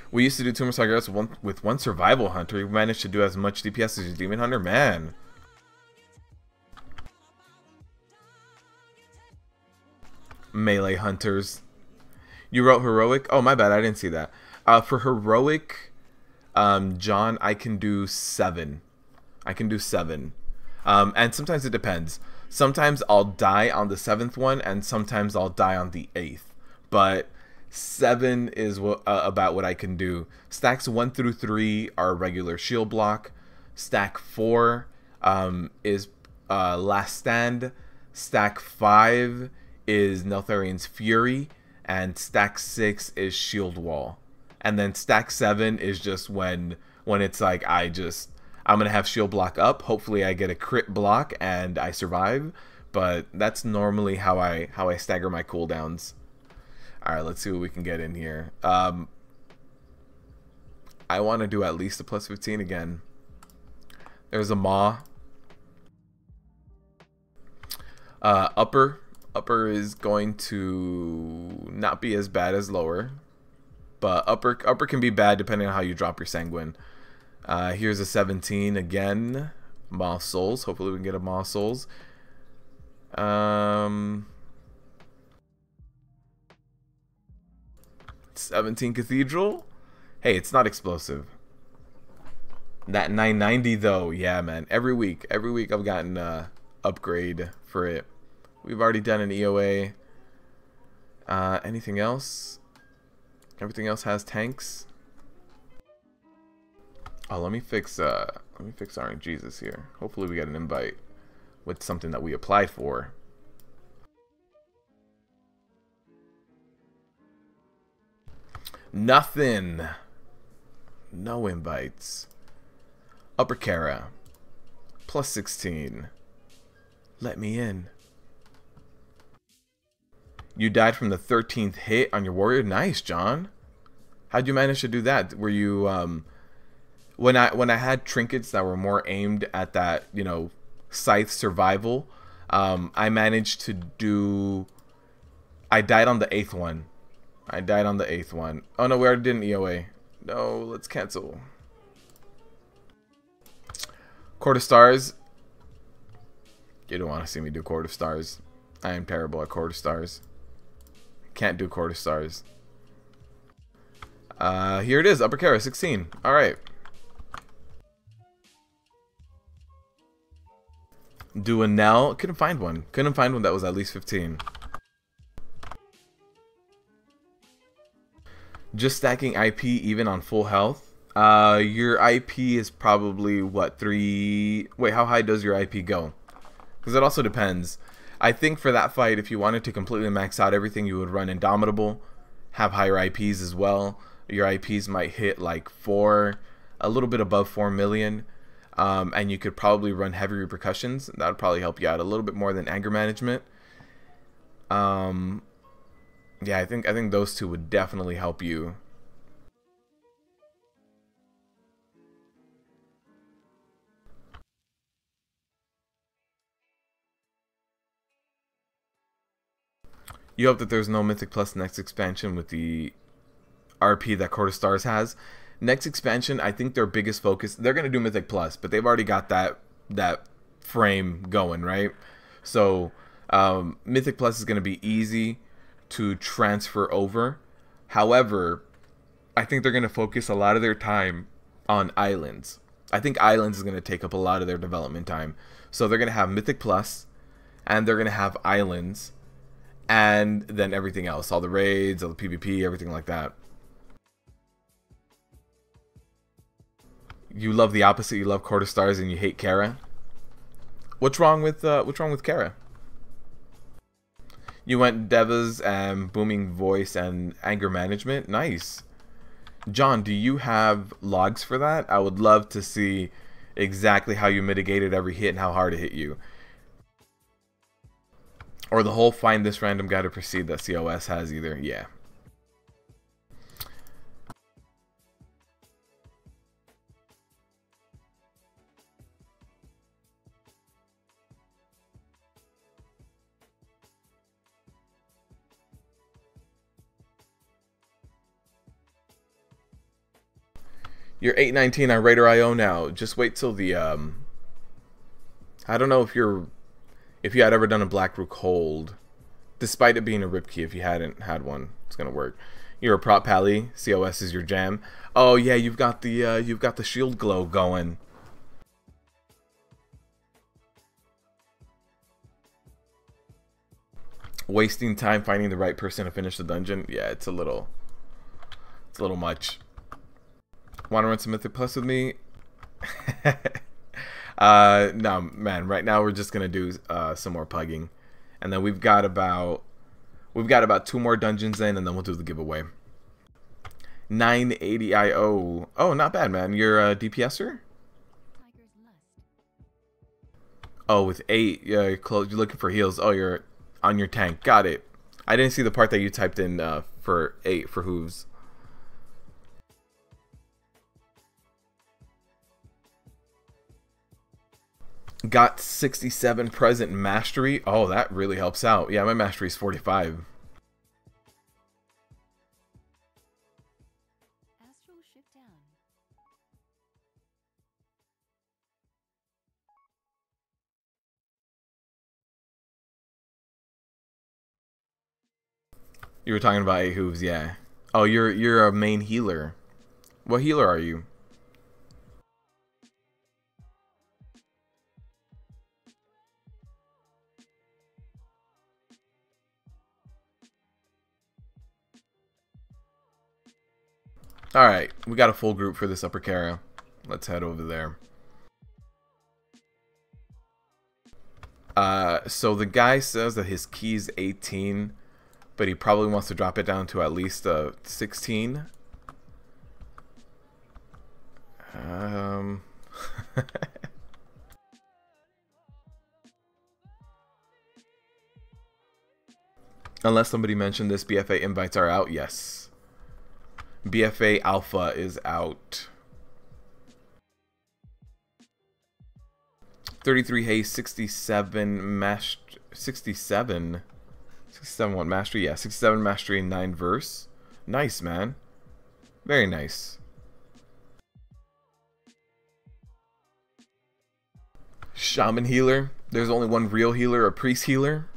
We used to do Tomb of Sargeras with one survival hunter. We managed to do as much DPS as a Demon Hunter, man. Melee hunters. You wrote heroic? Oh, my bad, I didn't see that. For heroic, John, I can do 7. I can do 7. And sometimes it depends. Sometimes I'll die on the 7th one, and sometimes I'll die on the 8th. But 7 is about what I can do. Stacks 1 through 3 are regular shield block. Stack 4 is Last Stand. Stack 5 is Neltharian's Fury. And stack 6 is Shield Wall. And then stack 7 is just when it's like I'm gonna have shield block up. Hopefully I get a crit block and I survive. But that's normally how I stagger my cooldowns. Alright, let's see what we can get in here. I want to do at least a plus 15 again. There's a Maw. Upper is going to not be as bad as lower. But upper can be bad depending on how you drop your Sanguine. Here's a 17 again. Maw Souls. Hopefully we can get a Maw Souls. 17 Cathedral. Hey, it's not explosive. That 990 though, yeah, man. Every week I've gotten upgrade for it. We've already done an EOA. Anything else? Everything else has tanks. Oh, let me fix RNGesus here. Hopefully we get an invite with something that we applied for. Nothing. No invites. Upper Kara. Plus 16. Let me in. You died from the 13th hit on your warrior? Nice, John. How'd you manage to do that? Were you when I had trinkets that were more aimed at that, you know, scythe survival, I managed to do. I died on the 8th one. I died on the 8th one. Oh no, we already did an EOA. No, let's cancel. Court of Stars. You don't want to see me do Court of Stars. I am terrible at Court of Stars. Can't do Court of Stars. Here it is, Upper Kara, 16. Alright. Do a Nell. Couldn't find one. Couldn't find one that was at least 15. Just stacking IP even on full health. Your IP is probably what, 3... Wait, how high does your IP go? Because it also depends. I think for that fight, if you wanted to completely max out everything, you would run Indomitable, have higher IPs as well. Your IPs might hit like 4, a little bit above 4 million, and you could probably run Heavy Repercussions. That would probably help you out a little bit more than Anger Management. Yeah, I think those two would definitely help you. You hope that there's no Mythic Plus next expansion with the RP that Court of Stars has. Next expansion, I think their biggest focus, they're going to do Mythic Plus, but they've already got that frame going, right? So Mythic Plus is going to be easy to transfer over. However, I think they're going to focus a lot of their time on Islands. I think Islands is going to take up a lot of their development time. So they're going to have Mythic Plus, and they're going to have Islands, and then everything else, all the raids, all the PvP, everything like that. You love the opposite. You love Court of Stars and you hate Kara. What's wrong with Kara? You went Devas and Booming Voice and Anger Management. Nice. John, do you have logs for that? I would love to see exactly how you mitigated every hit and how hard it hit you. Or the whole find this random guy to proceed that COS has either. Yeah. You're 819 on Raider.io now. Just wait till the I don't know if you had ever done a Blackrook hold, despite it being a rip key. If you hadn't had one, it's gonna work. You're a prop pally. COS is your jam. Oh yeah, you've got the shield glow going. Wasting time finding the right person to finish the dungeon. Yeah, it's a little much. Want to run some Mythic Plus with me? No, man. Right now we're just gonna do some more pugging, and then we've got about 2 more dungeons in, and then we'll do the giveaway. 980 IO. Oh, not bad, man. You're a DPSer? Oh, with 8. Yeah, you're close. You're looking for heals. Oh, you're on your tank. Got it. I didn't see the part that you typed in for 8 for hooves. Got 67 present mastery. Oh, that really helps out. Yeah, my mastery is 45.
Astral shift down.
You were talking about 8 hooves, yeah. Oh, you're a main healer. What healer are you? Alright, we got a full group for this upper Kara. Let's head over there. So the guy says that his key's 18, but he probably wants to drop it down to at least 16. Unless somebody mentioned this, BFA invites are out. Yes. BFA Alpha is out. 33 haste, 67 mastery. 67 what mastery? Yeah, 67 mastery and 9 verse. Nice, man. Very nice. Shaman healer. There's only one real healer, a priest healer.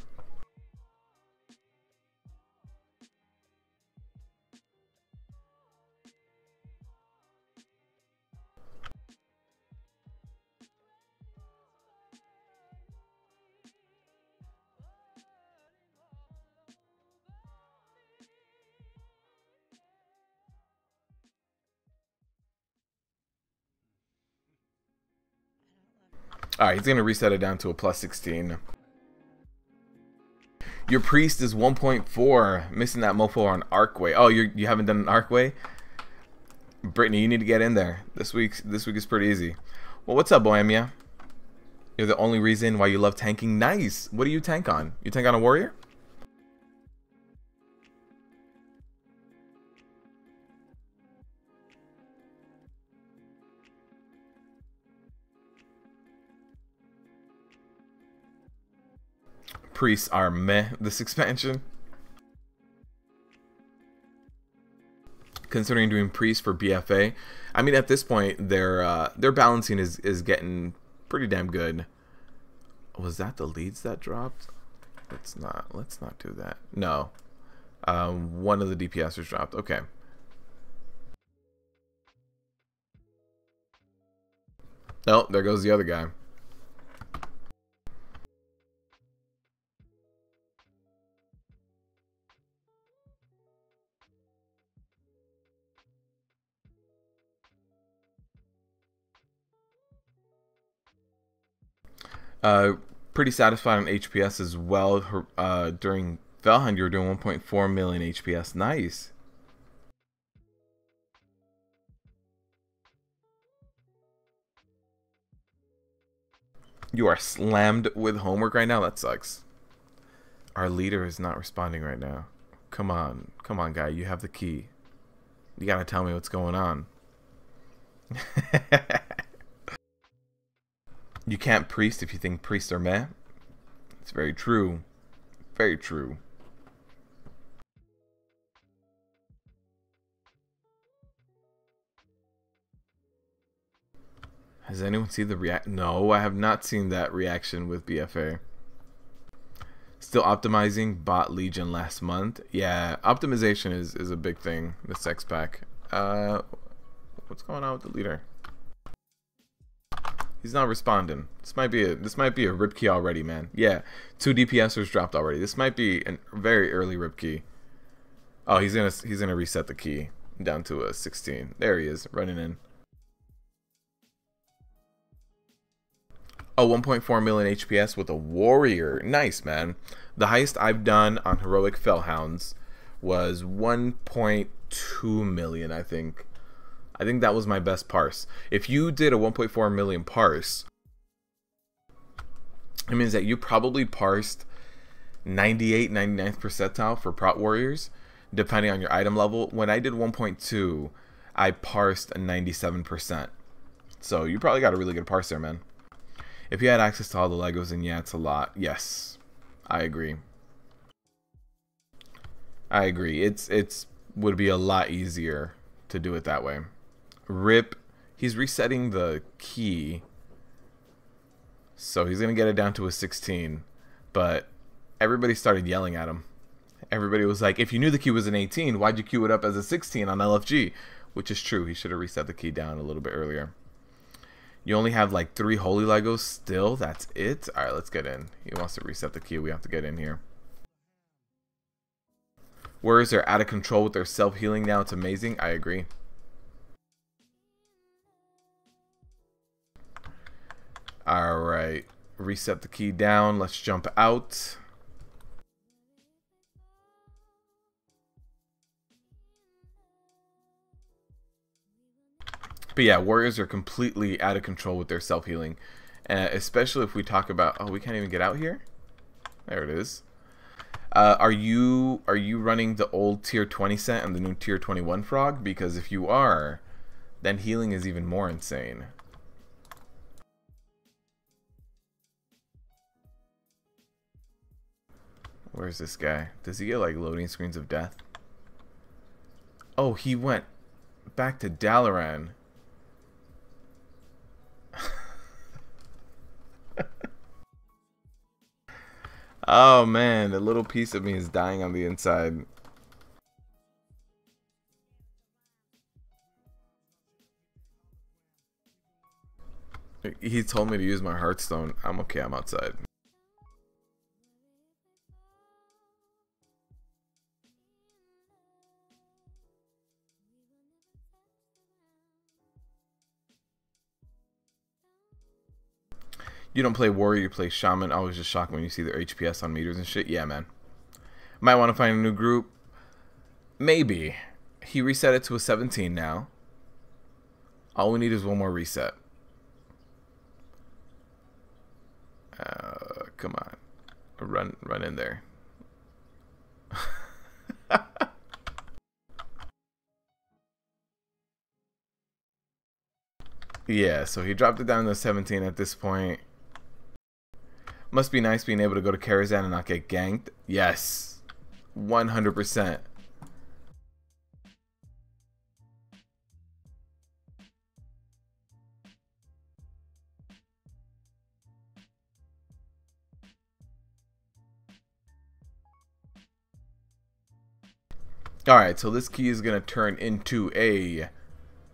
Alright, he's going to reset it down to a plus 16. Your priest is 1.4. Missing that mofo on Arcway. Oh, you haven't done an Arcway? Brittany, you need to get in there. This week is pretty easy. Well, what's up, Bohemia? You're the only reason why you love tanking. Nice. What do you tank on? You tank on a warrior? Priests are meh this expansion. Considering doing priests for BFA, I mean at this point their balancing is getting pretty damn good. Was that the leads that dropped? Let's not do that. No. One of the DPSers dropped. Okay. Oh, there goes the other guy. Pretty satisfied on HPS as well. During Felhound, you were doing 1.4 million HPS. Nice. You are slammed with homework right now? That sucks. Our leader is not responding right now. Come on, guy. You have the key. You gotta tell me what's going on. You can't priest if you think priests are meh. It's very true. Very true. Has anyone seen the react? No, I have not seen that reaction with BFA. Still optimizing bot Legion last month. Yeah, optimization is a big thing. This X pack. What's going on with the leader? He's not responding. This might be a rip key already, man. Yeah, 2 DPSers dropped already. This might be a very early rip key. Oh, he's gonna reset the key down to a 16. There he is, running in. Oh, 1.4 million HPS with a warrior. Nice, man. The highest I've done on heroic Fellhounds was 1.2 million, I think. I think that was my best parse. If you did a 1.4 million parse, it means that you probably parsed 98, 99th percentile for prot warriors, depending on your item level. When I did 1.2, I parsed a 97%. So you probably got a really good parse there, man. If you had access to all the Legos, and yeah, it's a lot. Yes, I agree. I agree. It's would be a lot easier to do it that way. Rip, he's resetting the key, so he's gonna get it down to a 16. But everybody started yelling at him. Everybody was like, "If you knew the key was an 18, why'd you queue it up as a 16 on LFG?" Which is true. He should have reset the key down a little bit earlier. You only have like 3 holy Legos still. That's it. All right, let's get in. He wants to reset the key. We have to get in here. Warriors are out of control with their self-healing now. It's amazing. I agree. Alright. Reset the key down. Let's jump out. But yeah, warriors are completely out of control with their self-healing. Especially if we talk about... Oh, we can't even get out here? There it is. Are you running the old tier 20 set and the new tier 21 frog? Because if you are, then healing is even more insane. Where's this guy? Does he get like loading screens of death? Oh, he went back to Dalaran. Oh man, a little piece of me is dying on the inside. He told me to use my Hearthstone. I'm okay, I'm outside. You don't play warrior, you play shaman. I was just shocked when you see their HPS on meters and shit. Yeah, man. Might want to find a new group. Maybe. He reset it to a 17 now. All we need is one more reset. Come on. Run in there. Yeah, so he dropped it down to 17 at this point. Must be nice being able to go to Karazhan and not get ganked. Yes. 100%. Alright, so this key is going to turn into a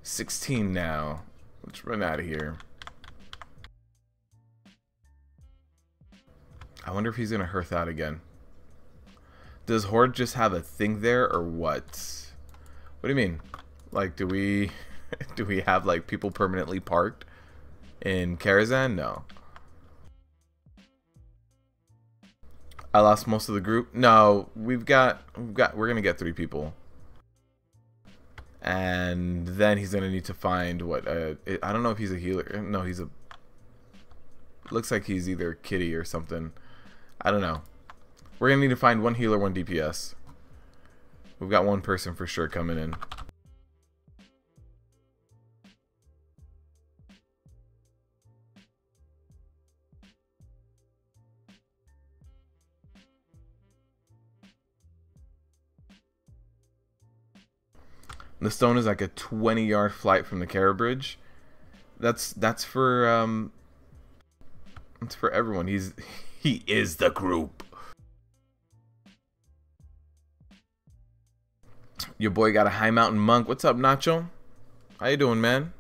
16 now. Let's run out of here. I wonder if he's going to hearth out again. Does Horde just have a thing there or what? What do you mean? Like, do we have like people permanently parked in Karazhan? No. I lost most of the group. No, we're gonna get 3 people, and then he's gonna need to find what? I don't know if he's a healer. No, he's a. Looks like he's either kitty or something. I don't know. We're gonna need to find 1 healer, 1 DPS. We've got 1 person for sure coming in. The stone is like a 20-yard flight from the Kara Bridge. That's for everyone. He is the group. Your boy got a High Mountain Monk. What's up, Nacho? How you doing, man?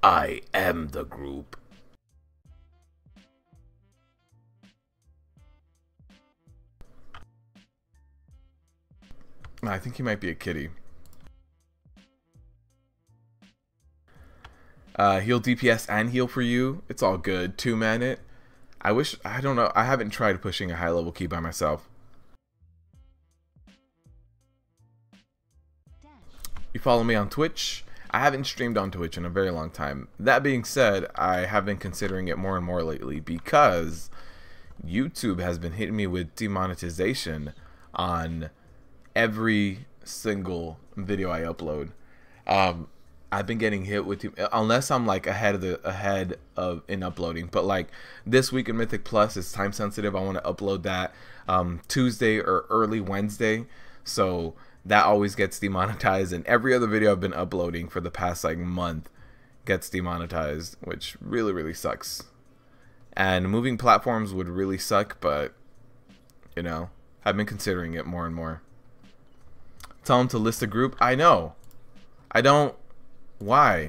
I am the group. I think he might be a kitty. Heal DPS and heal for you. It's all good. 2-man it. I don't know. I haven't tried pushing a high level key by myself. You follow me on Twitch? I haven't streamed on Twitch in a very long time. That being said, I have been considering it more and more lately because YouTube has been hitting me with demonetization on every single video I upload. I've been getting hit with, unless I'm like ahead of in uploading. But like this week in Mythic Plus is time sensitive. I want to upload that Tuesday or early Wednesday, so that always gets demonetized. And every other video I've been uploading for the past like month gets demonetized, which really sucks. And moving platforms would really suck, but you know, I've been considering it more and more. Tell him to list a group. I know. I don't. Why?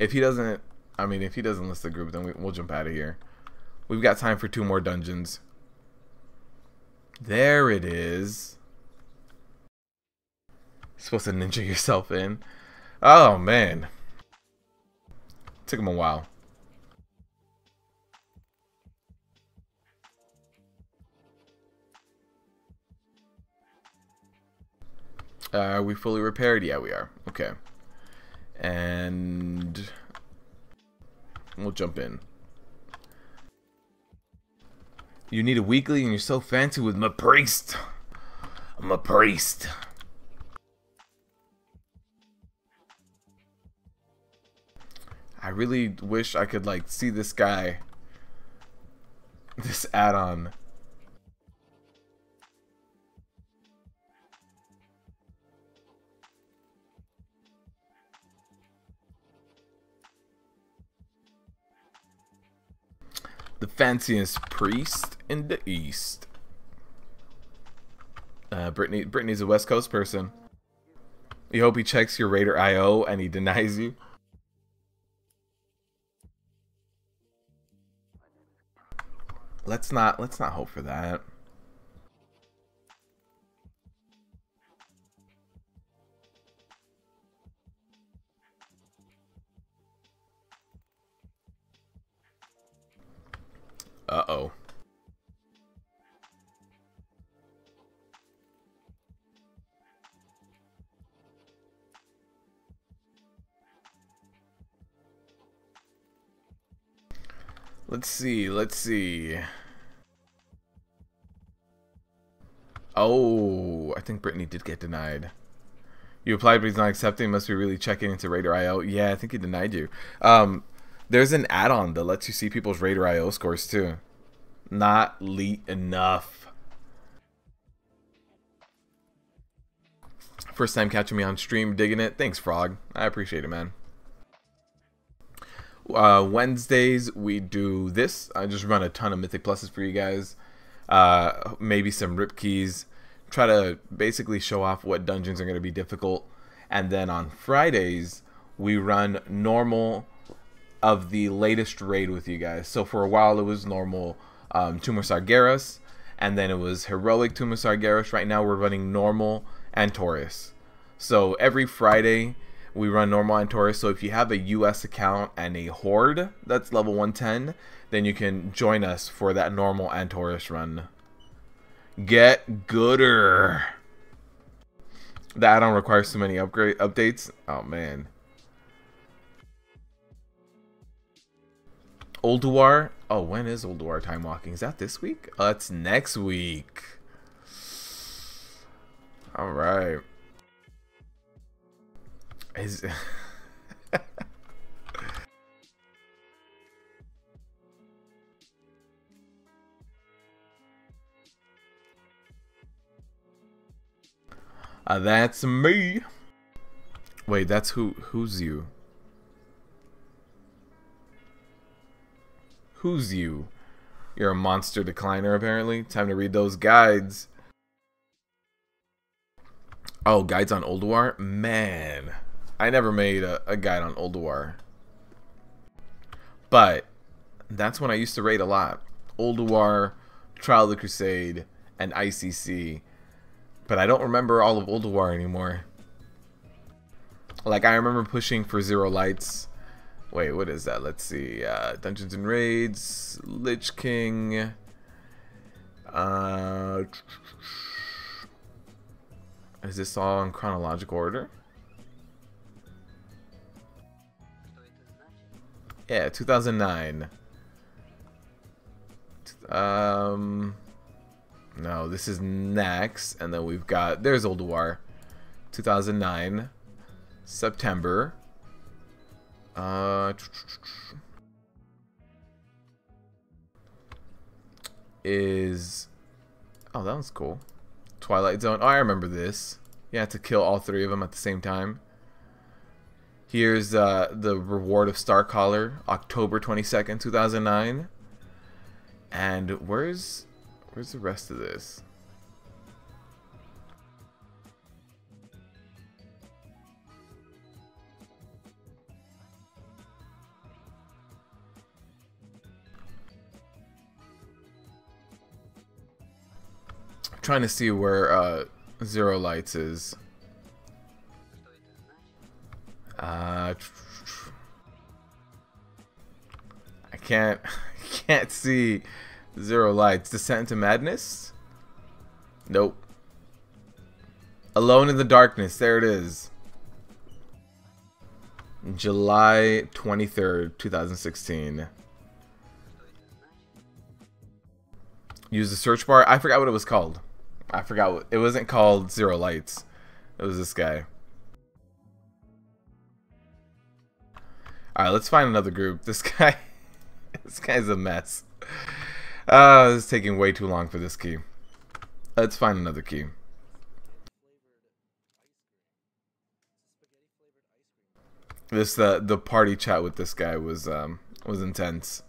If he doesn't, I mean, if he doesn't list the group, then we'll jump out of here. We've got time for 2 more dungeons. There it is. You're supposed to ninja yourself in. Oh, man. Took him a while. Are we fully repaired? Yeah, we are. Okay. And we'll jump in. You need a weekly and you're so fancy with my priest. I'm a priest. I really wish I could like see this guy. This add-on. The fanciest priest in the East. Brittany's a West Coast person. You hope he checks your Raider IO and he denies you. Let's not hope for that. Uh-oh. Let's see. Oh, I think Brittany did get denied. You applied but he's not accepting. Must be really checking into Raider IO. Yeah, I think he denied you. There's an add-on that lets you see people's Raider IO scores too. Not elite enough. First time catching me on stream, digging it. Thanks, Frog. I appreciate it, man. Wednesdays we do this. I just run a ton of Mythic Pluses for you guys. Maybe some rip keys. Try to basically show off what dungeons are going to be difficult. And then on Fridays we run normal of the latest raid with you guys. So for a while it was normal Tomb of Sargeras, and then it was heroic Tomb of Sargeras. Right now we're running normal and Taurus. So every Friday we run normal and Taurus. So if you have a US account and a Horde that's level 110, then you can join us for that normal and Taurus run. Get gooder. The add-on requires so many updates. Oh man. Ulduar. Oh, when is Ulduar time walking? Is that this week? Oh, that's next week. All right. Is that's me. Wait, that's who's you? Who's you? You're a monster decliner, apparently. Time to read those guides. Oh, guides on Ulduar? Man, I never made a guide on Ulduar. But that's when I used to raid a lot. Ulduar, Trial of the Crusade, and ICC. But I don't remember all of Ulduar anymore. Like, I remember pushing for 0 lights. Wait, what is that? Let's see. Dungeons and Raids, Lich King. Is this all in chronological order? Yeah, 2009. No, this is next, and then we've got, there's Ulduar. 2009, September. Is, oh, that was cool. Twilight Zone. Oh, I remember this. You had to kill all 3 of them at the same time. Here's the Reward of Starcaller, October 22nd, 2009. And where's the rest of this? Trying to see where Zero Lights is. I can't see Zero Lights. Descent into Madness? Nope. Alone in the Darkness. There it is. July 23rd, 2016. Use the search bar. I forgot what it was called. I forgot what it wasn't called. Zero Lights. It was this guy. All right, let's find another group. This guy, this guy's a mess. This is taking way too long for this key. Let's find another key. This the party chat with this guy was intense.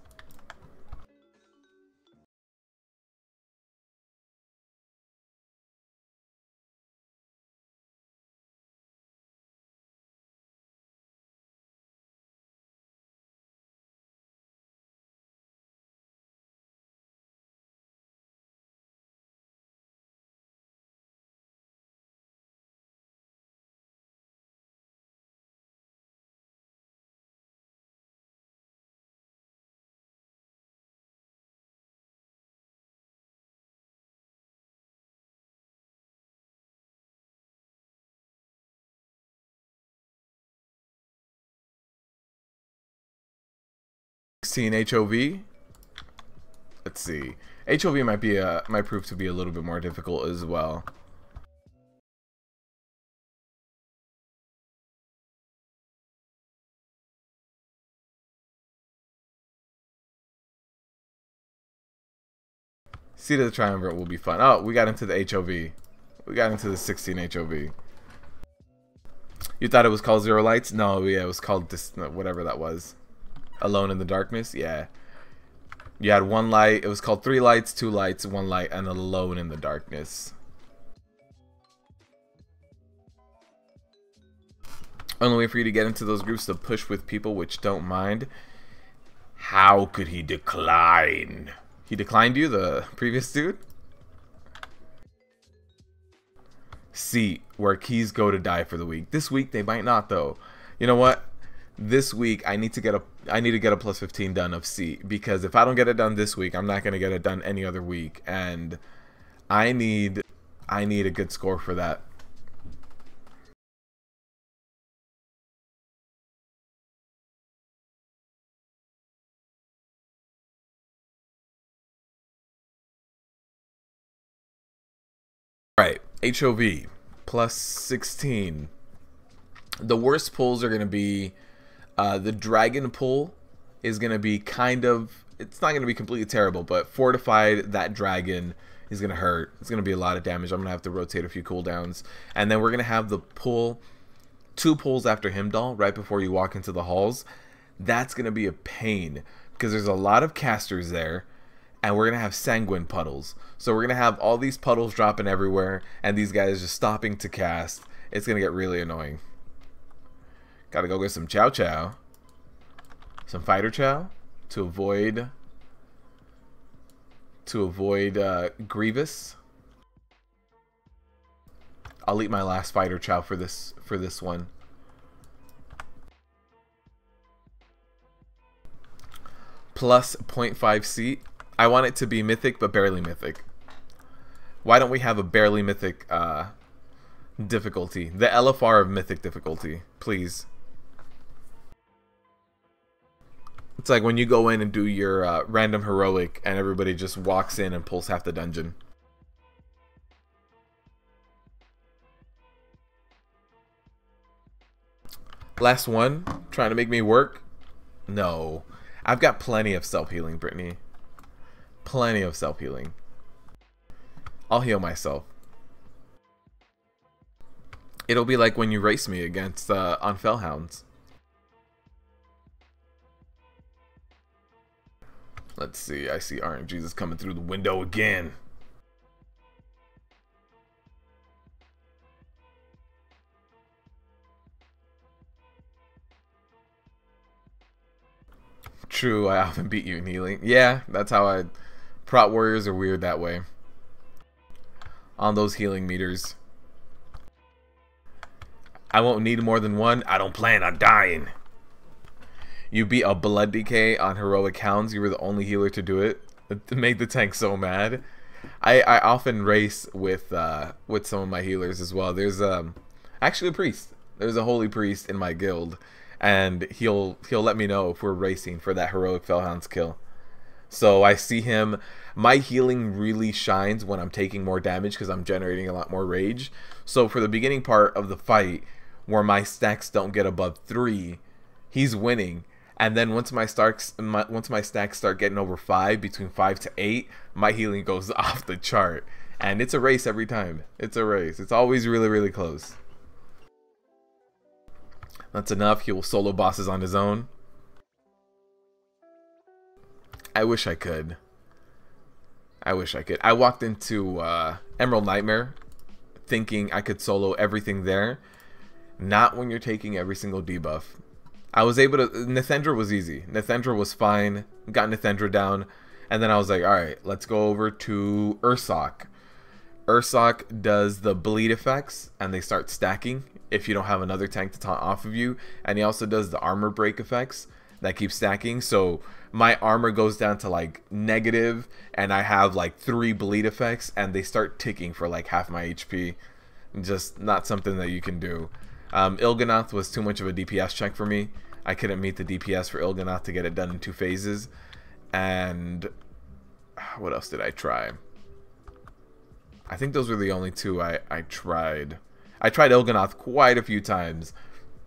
HOV. Let's see. HOV might prove to be a little bit more difficult as well. Seat of the Triumvirate will be fun. Oh, we got into the HOV. We got into the 16 HOV. You thought it was called Zero Lights? No, yeah, it was called this, whatever that was. Alone in the Darkness? Yeah. You had one light. It was called 3 lights, 2 lights, 1 light, and Alone in the Darkness. Only way for you to get into those groups to push with people which don't mind. How could he decline? He declined you, the previous dude? Seat, where keys go to die for the week. This week they might not though. You know what? This week I need to get a plus 15 done of seat, because if I don't get it done this week, I'm not gonna get it done any other week, and I need a good score for that. Alright, HOV plus 16. The worst pulls are going to be the dragon pull is going to be kind of, it's not going to be completely terrible, but Fortified, that dragon is going to hurt. It's going to be a lot of damage. I'm going to have to rotate a few cooldowns. And then we're going to have the pull, 2 pulls after Himdall right before you walk into the halls. That's going to be a pain because there's a lot of casters there. And we're going to have Sanguine puddles. So we're going to have all these puddles dropping everywhere. And these guys just stopping to cast. It's going to get really annoying. Gotta go get some Chow Chow. Some Fighter Chow. To avoid Grievous. I'll eat my last Fighter Chow for this one. Plus 0.5 seat. I want it to be Mythic, but barely Mythic. Why don't we have a barely Mythic difficulty? The LFR of Mythic difficulty, please. It's like when you go in and do your random heroic and everybody just walks in and pulls half the dungeon. Last one, trying to make me work? No. I've got plenty of self-healing, Brittany. Plenty of self-healing. I'll heal myself. It'll be like when you race me against on Fellhounds. Let's see. I see RNG's coming through the window again. True, I often beat you in healing. Yeah, that's how I... Prot warriors are weird that way. on those healing meters. I won't need more than one. I don't plan on dying. You beat a blood decay on heroic hounds. You were the only healer to do it. It made the tank so mad. I often race with some of my healers as well. There's actually a priest. There's a holy priest in my guild, and he'll let me know if we're racing for that heroic fellhounds kill. So I see him. My healing really shines when I'm taking more damage because I'm generating a lot more rage. So for the beginning part of the fight, where my stacks don't get above 3, he's winning. And then once my stacks start getting over 5, between 5 to 8, my healing goes off the chart. And it's a race every time. It's a race. It's always really, really close. That's enough. He will solo bosses on his own. I wish I could. I wish I could. I walked into Emerald Nightmare thinking I could solo everything there. Not when you're taking every single debuff. I was able to... Nethendra was easy. Nethendra was fine. Got Nethendra down. And then I was like, alright, let's go over to Ursoc. Ursoc does the bleed effects, and they start stacking if you don't have another tank to taunt off of you. And he also does the armor break effects that keep stacking. So my armor goes down to like negative, and I have like 3 bleed effects, and they start ticking for like half my HP. Just not something that you can do. Il'gynoth was too much of a DPS check for me. I couldn't meet the DPS for Il'gynoth to get it done in 2 phases. And what else did I try? I think those were the only 2 I tried. I tried Il'gynoth quite a few times.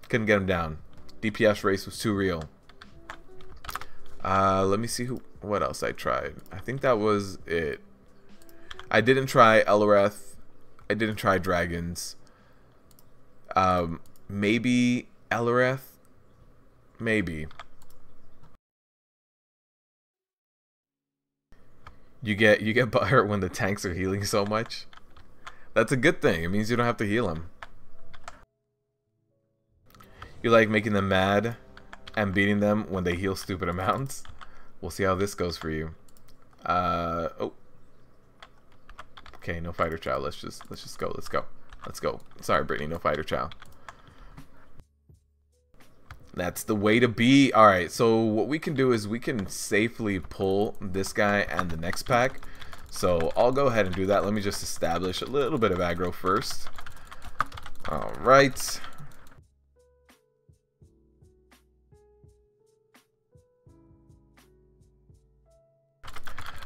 Couldn't get him down. DPS race was too real. Let me see what else I tried. I think that was it. I didn't try Eloreth. I didn't try dragons. Maybe Eloreth. Maybe. You get butthurt when the tanks are healing so much. That's a good thing. It means you don't have to heal them. You like making them mad and beating them when they heal stupid amounts. We'll see how this goes for you. Oh. Okay, no fighter child. Let's just go. Let's go. Sorry, Brittany, no fighter child. That's the way to be. Alright, so what we can do is we can safely pull this guy and the next pack. So I'll go ahead and do that. Let me just establish a little bit of aggro first. Alright.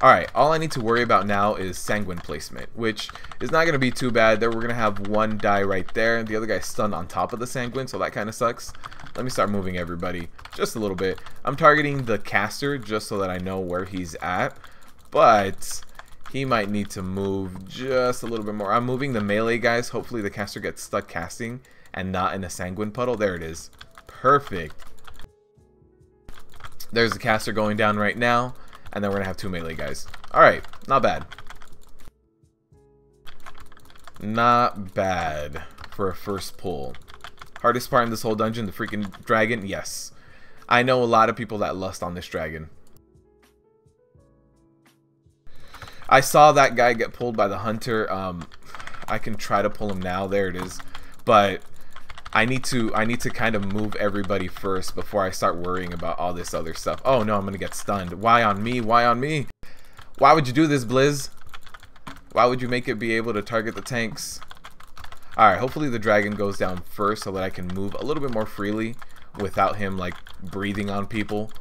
Alright, all I need to worry about now is Sanguine placement, which is not going to be too bad. There we're going to have one die right there, and the other guy's stunned on top of the Sanguine, so that kind of sucks. Let me start moving everybody just a little bit. I'm targeting the caster just so that I know where he's at, but he might need to move just a little bit more. I'm moving the melee guys. Hopefully the caster gets stuck casting and not in a Sanguine puddle. There it is. Perfect. There's the caster going down right now. And then we're going to have 2 melee guys. Alright, not bad. Not bad for a first pull. Hardest part in this whole dungeon, the freaking dragon? Yes. I know a lot of people that lust on this dragon. I saw that guy get pulled by the hunter. I can try to pull him now. There it is. But I need to kind of move everybody first before I start worrying about all this other stuff. Oh no, I'm gonna get stunned. Why on me? Why on me? Why would you do this, Blizz? Why would you make it be able to target the tanks? Alright, hopefully the dragon goes down first so that I can move a little bit more freely without him like breathing on people.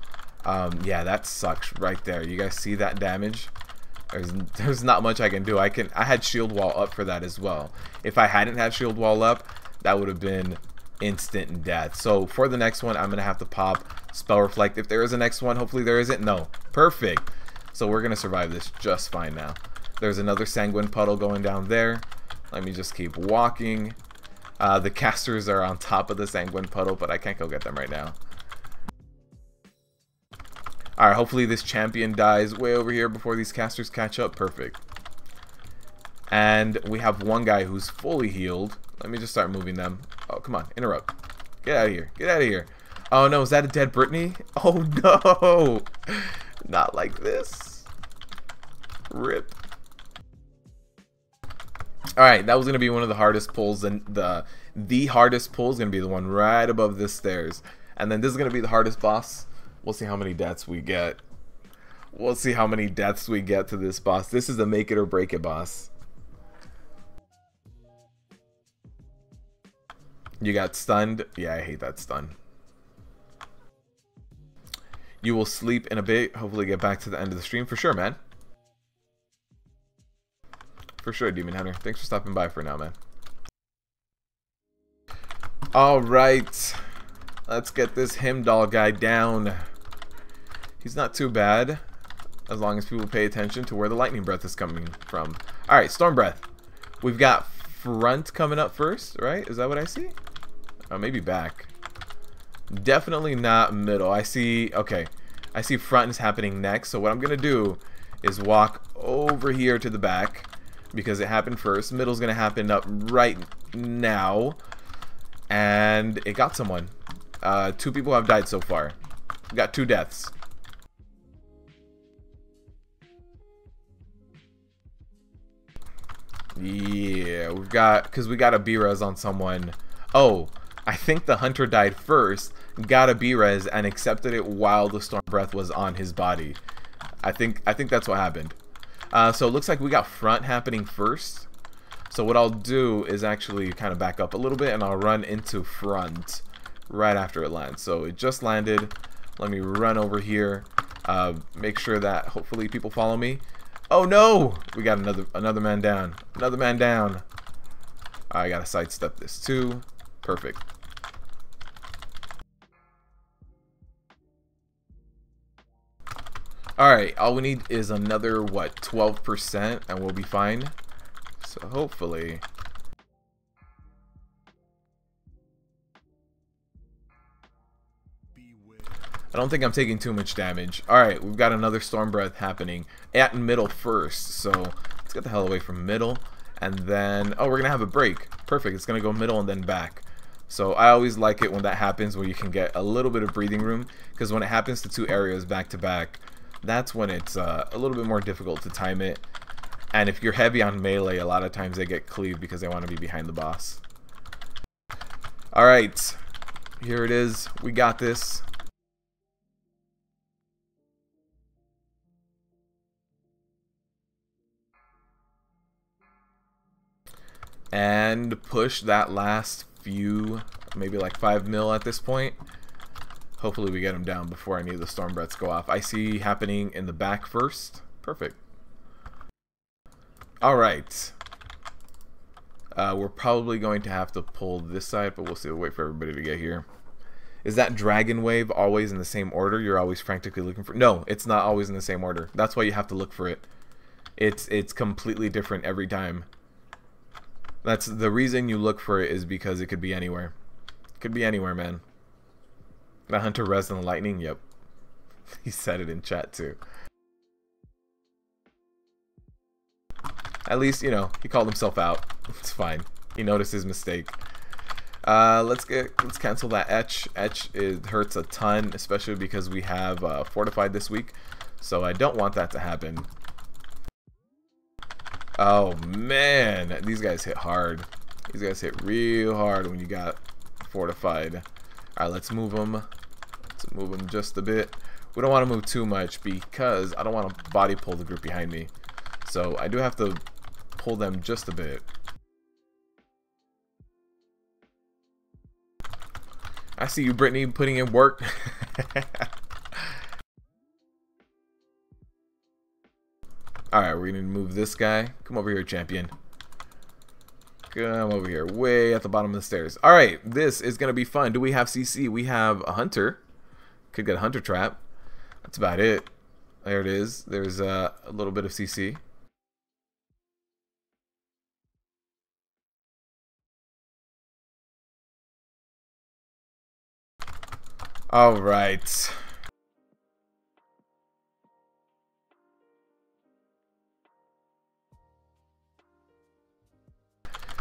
Yeah, that sucks right there. You guys see that damage? There's not much I can do. I had shield wall up for that as well. If I hadn't had shield wall up, that would have been instant death. So for the next one, I'm going to have to pop Spell Reflect. If there is a next one, hopefully there isn't. No. Perfect. So we're going to survive this just fine now. There's another Sanguine puddle going down there. Let me just keep walking. The casters are on top of the Sanguine puddle, but I can't go get them right now. Alright, hopefully this champion dies way over here before these casters catch up. Perfect. And we have one guy who's fully healed. Let me just start moving them. Oh, come on. Interrupt. Get out of here. Get out of here. Oh, no. Is that a dead Brittany? Oh, no. Not like this. Rip. Alright, that was going to be one of the hardest pulls, and the hardest pull is going to be the one right above this stairs. And then this is going to be the hardest boss. We'll see how many deaths we get. We'll see how many deaths we get to this boss. This is the make it or break it boss. You got stunned? Yeah, I hate that stun. You will sleep in a bit. Hopefully get back to the end of the stream. For sure, man. For sure, Demon Hunter. Thanks for stopping by for now, man. Alright. Let's get this Himdall guy down. He's not too bad, as long as people pay attention to where the lightning breath is coming from. Alright, storm breath. We've got front coming up first, right? Is that what I see? Oh, maybe back. Definitely not middle. I see, okay. I see front is happening next. So what I'm going to do is walk over here to the back because it happened first. Middle's going to happen up right now. And it got someone. 2 people have died so far. We got 2 deaths. Yeah, we've got, because we got a B-res on someone. Oh, I think the hunter died first, got a B-res, and accepted it while the storm breath was on his body. I think that's what happened. So it looks like we got front happening first. So what I'll do is actually kind of back up a little bit, and I'll run into front right after it lands. So it just landed. Let me run over here. Make sure that hopefully people follow me. Oh no! We got another man down. Another man down. I gotta sidestep this too. Perfect. Alright, all we need is another, what, 12%, and we'll be fine. So hopefully... I don't think I'm taking too much damage. Alright, we've got another storm breath happening at middle first. So let's get the hell away from middle. And then, oh, we're going to have a break. Perfect, it's going to go middle and then back. So I always like it when that happens, where you can get a little bit of breathing room. Because when it happens to 2 areas back to back, that's when it's a little bit more difficult to time it. And if you're heavy on melee, a lot of times they get cleaved because they want to be behind the boss. Alright, here it is. We got this. And push that last few, maybe like 5 mil at this point. Hopefully we get him down before any of the storm breaths go off. I see happening in the back first. Perfect. Alright. We're probably going to have to pull this side, but we'll see. We'll wait for everybody to get here. Is that dragon wave always in the same order? You're always frantically looking for... No, it's not always in the same order. That's why you have to look for it. It's completely different every time. That's the reason you look for it, is because it could be anywhere. It could be anywhere, man. The hunter res and the lightning, yep. He said it in chat too. At least, you know, he called himself out. It's fine. He noticed his mistake. Let's cancel that etch. Etch, it hurts a ton, especially because we have Fortified this week. So I don't want that to happen. Oh man, these guys hit hard. These guys hit real hard when you got Fortified. Alright, let's move them. Let's move them just a bit. We don't want to move too much because I don't want to body pull the group behind me. So I do have to pull them just a bit. I see you, Brittany, putting in work. Alright, we're going to move this guy. Come over here, champion. Come over here. Way at the bottom of the stairs. Alright, this is going to be fun. Do we have CC? We have a hunter. Could get a hunter trap. That's about it. There it is. There's a little bit of CC. Alright.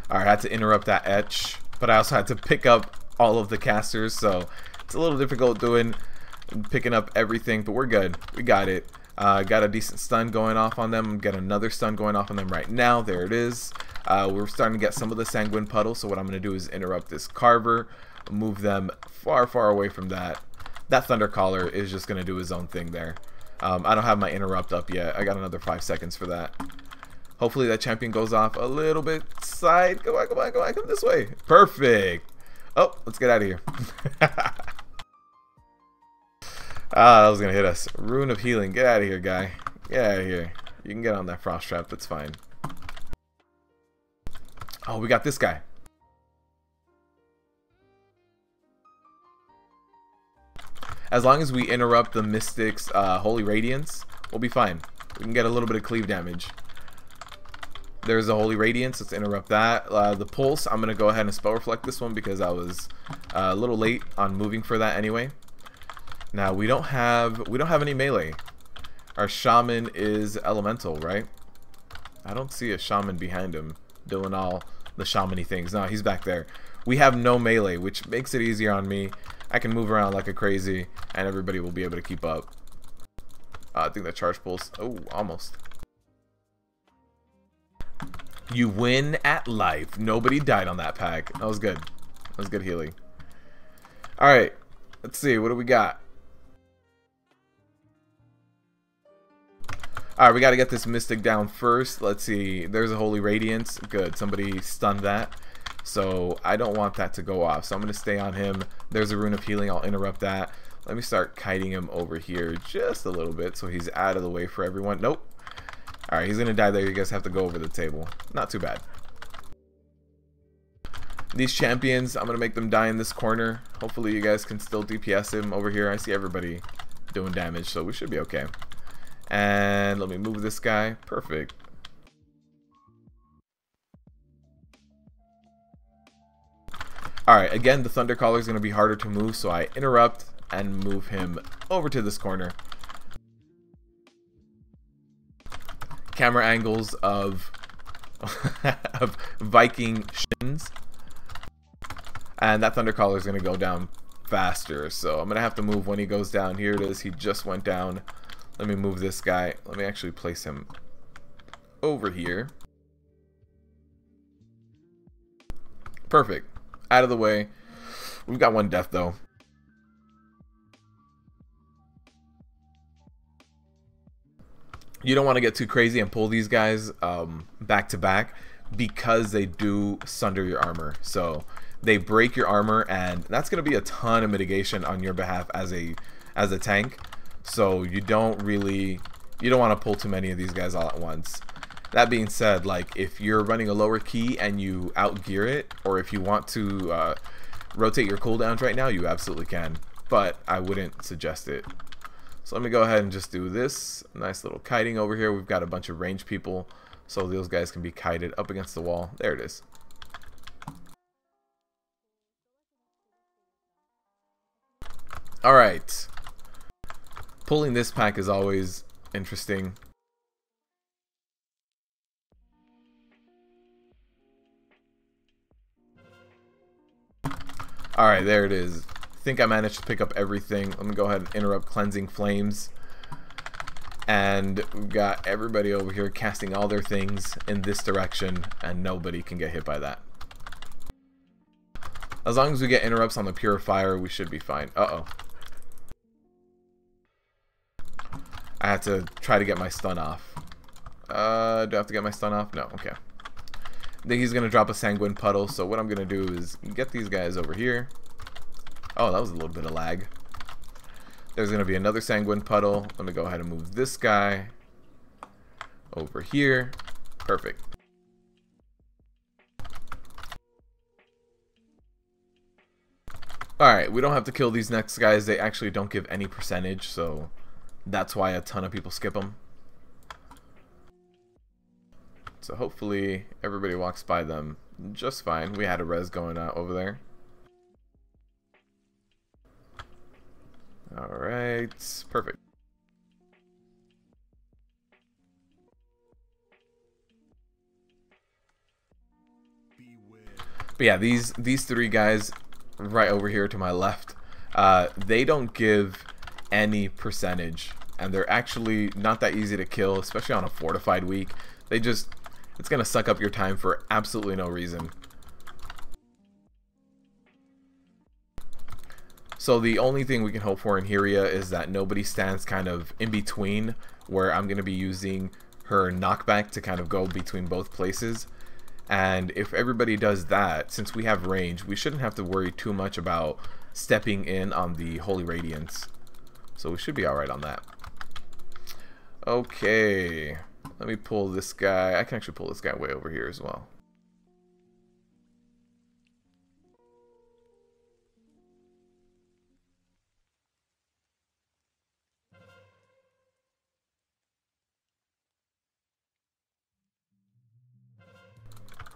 Alright, I had to interrupt that etch, but I also had to pick up all of the casters, so it's a little difficult picking up everything, but we're good. We got it. Got a decent stun going off on them. Got another stun going off on them right now. There it is. We're starting to get some of the Sanguine puddle, so what I'm going to do is interrupt this Carver, move them far, far away from that. That Thundercaller is just going to do his own thing there. I don't have my interrupt up yet. I got another 5 seconds for that. Hopefully that champion goes off a little bit side. Come on, come on, come on, come this way. Perfect. Oh, let's get out of here. That was going to hit us. Rune of Healing. Get out of here, guy. Get out of here. You can get on that Frost Trap. That's fine. Oh, we got this guy. As long as we interrupt the Mystic's Holy Radiance, we'll be fine. We can get a little bit of cleave damage. There's a Holy Radiance. Let's interrupt that. The Pulse, I'm going to go ahead and Spell Reflect this one because I was a little late on moving for that anyway. Now, we don't have any melee. Our Shaman is Elemental, right? I don't see a Shaman behind him doing all the shaman-y things. No, he's back there. We have no melee, which makes it easier on me. I can move around like a crazy, and everybody will be able to keep up. I think that Charge Pulse. Oh, almost. You win at life. Nobody died on that pack. That was good. That was good healing. Alright. Let's see. What do we got? Alright, we got to get this Mystic down first. Let's see. There's a Holy Radiance. Good. Somebody stunned that. So I don't want that to go off. So I'm going to stay on him. There's a Rune of Healing. I'll interrupt that. Let me start kiting him over here just a little bit so he's out of the way for everyone. Nope. Alright, he's going to die there. You guys have to go over the table. Not too bad. These champions, I'm going to make them die in this corner. Hopefully you guys can still DPS him over here. I see everybody doing damage, so we should be okay. And let me move this guy. Perfect. Alright, again, the Thundercaller is going to be harder to move, so I interrupt and move him over to this corner. Camera angles of of Viking shins. And that Thundercaller is going to go down faster, so I'm going to have to move when he goes down. Here it is. He just went down. Let me move this guy. Let me actually place him over here. Perfect. Out of the way. We've got one death, though. You don't want to get too crazy and pull these guys back to back because they do sunder your armor. So they break your armor, and that's going to be a ton of mitigation on your behalf as a tank. So you don't want to pull too many of these guys all at once. That being said, like if you're running a lower key and you outgear it, or if you want to rotate your cooldowns right now, you absolutely can. But I wouldn't suggest it. So let me go ahead and just do this. Nice little kiting over here. We've got a bunch of ranged people, so those guys can be kited up against the wall. There it is. Alright. Pulling this pack is always interesting. Alright, there it is. I think I managed to pick up everything. Let me go ahead and interrupt Cleansing Flames. And we've got everybody over here casting all their things in this direction, and nobody can get hit by that. As long as we get interrupts on the Purifier, we should be fine. Uh-oh. I have to try to get my stun off. Do I have to get my stun off? No, okay. I think he's going to drop a Sanguine Puddle, so what I'm going to do is get these guys over here. Oh, that was a little bit of lag. There's going to be another Sanguine Puddle. Let me go ahead and move this guy over here. Perfect. Alright, we don't have to kill these next guys. They actually don't give any percentage, so that's why a ton of people skip them. So hopefully everybody walks by them just fine. We had a res going over there. Alright, perfect. But yeah, these three guys right over here to my left, they don't give any percentage, and they're actually not that easy to kill, especially on a fortified week. They just It's gonna suck up your time for absolutely no reason. So the only thing we can hope for in Hyria is that nobody stands kind of in between, where I'm going to be using her knockback to kind of go between both places. And if everybody does that, since we have range, we shouldn't have to worry too much about stepping in on the Holy Radiance. So we should be alright on that. Okay, let me pull this guy. I can actually pull this guy way over here as well.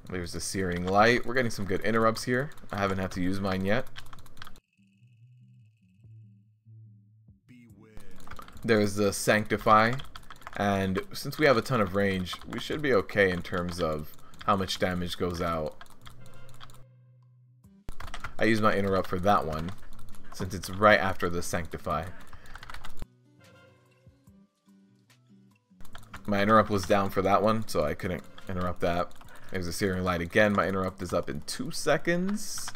There's the Searing Light. We're getting some good interrupts here. I haven't had to use mine yet. There's the Sanctify. And since we have a ton of range, we should be okay in terms of how much damage goes out. I use my interrupt for that one, since it's right after the Sanctify. My interrupt was down for that one, so I couldn't interrupt that. There's a Searing Light again. My interrupt is up in 2 seconds.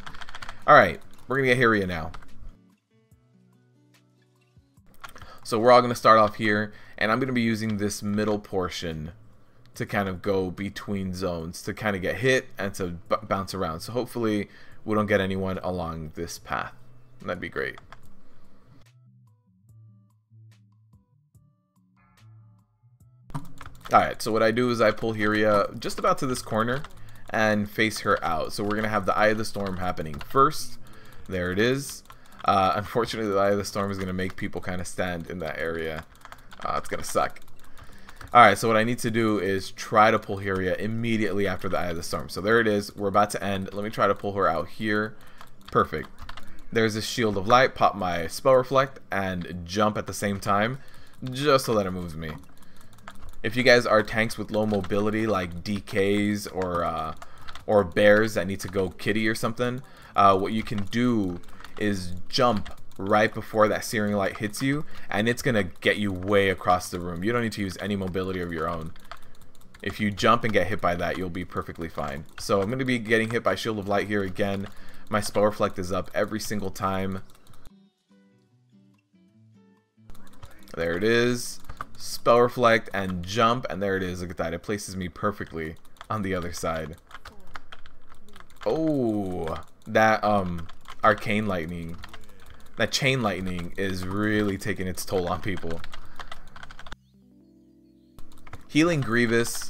Alright, we're going to get Hyria now. So we're all going to start off here, and I'm going to be using this middle portion to kind of go between zones, to kind of get hit and to bounce around. So hopefully we don't get anyone along this path. That'd be great. Alright, so what I do is I pull Hyria just about to this corner and face her out. So we're going to have the Eye of the Storm happening first. There it is. Unfortunately, the Eye of the Storm is going to make people kind of stand in that area. It's going to suck. Alright, so what I need to do is try to pull Hyria immediately after the Eye of the Storm. So there it is. We're about to end. Let me try to pull her out here. Perfect. There's this Shield of Light. Pop my Spell Reflect and jump at the same time, just so that it moves me. If you guys are tanks with low mobility like DKs or bears that need to go kitty or something, what you can do is jump right before that Searing Light hits you, and it's gonna get you way across the room. You don't need to use any mobility of your own. If you jump and get hit by that, you'll be perfectly fine. So I'm gonna be getting hit by Shield of Light here again. My Spell Reflect is up every single time. There it is. Spell Reflect and jump, and there it is. Look at that. It places me perfectly on the other side. Oh, that Arcane Lightning, that Chain Lightning is really taking its toll on people. Healing Grievous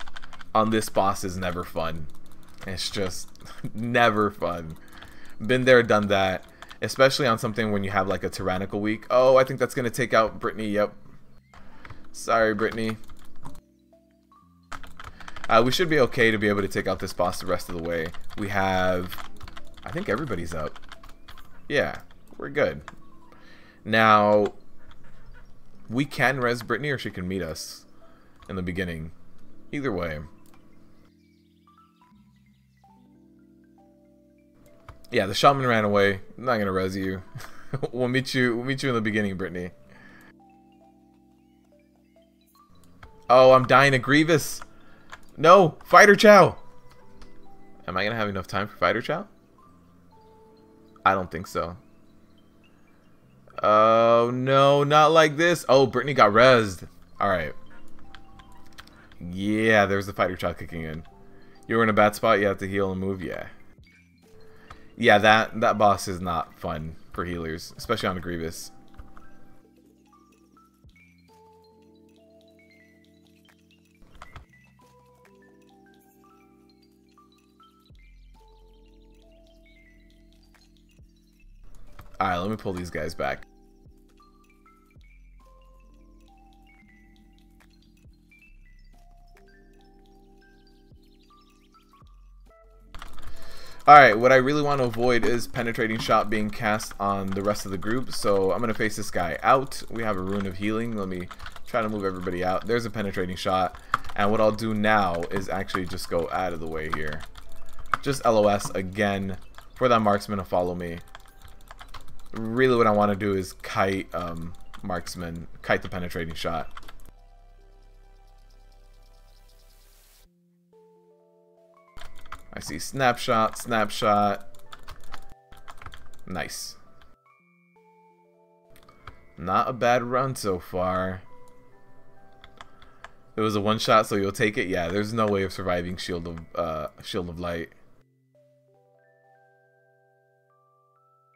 on this boss is never fun. It's just never fun. Been there, done that. Especially on something when you have like a Tyrannical week. Oh, I think that's going to take out Brittany. Yep. Sorry, Brittany. We should be okay to be able to take out this boss the rest of the way. We have... I think everybody's up. Yeah, we're good. Now, we can res Brittany or she can meet us in the beginning. Either way. Yeah, the shaman ran away. I'm not gonna res you. We'll meet you in the beginning, Brittany. Oh, I'm dying to Grievous. No, Fighter Chow. Am I gonna have enough time for Fighter Chow? I don't think so. Oh no, not like this. Oh, Brittany got rezzed. Alright. Yeah, there's the Fighter Chow kicking in. You were in a bad spot, you have to heal and move, yeah. Yeah, that boss is not fun for healers, especially on a Grievous. Alright, let me pull these guys back. Alright, what I really want to avoid is Penetrating Shot being cast on the rest of the group, so I'm going to face this guy out. We have a Rune of Healing. Let me try to move everybody out. There's a Penetrating Shot, and what I'll do now is actually just go out of the way here. Just LOS again for that marksman to follow me. Really what I want to do is kite marksman, kite the Penetrating Shot. I see snapshot, snapshot. Nice. Not a bad run so far. It was a one shot, so you'll take it. Yeah, there's no way of surviving Shield of Light.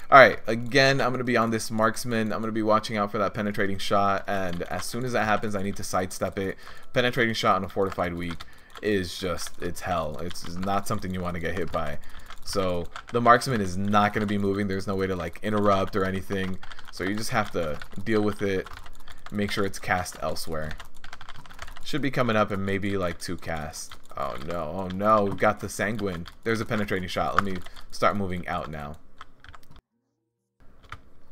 Alright, again, I'm going to be on this marksman. I'm going to be watching out for that penetrating shot, and as soon as that happens, I need to sidestep it. Penetrating shot on a fortified week is just, it's hell. It's not something you want to get hit by. So the marksman is not going to be moving. There's no way to like interrupt or anything. So you just have to deal with it. Make sure it's cast elsewhere. Should be coming up in maybe like 2 casts. Oh no, oh no, we've got the Sanguine. There's a penetrating shot. Let me start moving out now.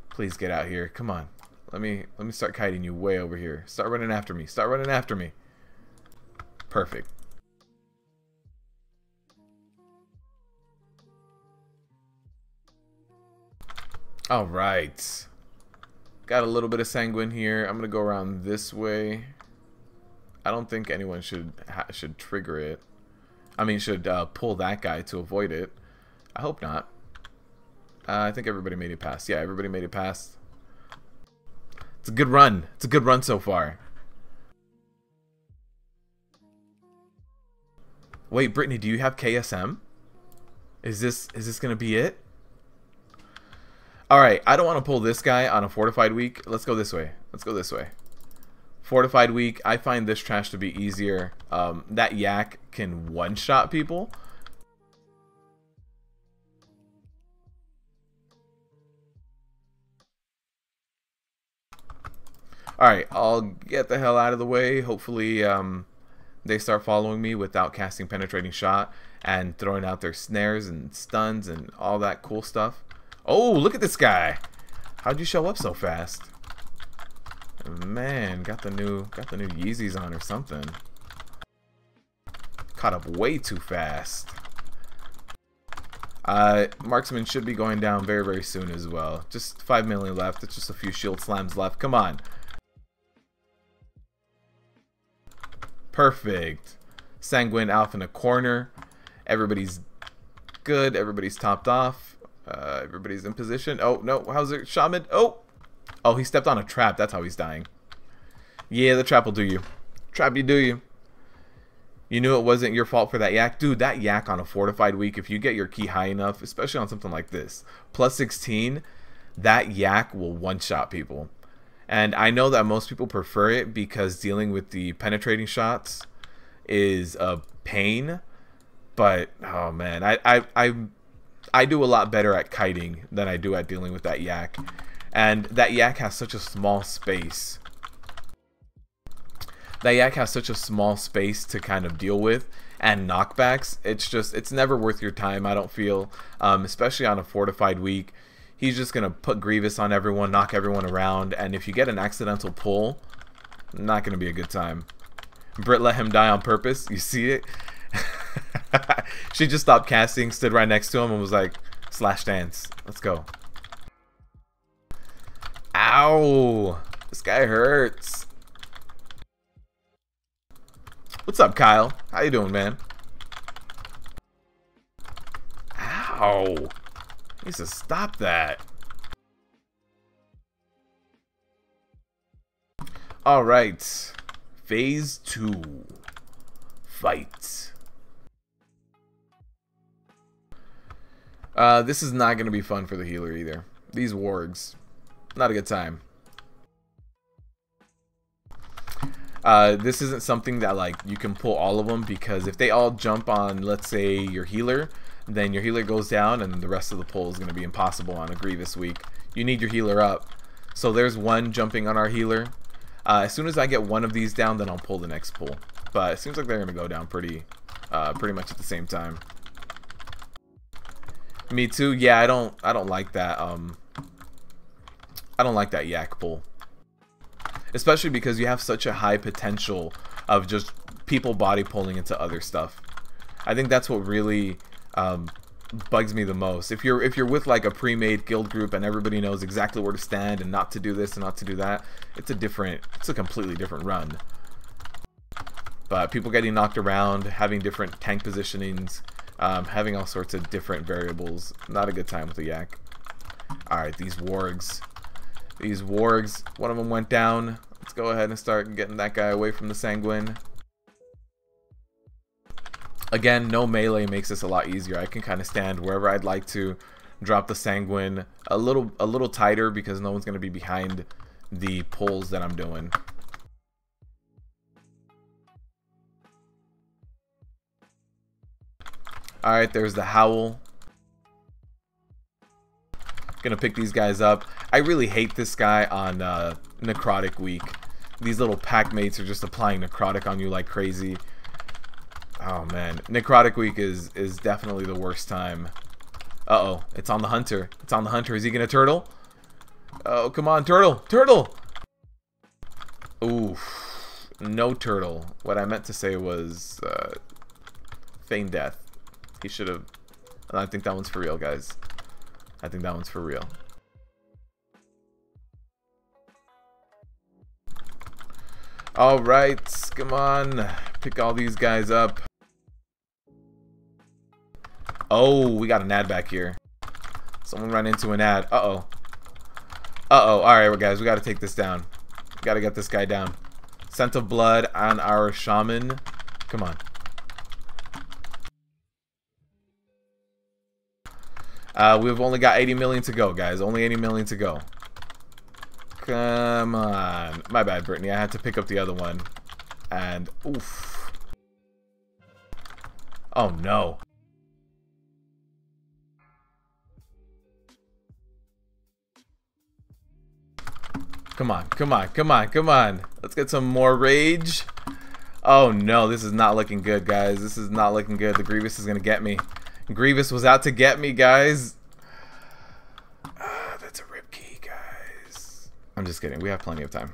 Please get out here. Come on. Let me start kiting you way over here. Start running after me. Start running after me. Perfect. Alright. Got a little bit of Sanguine here. I'm gonna go around this way. I don't think anyone should trigger it. I mean, should pull that guy to avoid it. I hope not. I think everybody made it past. Yeah, everybody made it past. It's a good run. It's a good run so far. Wait, Brittany, do you have KSM? Is this gonna be it? Alright, I don't want to pull this guy on a fortified week. Let's go this way. Let's go this way. Fortified week, I find this trash to be easier. That yak can one-shot people. Alright, I'll get the hell out of the way. Hopefully they start following me without casting penetrating shot and throwing out their snares and stuns and all that cool stuff. Oh, look at this guy. How'd you show up so fast? Man, got the new Yeezys on or something. Caught up way too fast. Marksman should be going down very, very soon as well. Just 5 million left. It's just a few shield slams left. Come on. Perfect. Sanguine Alpha in a corner. Everybody's good. Everybody's topped off. Everybody's in position. Oh, no. How's it? Shaman. Oh. Oh, he stepped on a trap. That's how he's dying. Yeah, the trap will do you. Trap you do you. You knew it wasn't your fault for that yak. Dude, that yak on a fortified week, if you get your key high enough, especially on something like this, plus 16, that yak will one-shot people. And I know that most people prefer it because dealing with the penetrating shots is a pain. But, oh man, I do a lot better at kiting than I do at dealing with that yak. And that yak has such a small space. That yak has such a small space to kind of deal with. And knockbacks, it's never worth your time, I don't feel. Especially on a fortified week. He's just going to put Grievous on everyone, knock everyone around. And if you get an accidental pull, not going to be a good time. Britt let him die on purpose. You see it? She just stopped casting, stood right next to him, and was like, slash dance. Let's go. Ow! This guy hurts. What's up, Kyle? How you doing, man? Ow! He needs to stop that. Alright. Phase 2. Fight. This is not going to be fun for the healer either. These wargs. Not a good time. This isn't something that like you can pull all of them, because if they all jump on, let's say, your healer, then your healer goes down and the rest of the pull is going to be impossible on a Grievous week. You need your healer up. So there's one jumping on our healer. As soon as I get one of these down, then I'll pull the next pull. But it seems like they're going to go down pretty much at the same time. Me too. Yeah, I don't like that. I don't like that yak pull. Especially because you have such a high potential of just people body pulling into other stuff. I think that's what really bugs me the most. If you're with like a pre-made guild group and everybody knows exactly where to stand and not to do this and not to do that, it's a completely different run. But people getting knocked around, having different tank positionings, Having all sorts of different variables. Not a good time with the yak. Alright, these wargs. These wargs, one of them went down. Let's go ahead and start getting that guy away from the Sanguine. Again, no melee makes this a lot easier. I can kind of stand wherever I'd like to. Drop the Sanguine a little tighter because no one's going to be behind the pulls that I'm doing. Alright, there's the Howl. Gonna pick these guys up. I really hate this guy on Necrotic week. These little pack mates are just applying Necrotic on you like crazy. Oh man, Necrotic week is definitely the worst time. Uh-oh, it's on the Hunter. It's on the Hunter. Is he gonna turtle? Oh, come on, turtle! Turtle! Oof. No turtle. What I meant to say was feign death. He should have... I think that one's for real, guys. I think that one's for real. Alright, come on. Pick all these guys up. Oh, we got an ad back here. Someone ran into an ad. Uh-oh. Uh-oh. Alright, guys, we gotta take this down. Gotta get this guy down. Scent of blood on our shaman. Come on. We've only got 80 million to go, guys. Only 80 million to go. Come on. My bad, Brittany. I had to pick up the other one. And, oof. Oh, no. Come on, come on, come on, come on. Let's get some more rage. Oh, no. This is not looking good, guys. This is not looking good. The Grievous is going to get me. Grievous was out to get me, guys. That's a rip key, guys. I'm just kidding. We have plenty of time.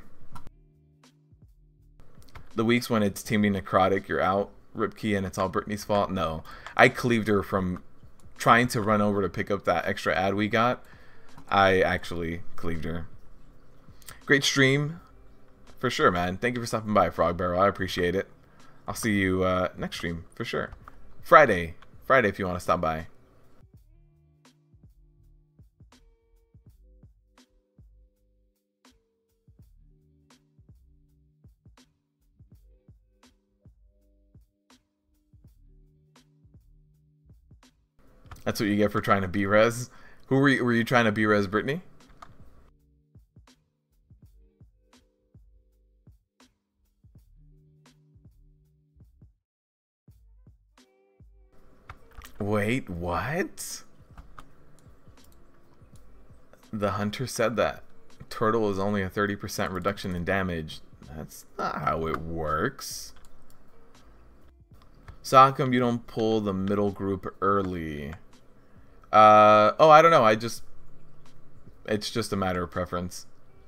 The weeks when it's teaming Necrotic, you're out, rip key, and it's all Brittany's fault. No, I cleaved her from trying to run over to pick up that extra ad we got. I actually cleaved her. Great stream, for sure, man. Thank you for stopping by, Frog Barrel. I appreciate it. I'll see you next stream for sure. Friday if you want to stop by. That's what you get for trying to B-res. Who were you trying to B-res, Brittany? Wait, what? The Hunter said that turtle is only a 30% reduction in damage. That's not how it works. So how come you don't pull the middle group early? Oh, I don't know. It's just a matter of preference.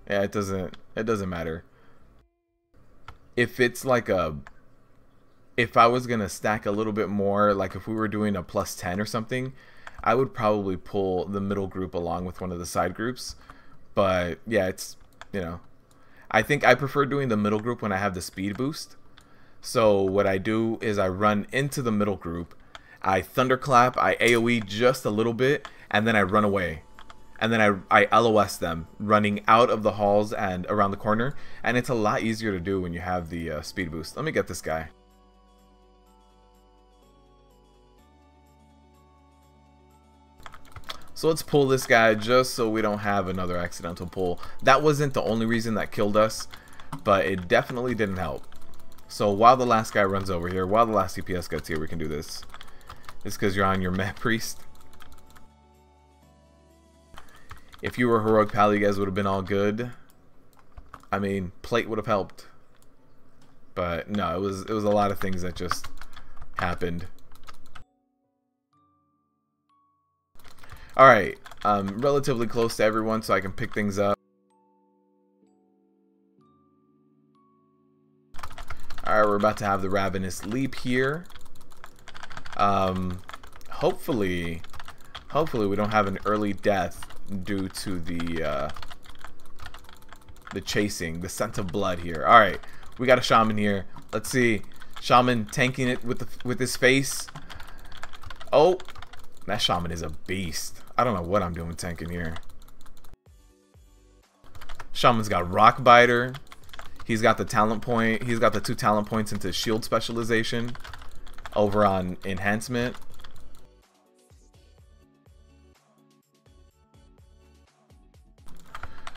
Yeah, it doesn't matter. If it's like if I was gonna stack a little bit more, like if we were doing a +10 or something, I would probably pull the middle group along with one of the side groups. But yeah, it's, you know, I think I prefer doing the middle group when I have the speed boost. So what I do is I run into the middle group, I thunderclap, I AoE just a little bit, and then I run away. And then I LOS them, running out of the halls and around the corner. And it's a lot easier to do when you have the speed boost. Let me get this guy. So let's pull this guy just so we don't have another accidental pull. That wasn't the only reason that killed us, but it definitely didn't help. So while the last guy runs over here, while the last CPS gets here, we can do this. It's because you're on your Meh Priest. If you were Heroic Pal, you guys would have been all good. I mean, plate would have helped. But no, it was a lot of things that just happened. Alright, I'm relatively close to everyone so I can pick things up. Alright, we're about to have the Ravenous Leap here. Hopefully we don't have an early death due to the chasing, the scent of blood here. Alright, we got a Shaman here. Let's see. Shaman tanking it with his face. Oh, that shaman is a beast. I don't know what I'm doing tanking here. Shaman's got Rock Biter. He's got the talent point. He's got the 2 talent points into shield specialization over on enhancement.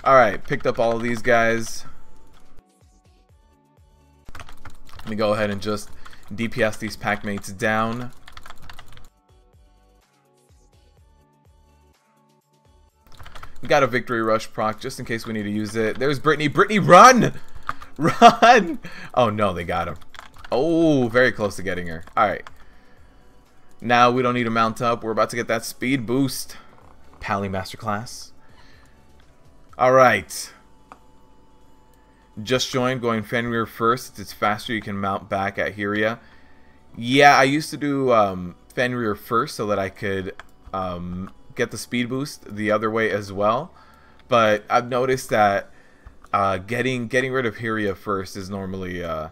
Alright, picked up all of these guys. Let me go ahead and just DPS these pack mates down. We got a victory rush proc just in case we need to use it. There's Brittany. Brittany, run! Run! Oh no, they got him. Oh, very close to getting her. Alright. Now we don't need to mount up. We're about to get that speed boost. Pally Masterclass. Alright. Just joined, going Fenrir first. It's faster, you can mount back at Hyria. Yeah, I used to do Fenrir first so that I could get the speed boost the other way as well. But I've noticed that getting rid of Hyria first is normally I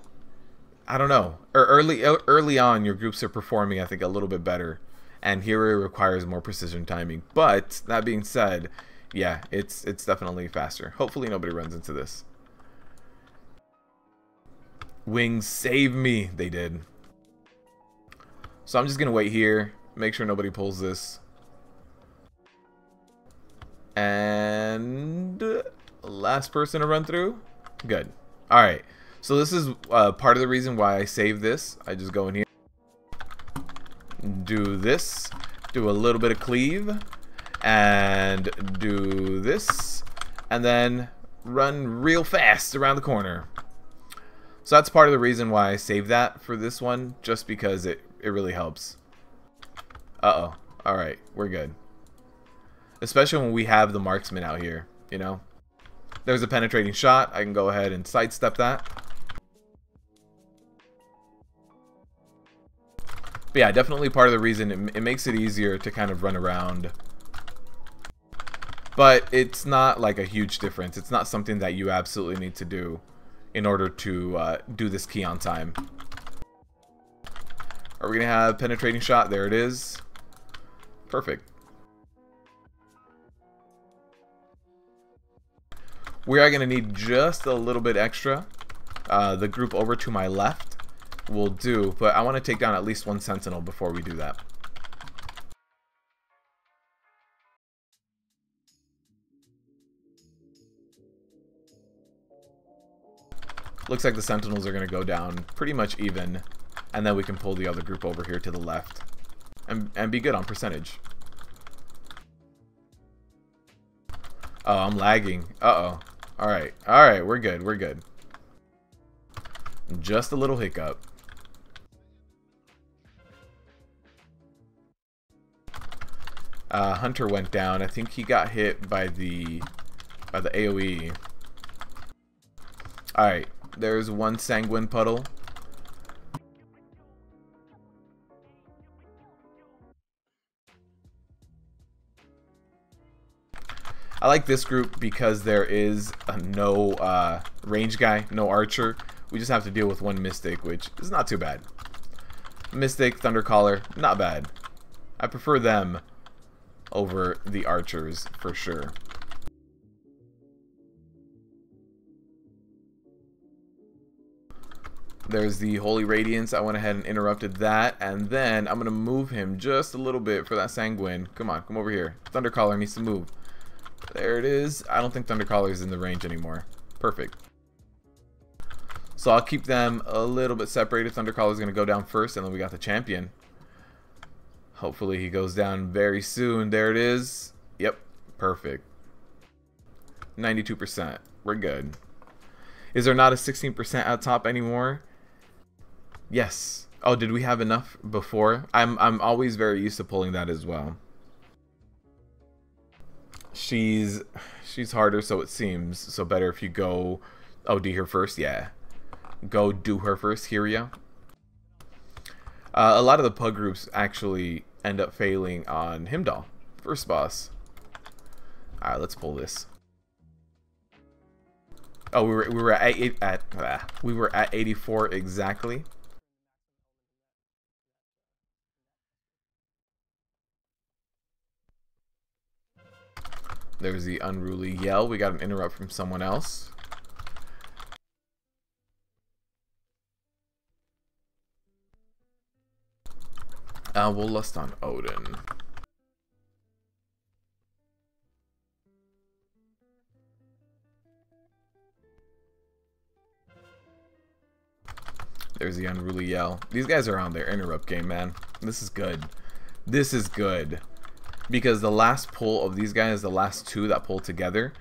don't know. Early on, your groups are performing, I think, a little bit better, and Hyria requires more precision timing. But that being said, yeah, it's definitely faster. Hopefully, nobody runs into this. Wings, save me! They did. So I'm just gonna wait here, make sure nobody pulls this, and last person to run through. Good. All right. So this is part of the reason why I save this. I just go in here, do this, do a little bit of cleave, and do this, and then run real fast around the corner. So that's part of the reason why I save that for this one, just because it really helps. Uh-oh. All right, we're good. Especially when we have the marksman out here, you know. There's a penetrating shot. I can go ahead and sidestep that. But yeah, definitely part of the reason it makes it easier to kind of run around. But it's not like a huge difference. It's not something that you absolutely need to do in order to do this key on time. Are we going to have penetrating shot? There it is. Perfect. We are going to need just a little bit extra. The group over to my left will do, but I want to take down at least one sentinel before we do that. Looks like the sentinels are going to go down pretty much even, and then we can pull the other group over here to the left and be good on percentage. Oh, I'm lagging. Uh-oh. Alright, we're good, we're good. Just a little hiccup. Hunter went down. I think he got hit by the AoE. Alright, there's one Sanguine puddle. I like this group because there is no range guy, no archer. We just have to deal with one Mystic, which is not too bad. Mystic, Thundercaller, not bad. I prefer them over the archers for sure. There's the Holy Radiance. I went ahead and interrupted that, and then I'm going to move him just a little bit for that Sanguine. Come on, come over here. Thundercaller needs to move. There it is. I don't think Thundercaller is in the range anymore. Perfect. So I'll keep them a little bit separated. Thundercaller is going to go down first, and then we got the champion. Hopefully he goes down very soon. There it is. Yep, perfect. 92%. We're good. Is there not a 16% out top anymore? Yes. Oh, did we have enough before? I'm always very used to pulling that as well. She's harder, so it seems. So better if you go OD her first. Yeah. Go do her first, Hyria. A lot of the pug groups actually end up failing on Himdall. First boss. Alright, let's pull this. Oh, we were at 84 exactly. There's the unruly yell. We got an interrupt from someone else. We'll lust on Odin. There's the unruly yell. These guys are on their interrupt game, man. This is good. This is good. Because the last pull of these guys, the last two that pull together,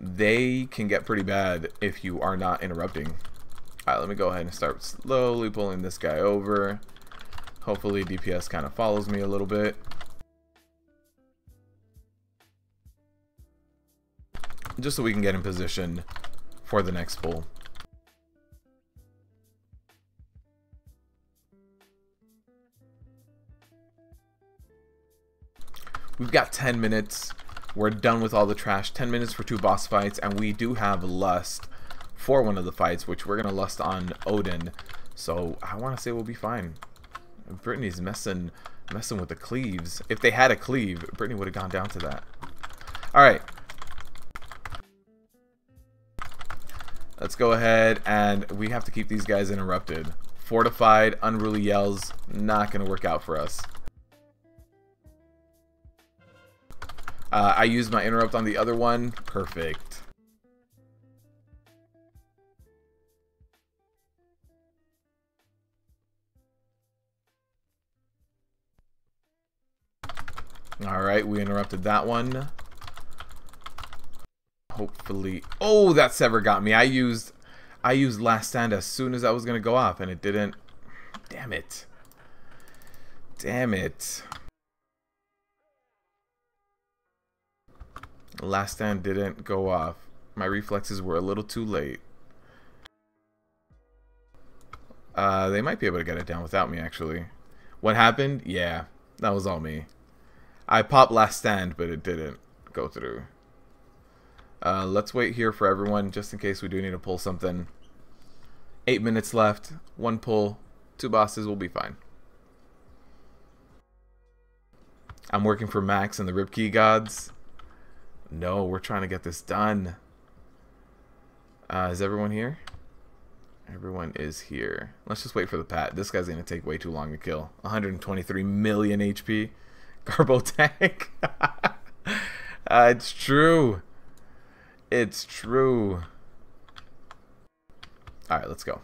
they can get pretty bad if you are not interrupting. Alright, let me go ahead and start slowly pulling this guy over. Hopefully DPS kind of follows me a little bit. Just so we can get in position for the next pull. We've got 10 minutes. We're done with all the trash. 10 minutes for 2 boss fights, and we do have lust for one of the fights, which we're gonna lust on Odin. So I want to say we'll be fine. Brittany's messing with the cleaves. If they had a cleave, Brittany would have gone down to that. All right. Let's go ahead, and we have to keep these guys interrupted. Fortified, unruly yells, not gonna work out for us. I used my interrupt on the other one. Perfect. Alright, we interrupted that one. Hopefully. Oh, that sever got me. I used last stand as soon as I was gonna go off, and it didn't. Damn it. Damn it. Last stand didn't go off. My reflexes were a little too late. They might be able to get it down without me, actually. What happened? Yeah, that was all me. I popped last stand, but it didn't go through. Let's wait here for everyone, just in case we do need to pull something. 8 minutes left. 1 pull. 2 bosses. We'll be fine. I'm working for Max and the Ripkey gods. No, we're trying to get this done. Is everyone here? Everyone is here. Let's just wait for the pat. This guy's going to take way too long to kill. 123 million HP. Garbo tank. It's true. It's true. Alright, let's go.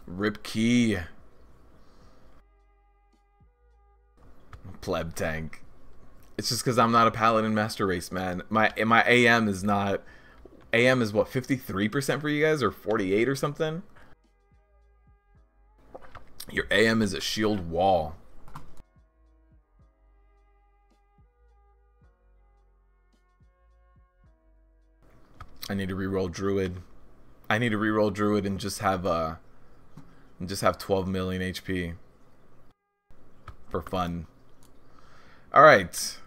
Rip key. Pleb tank. It's just because I'm not a paladin master race, man. My AM is not. AM is what, 53% for you guys, or 48 or something? Your AM is a shield wall. I need to reroll Druid. I need to reroll Druid and just have 12 million HP for fun. All right.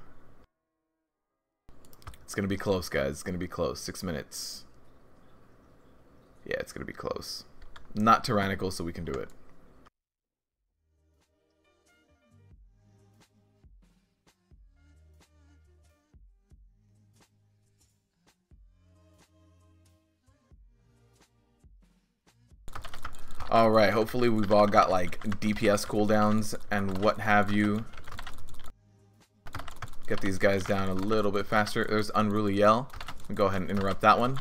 It's going to be close, guys. It's going to be close. 6 minutes. Yeah, it's going to be close. Not tyrannical, so we can do it. Alright, hopefully we've all got like DPS cooldowns and what have you. Get these guys down a little bit faster. There's Unruly Yell. Go ahead and interrupt that one.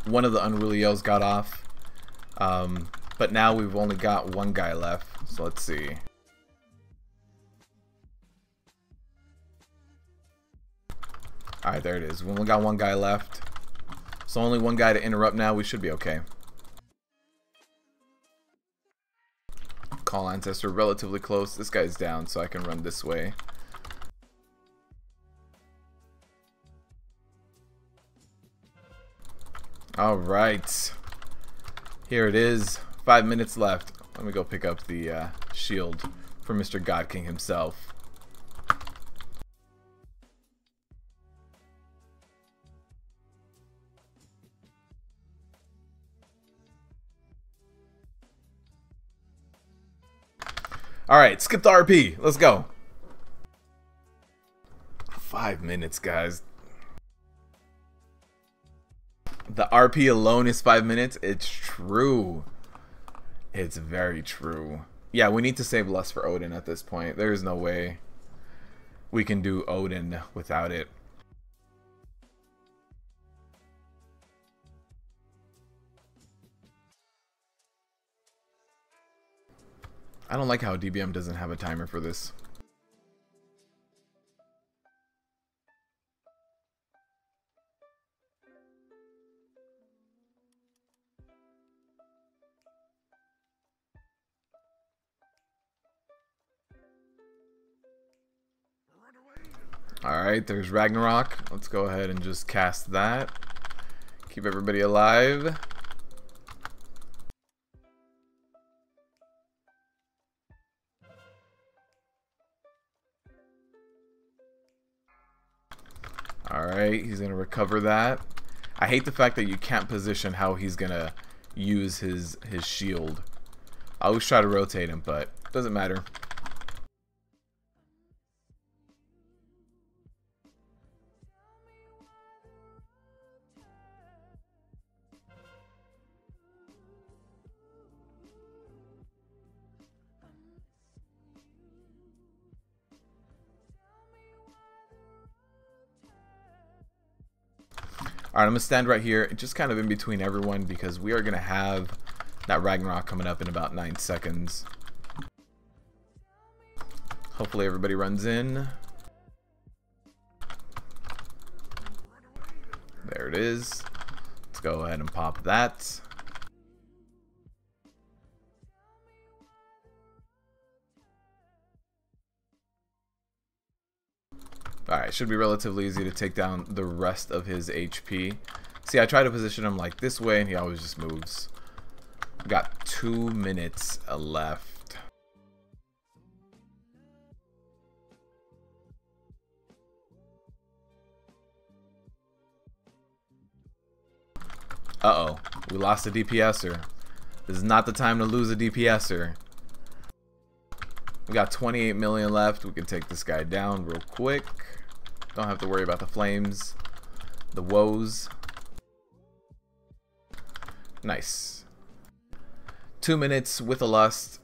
One of the Unruly Yells got off. But now we've only got one guy left. So let's see. Alright, there it is. We only got one guy left. So only one guy to interrupt now. We should be okay. Call Ancestor relatively close. This guy's down, so I can run this way. Alright. Here it is. 5 minutes left. Let me go pick up the shield for Mr. God King himself. Alright, skip the RP. Let's go. 5 minutes, guys. The RP alone is 5 minutes. It's true. It's very true. Yeah, we need to save lust for Odin at this point. There is no way we can do Odin without it. I don't like how DBM doesn't have a timer for this. Alright, there's Ragnarok. Let's go ahead and just cast that. Keep everybody alive. Alright, he's gonna recover that. I hate the fact that you can't position how he's gonna use his shield. I always try to rotate him, but it doesn't matter. Alright, I'm going to stand right here, just kind of in between everyone, because we are going to have that Ragnarok coming up in about 9 seconds. Hopefully everybody runs in. There it is. Let's go ahead and pop that. Alright, should be relatively easy to take down the rest of his HP. See, I try to position him like this way and he always just moves. Got 2 minutes left. Uh-oh, we lost a DPSer. This is not the time to lose a DPSer. We got 28 million left. We can take this guy down real quick. Don't have to worry about the flames, the woes. Nice. 2 minutes with a lust.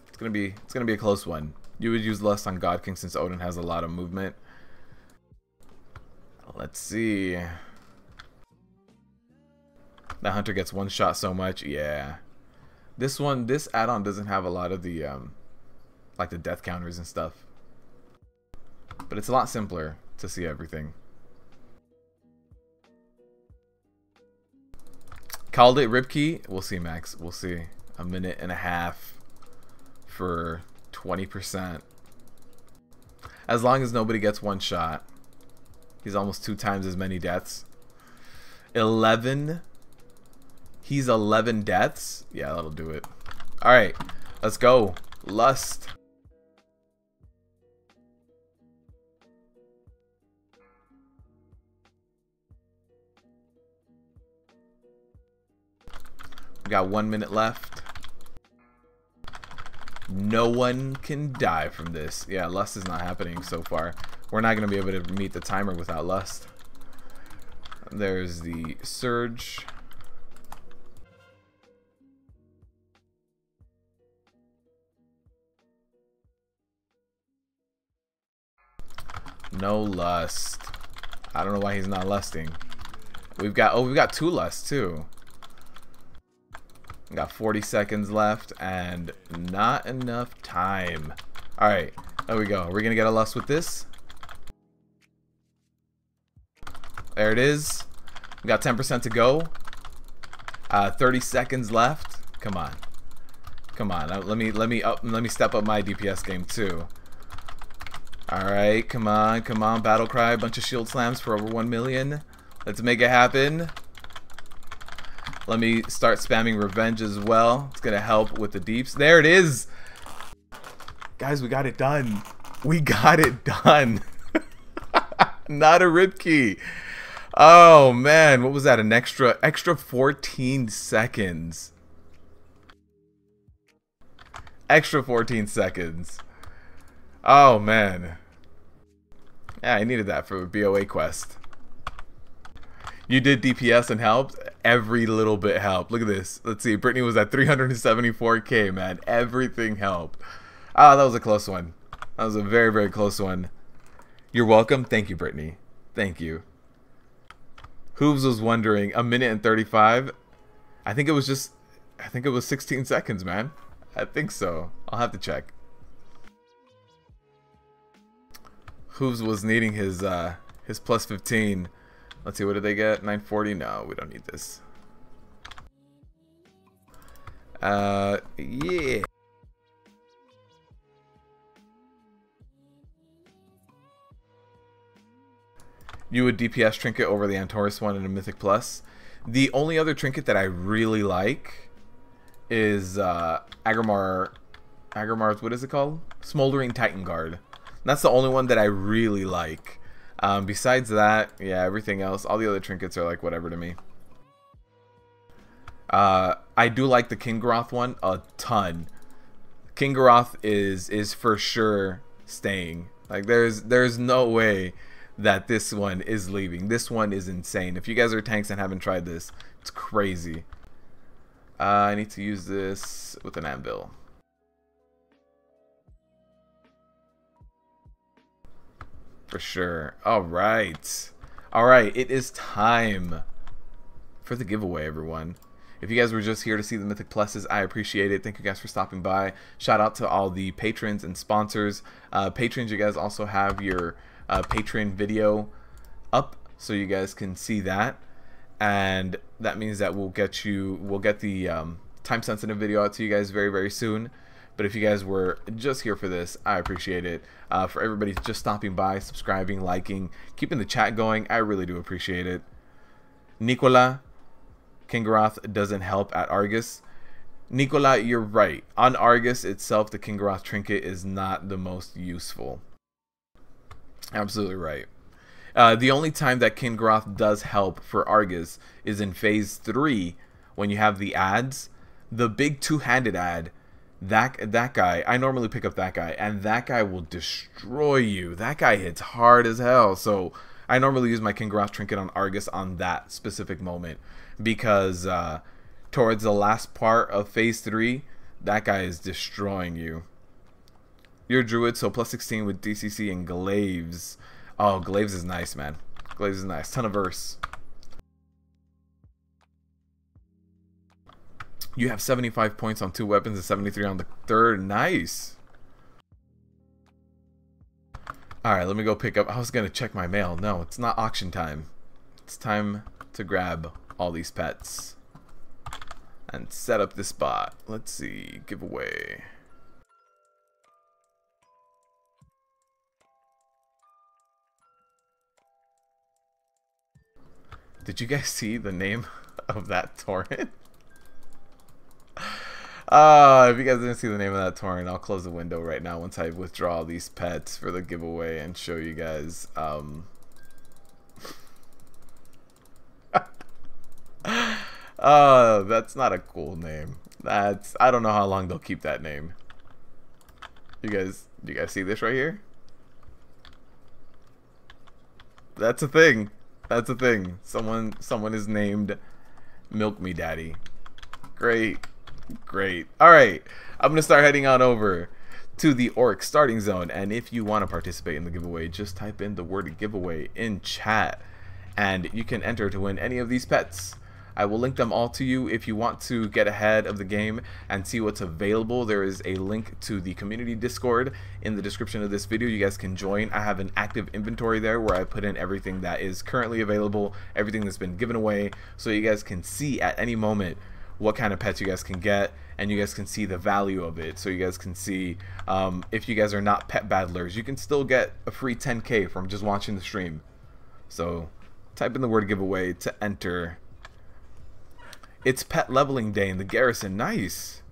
It's gonna be a close one. You would use lust on God King since Odin has a lot of movement. Let's see. That hunter gets one shot so much. Yeah. This add-on doesn't have a lot of the like the death counters and stuff. But it's a lot simpler to see everything. Called it Ripkey. We'll see, Max. We'll see. 1.5 minutes for 20%. As long as nobody gets one shot. He's almost 2 times as many deaths. 11. He's 11 deaths. Yeah, that'll do it. Alright, let's go. Lust. We got 1 minute left. No one can die from this. Yeah, Lust is not happening so far. We're not going to be able to meet the timer without Lust. There's the Surge. No Lust. I don't know why he's not lusting. We've got 2 lusts too. We got 40 seconds left and not enough time. Alright, there we go. We're gonna get a lust with this. There it is. We got 10% to go. 30 seconds left. Come on. Come on. Let me step up my DPS game too. Alright, come on, come on, battle cry, a bunch of shield slams for over 1 million. Let's make it happen. Let me start spamming revenge as well. It's gonna help with the deeps. There it is. Guys, we got it done. We got it done. Not a rip key. Oh man, what was that? An extra 14 seconds. Extra 14 seconds. Oh man. Yeah, I needed that for a BOA quest. You did DPS and helped. Every little bit helped. Look at this. Let's see. Brittany was at 374k, man. Everything helped. Ah, that was a close one. That was a very, very close one. You're welcome. Thank you, Brittany. Thank you. Hooves was wondering, a minute and 35? I think it was 16 seconds, man. I think so. I'll have to check. Hooves was needing his plus 15. Let's see, what did they get? 940? No, we don't need this. Yeah. You would DPS trinket over the Antorus one in a Mythic Plus. The only other trinket that I really like is Agrimar's, what is it called? Smoldering Titan Guard. That's the only one that I really like. Besides that, yeah, everything else, all the other trinkets are like whatever to me. I do like the Kingaroth one a ton. Kingaroth is for sure staying. Like there's no way that this one is leaving. This one is insane. If you guys are tanks and haven't tried this, it's crazy. I need to use this with an anvil. For sure. Alright. Alright, it is time for the giveaway, everyone. If you guys were just here to see the Mythic Pluses, I appreciate it. Thank you guys for stopping by. Shout out to all the patrons and sponsors. Patrons, you guys also have your Patreon video up, so you guys can see that. And that means that we'll get the time-sensitive video out to you guys very, very soon. But if you guys were just here for this, I appreciate it. For everybody just stopping by, subscribing, liking, keeping the chat going, I really do appreciate it. Nicola, Kingaroth doesn't help at Argus. Nicola, you're right. On Argus itself, the Kingaroth trinket is not the most useful. Absolutely right. The only time that Kingaroth does help for Argus is in phase 3 when you have the ads. The big two-handed ad, that guy, I normally pick up that guy, and that guy will destroy you. That guy hits hard as hell. So I normally use my Kingaroth trinket on Argus on that specific moment, because towards the last part of phase 3, that guy is destroying you. You're Druid, so plus 16 with DCC and Glaives. Oh, Glaives is nice, man. Glaives is nice. Ton of verse. You have 75 points on 2 weapons and 73 on the 3rd. Nice. Alright, let me go pick up. I was going to check my mail. No, it's not auction time. It's time to grab all these pets and set up this spot. Let's see. Giveaway. Did you guys see the name of that torrent? If you guys didn't see the name of that torrent, I'll close the window right now once I withdraw these pets for the giveaway and show you guys. That's not a cool name. I don't know how long they'll keep that name. Do you guys see this right here? That's a thing. That's a thing. Someone is named Milk Me Daddy. Great. Great. Alright. I'm going to start heading on over to the Orc starting zone. And if you want to participate in the giveaway, just type in the word giveaway in chat. And you can enter to win any of these pets. I will link them all to you. If you want to get ahead of the game and see what's available, there is a link to the community Discord in the description of this video. You guys can join. I have an active inventory there where I put in everything that is currently available, everything that's been given away, so you guys can see at any moment what kind of pets you guys can get, and you guys can see the value of it. So you guys can see if you guys are not pet battlers, you can still get a free 10k from just watching the stream. So type in the word giveaway to enter It's pet leveling day in the garrison. Nice.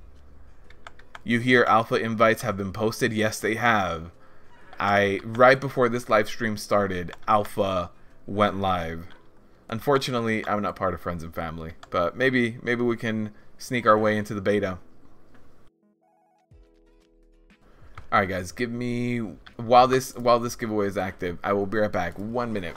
You hear alpha invites have been posted? Yes, they have. Right before this live stream started, alpha went live. Unfortunately, I'm not part of Friends and Family, but maybe we can sneak our way into the beta. All right, guys, give me while this giveaway is active, I will be right back. 1 minute.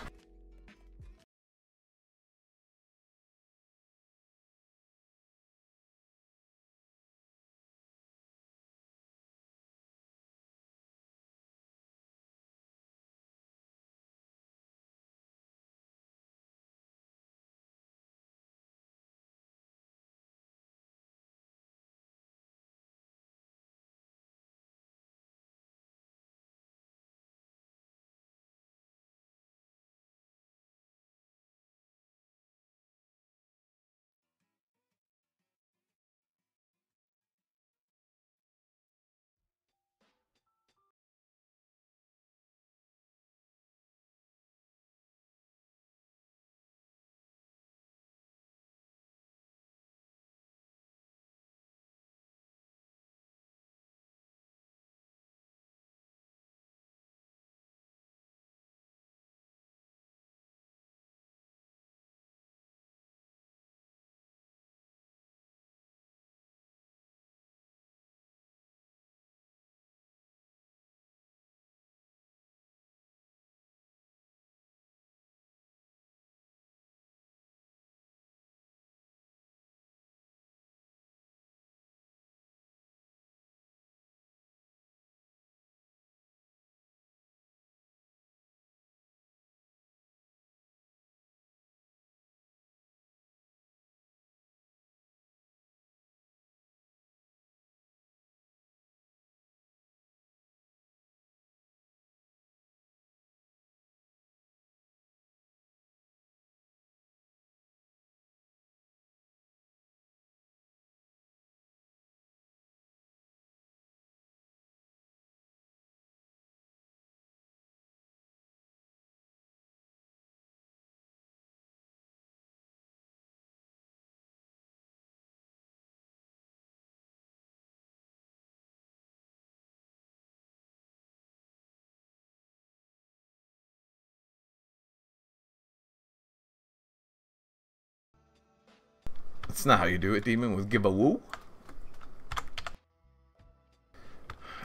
That's not how you do it, Demon. Was give a woo?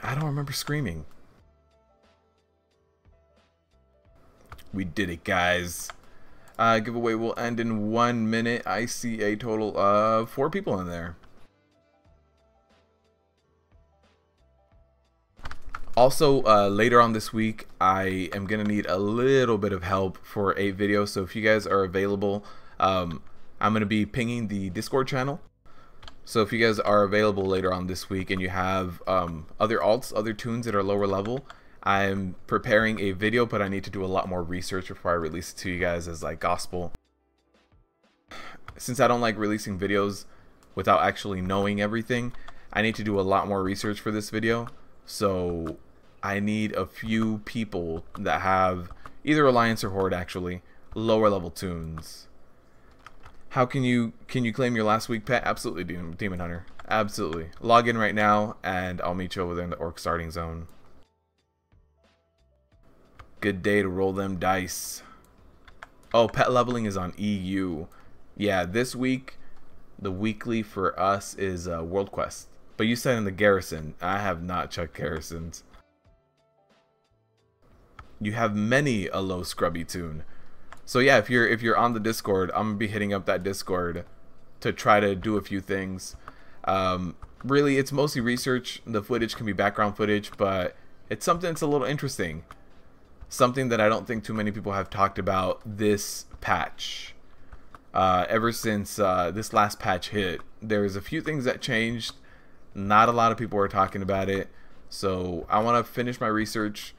I don't remember screaming. We did it, guys. Giveaway will end in 1 minute. I see a total of 4 people in there. Also, later on this week, I am going to need a little bit of help for a video. So if you guys are available, I'm going to be pinging the Discord channel. So if you guys are available later on this week and you have other alts, other tunes that are lower level, I'm preparing a video, but I need to do a lot more research before I release it to you guys as like gospel. Since I don't like releasing videos without actually knowing everything, I need to do a lot more research for this video. So I need a few people that have either Alliance or Horde actually lower level tunes. How can you claim your last week pet? Absolutely, Demon Hunter. Absolutely. Log in right now and I'll meet you over there in the orc starting zone. Good day to roll them dice. Oh, pet leveling is on EU. Yeah, this week the weekly for us is World Quest. But you said in the garrison. I have not checked garrisons. You have many a low scrubby tune. So yeah, if you're on the Discord, I'm gonna be hitting up that Discord to try to do a few things. Really, it's mostly research. The footage can be background footage, but it's something that's a little interesting. Something that I don't think too many people have talked about this patch. Ever since this last patch hit, there's a few things that changed. Not a lot of people are talking about it. So I want to finish my research,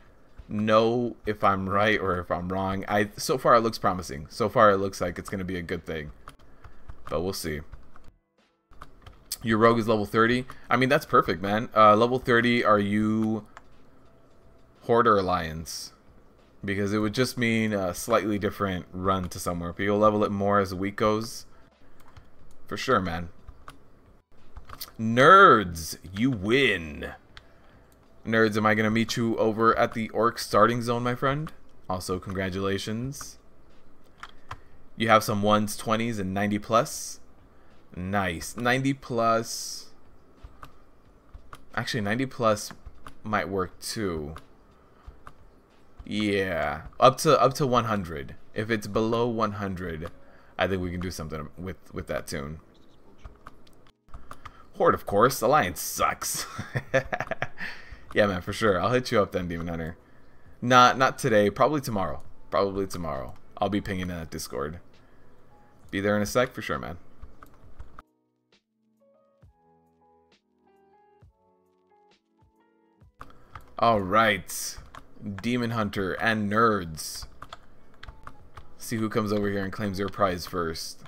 know if I'm right or if I'm wrong. So far it looks promising. So far it looks like it's going to be a good thing. But we'll see. Your rogue is level 30. I mean, that's perfect, man. Level 30, are you Horde or Alliance? Because it would just mean a slightly different run to somewhere. But you'll level it more as the week goes. For sure, man. Nerds, you win. Nerds, am I going to meet you over at the Orc starting zone, my friend? Also, congratulations. You have some 1s, 20s, and 90 plus. Nice. 90 plus. Actually, 90 plus might work too. Yeah. Up to 100. If it's below 100, I think we can do something with that tune. Horde, of course. Alliance sucks. Yeah, man, for sure. I'll hit you up then, Demon Hunter. Not today. Probably tomorrow. Probably tomorrow. I'll be pinging in that Discord. Be there in a sec for sure, man. All right, Demon Hunter and Nerds. See who comes over here and claims their prize first.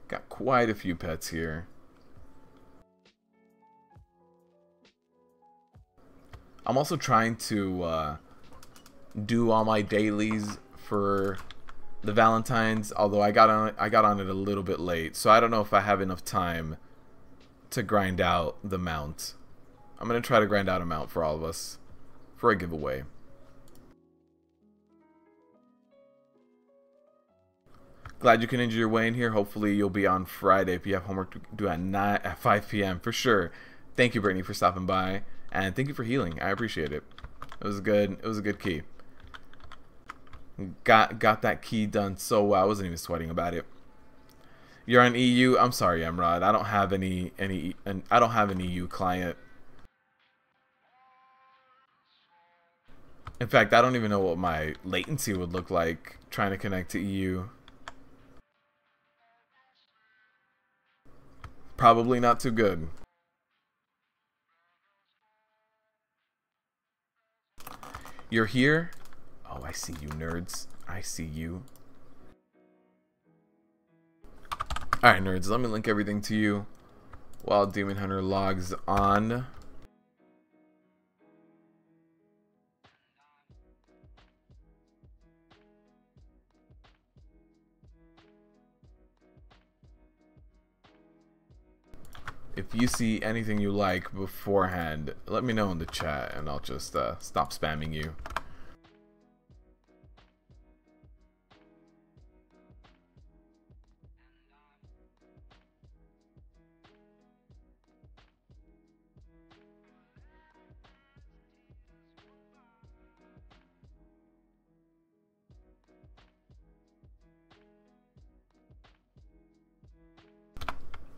Got quite a few pets here. I'm also trying to do all my dailies for the Valentine's, although I got on it a little bit late, so I don't know if I have enough time to grind out the mount. I'm gonna try to grind out a mount for all of us for a giveaway. Glad you can injure your way in here. Hopefully you'll be on Friday if you have homework to do at 5 p.m. for sure. Thank you, Brittany, for stopping by, and thank you for healing. I appreciate it. It was good. It was a good key. Got that key done so well. I wasn't even sweating about it. You're on EU. I'm sorry, Emrod. I don't have I don't have an EU client. In fact, I don't even know what my latency would look like trying to connect to EU. Probably not too good. You're here? Oh, I see you, nerds. I see you. Alright, nerds, let me link everything to you while Demon Hunter logs on. If you see anything you like beforehand, let me know in the chat and I'll just stop spamming you.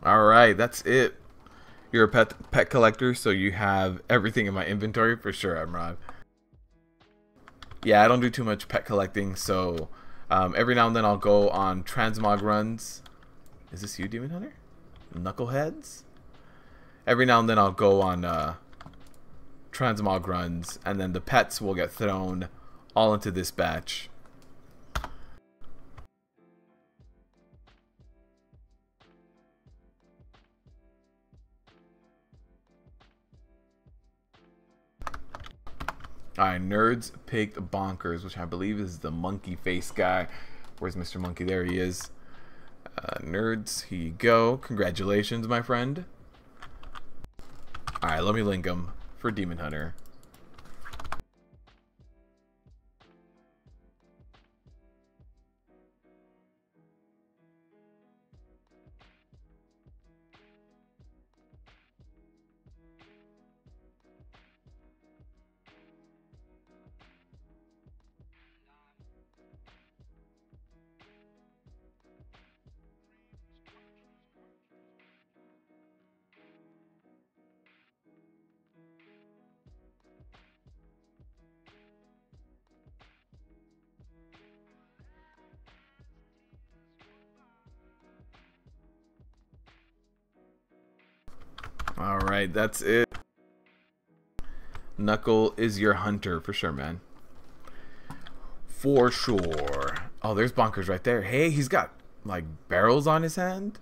Alright, that's it. You're a pet collector, so you have everything in my inventory for sure, Emrod. Yeah, I don't do too much pet collecting, so every now and then I'll go on transmog runs. Is this you, Demon Hunter? Knuckleheads? Every now and then I'll go on transmog runs, and then the pets will get thrown all into this batch. Alright, nerds picked bonkers, which I believe is the monkey face guy. Where's Mr. Monkey? There he is. Nerds, here you go. Congratulations, my friend. Alright, let me link him for Demon Hunter. Alright, that's it. Knuckle is your hunter for sure, man. For sure. Oh, there's bonkers right there. Hey, he's got like barrels on his hand?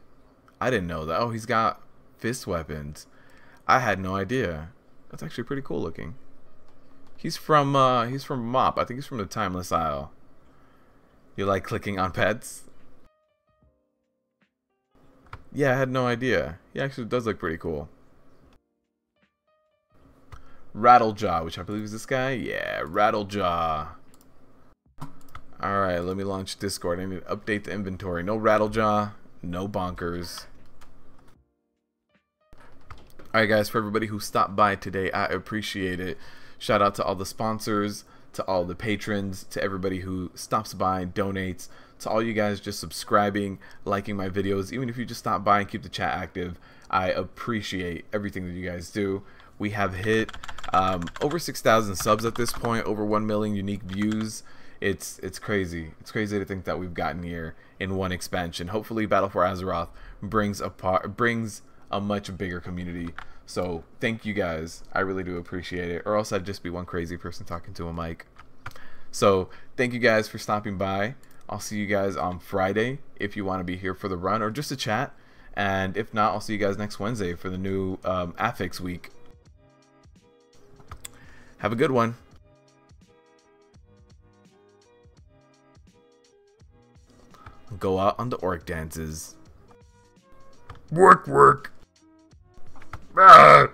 I didn't know that. Oh, he's got fist weapons. I had no idea. That's actually pretty cool looking. He's from Mop. I think he's from the Timeless Isle. You like clicking on pets? Yeah, I had no idea. He actually does look pretty cool. Rattlejaw, which I believe is this guy. Yeah, Rattlejaw. Alright, let me launch Discord. I need to update the inventory. No Rattlejaw, no Bonkers. Alright guys, for everybody who stopped by today, I appreciate it. Shout out to all the sponsors, to all the patrons, to everybody who stops by and donates, to all you guys just subscribing, liking my videos, even if you just stop by and keep the chat active. I appreciate everything that you guys do. We have hit over 6,000 subs at this point, over 1 million unique views. It's crazy. It's crazy to think that we've gotten here in one expansion. Hopefully Battle for Azeroth brings a much bigger community. So thank you guys. I really do appreciate it. Or else I'd just be one crazy person talking to a mic. So thank you guys for stopping by. I'll see you guys on Friday if you want to be here for the run or just to chat. And if not, I'll see you guys next Wednesday for the new Affix week. Have a good one. Go out on the orc dances. Work, work. Ah!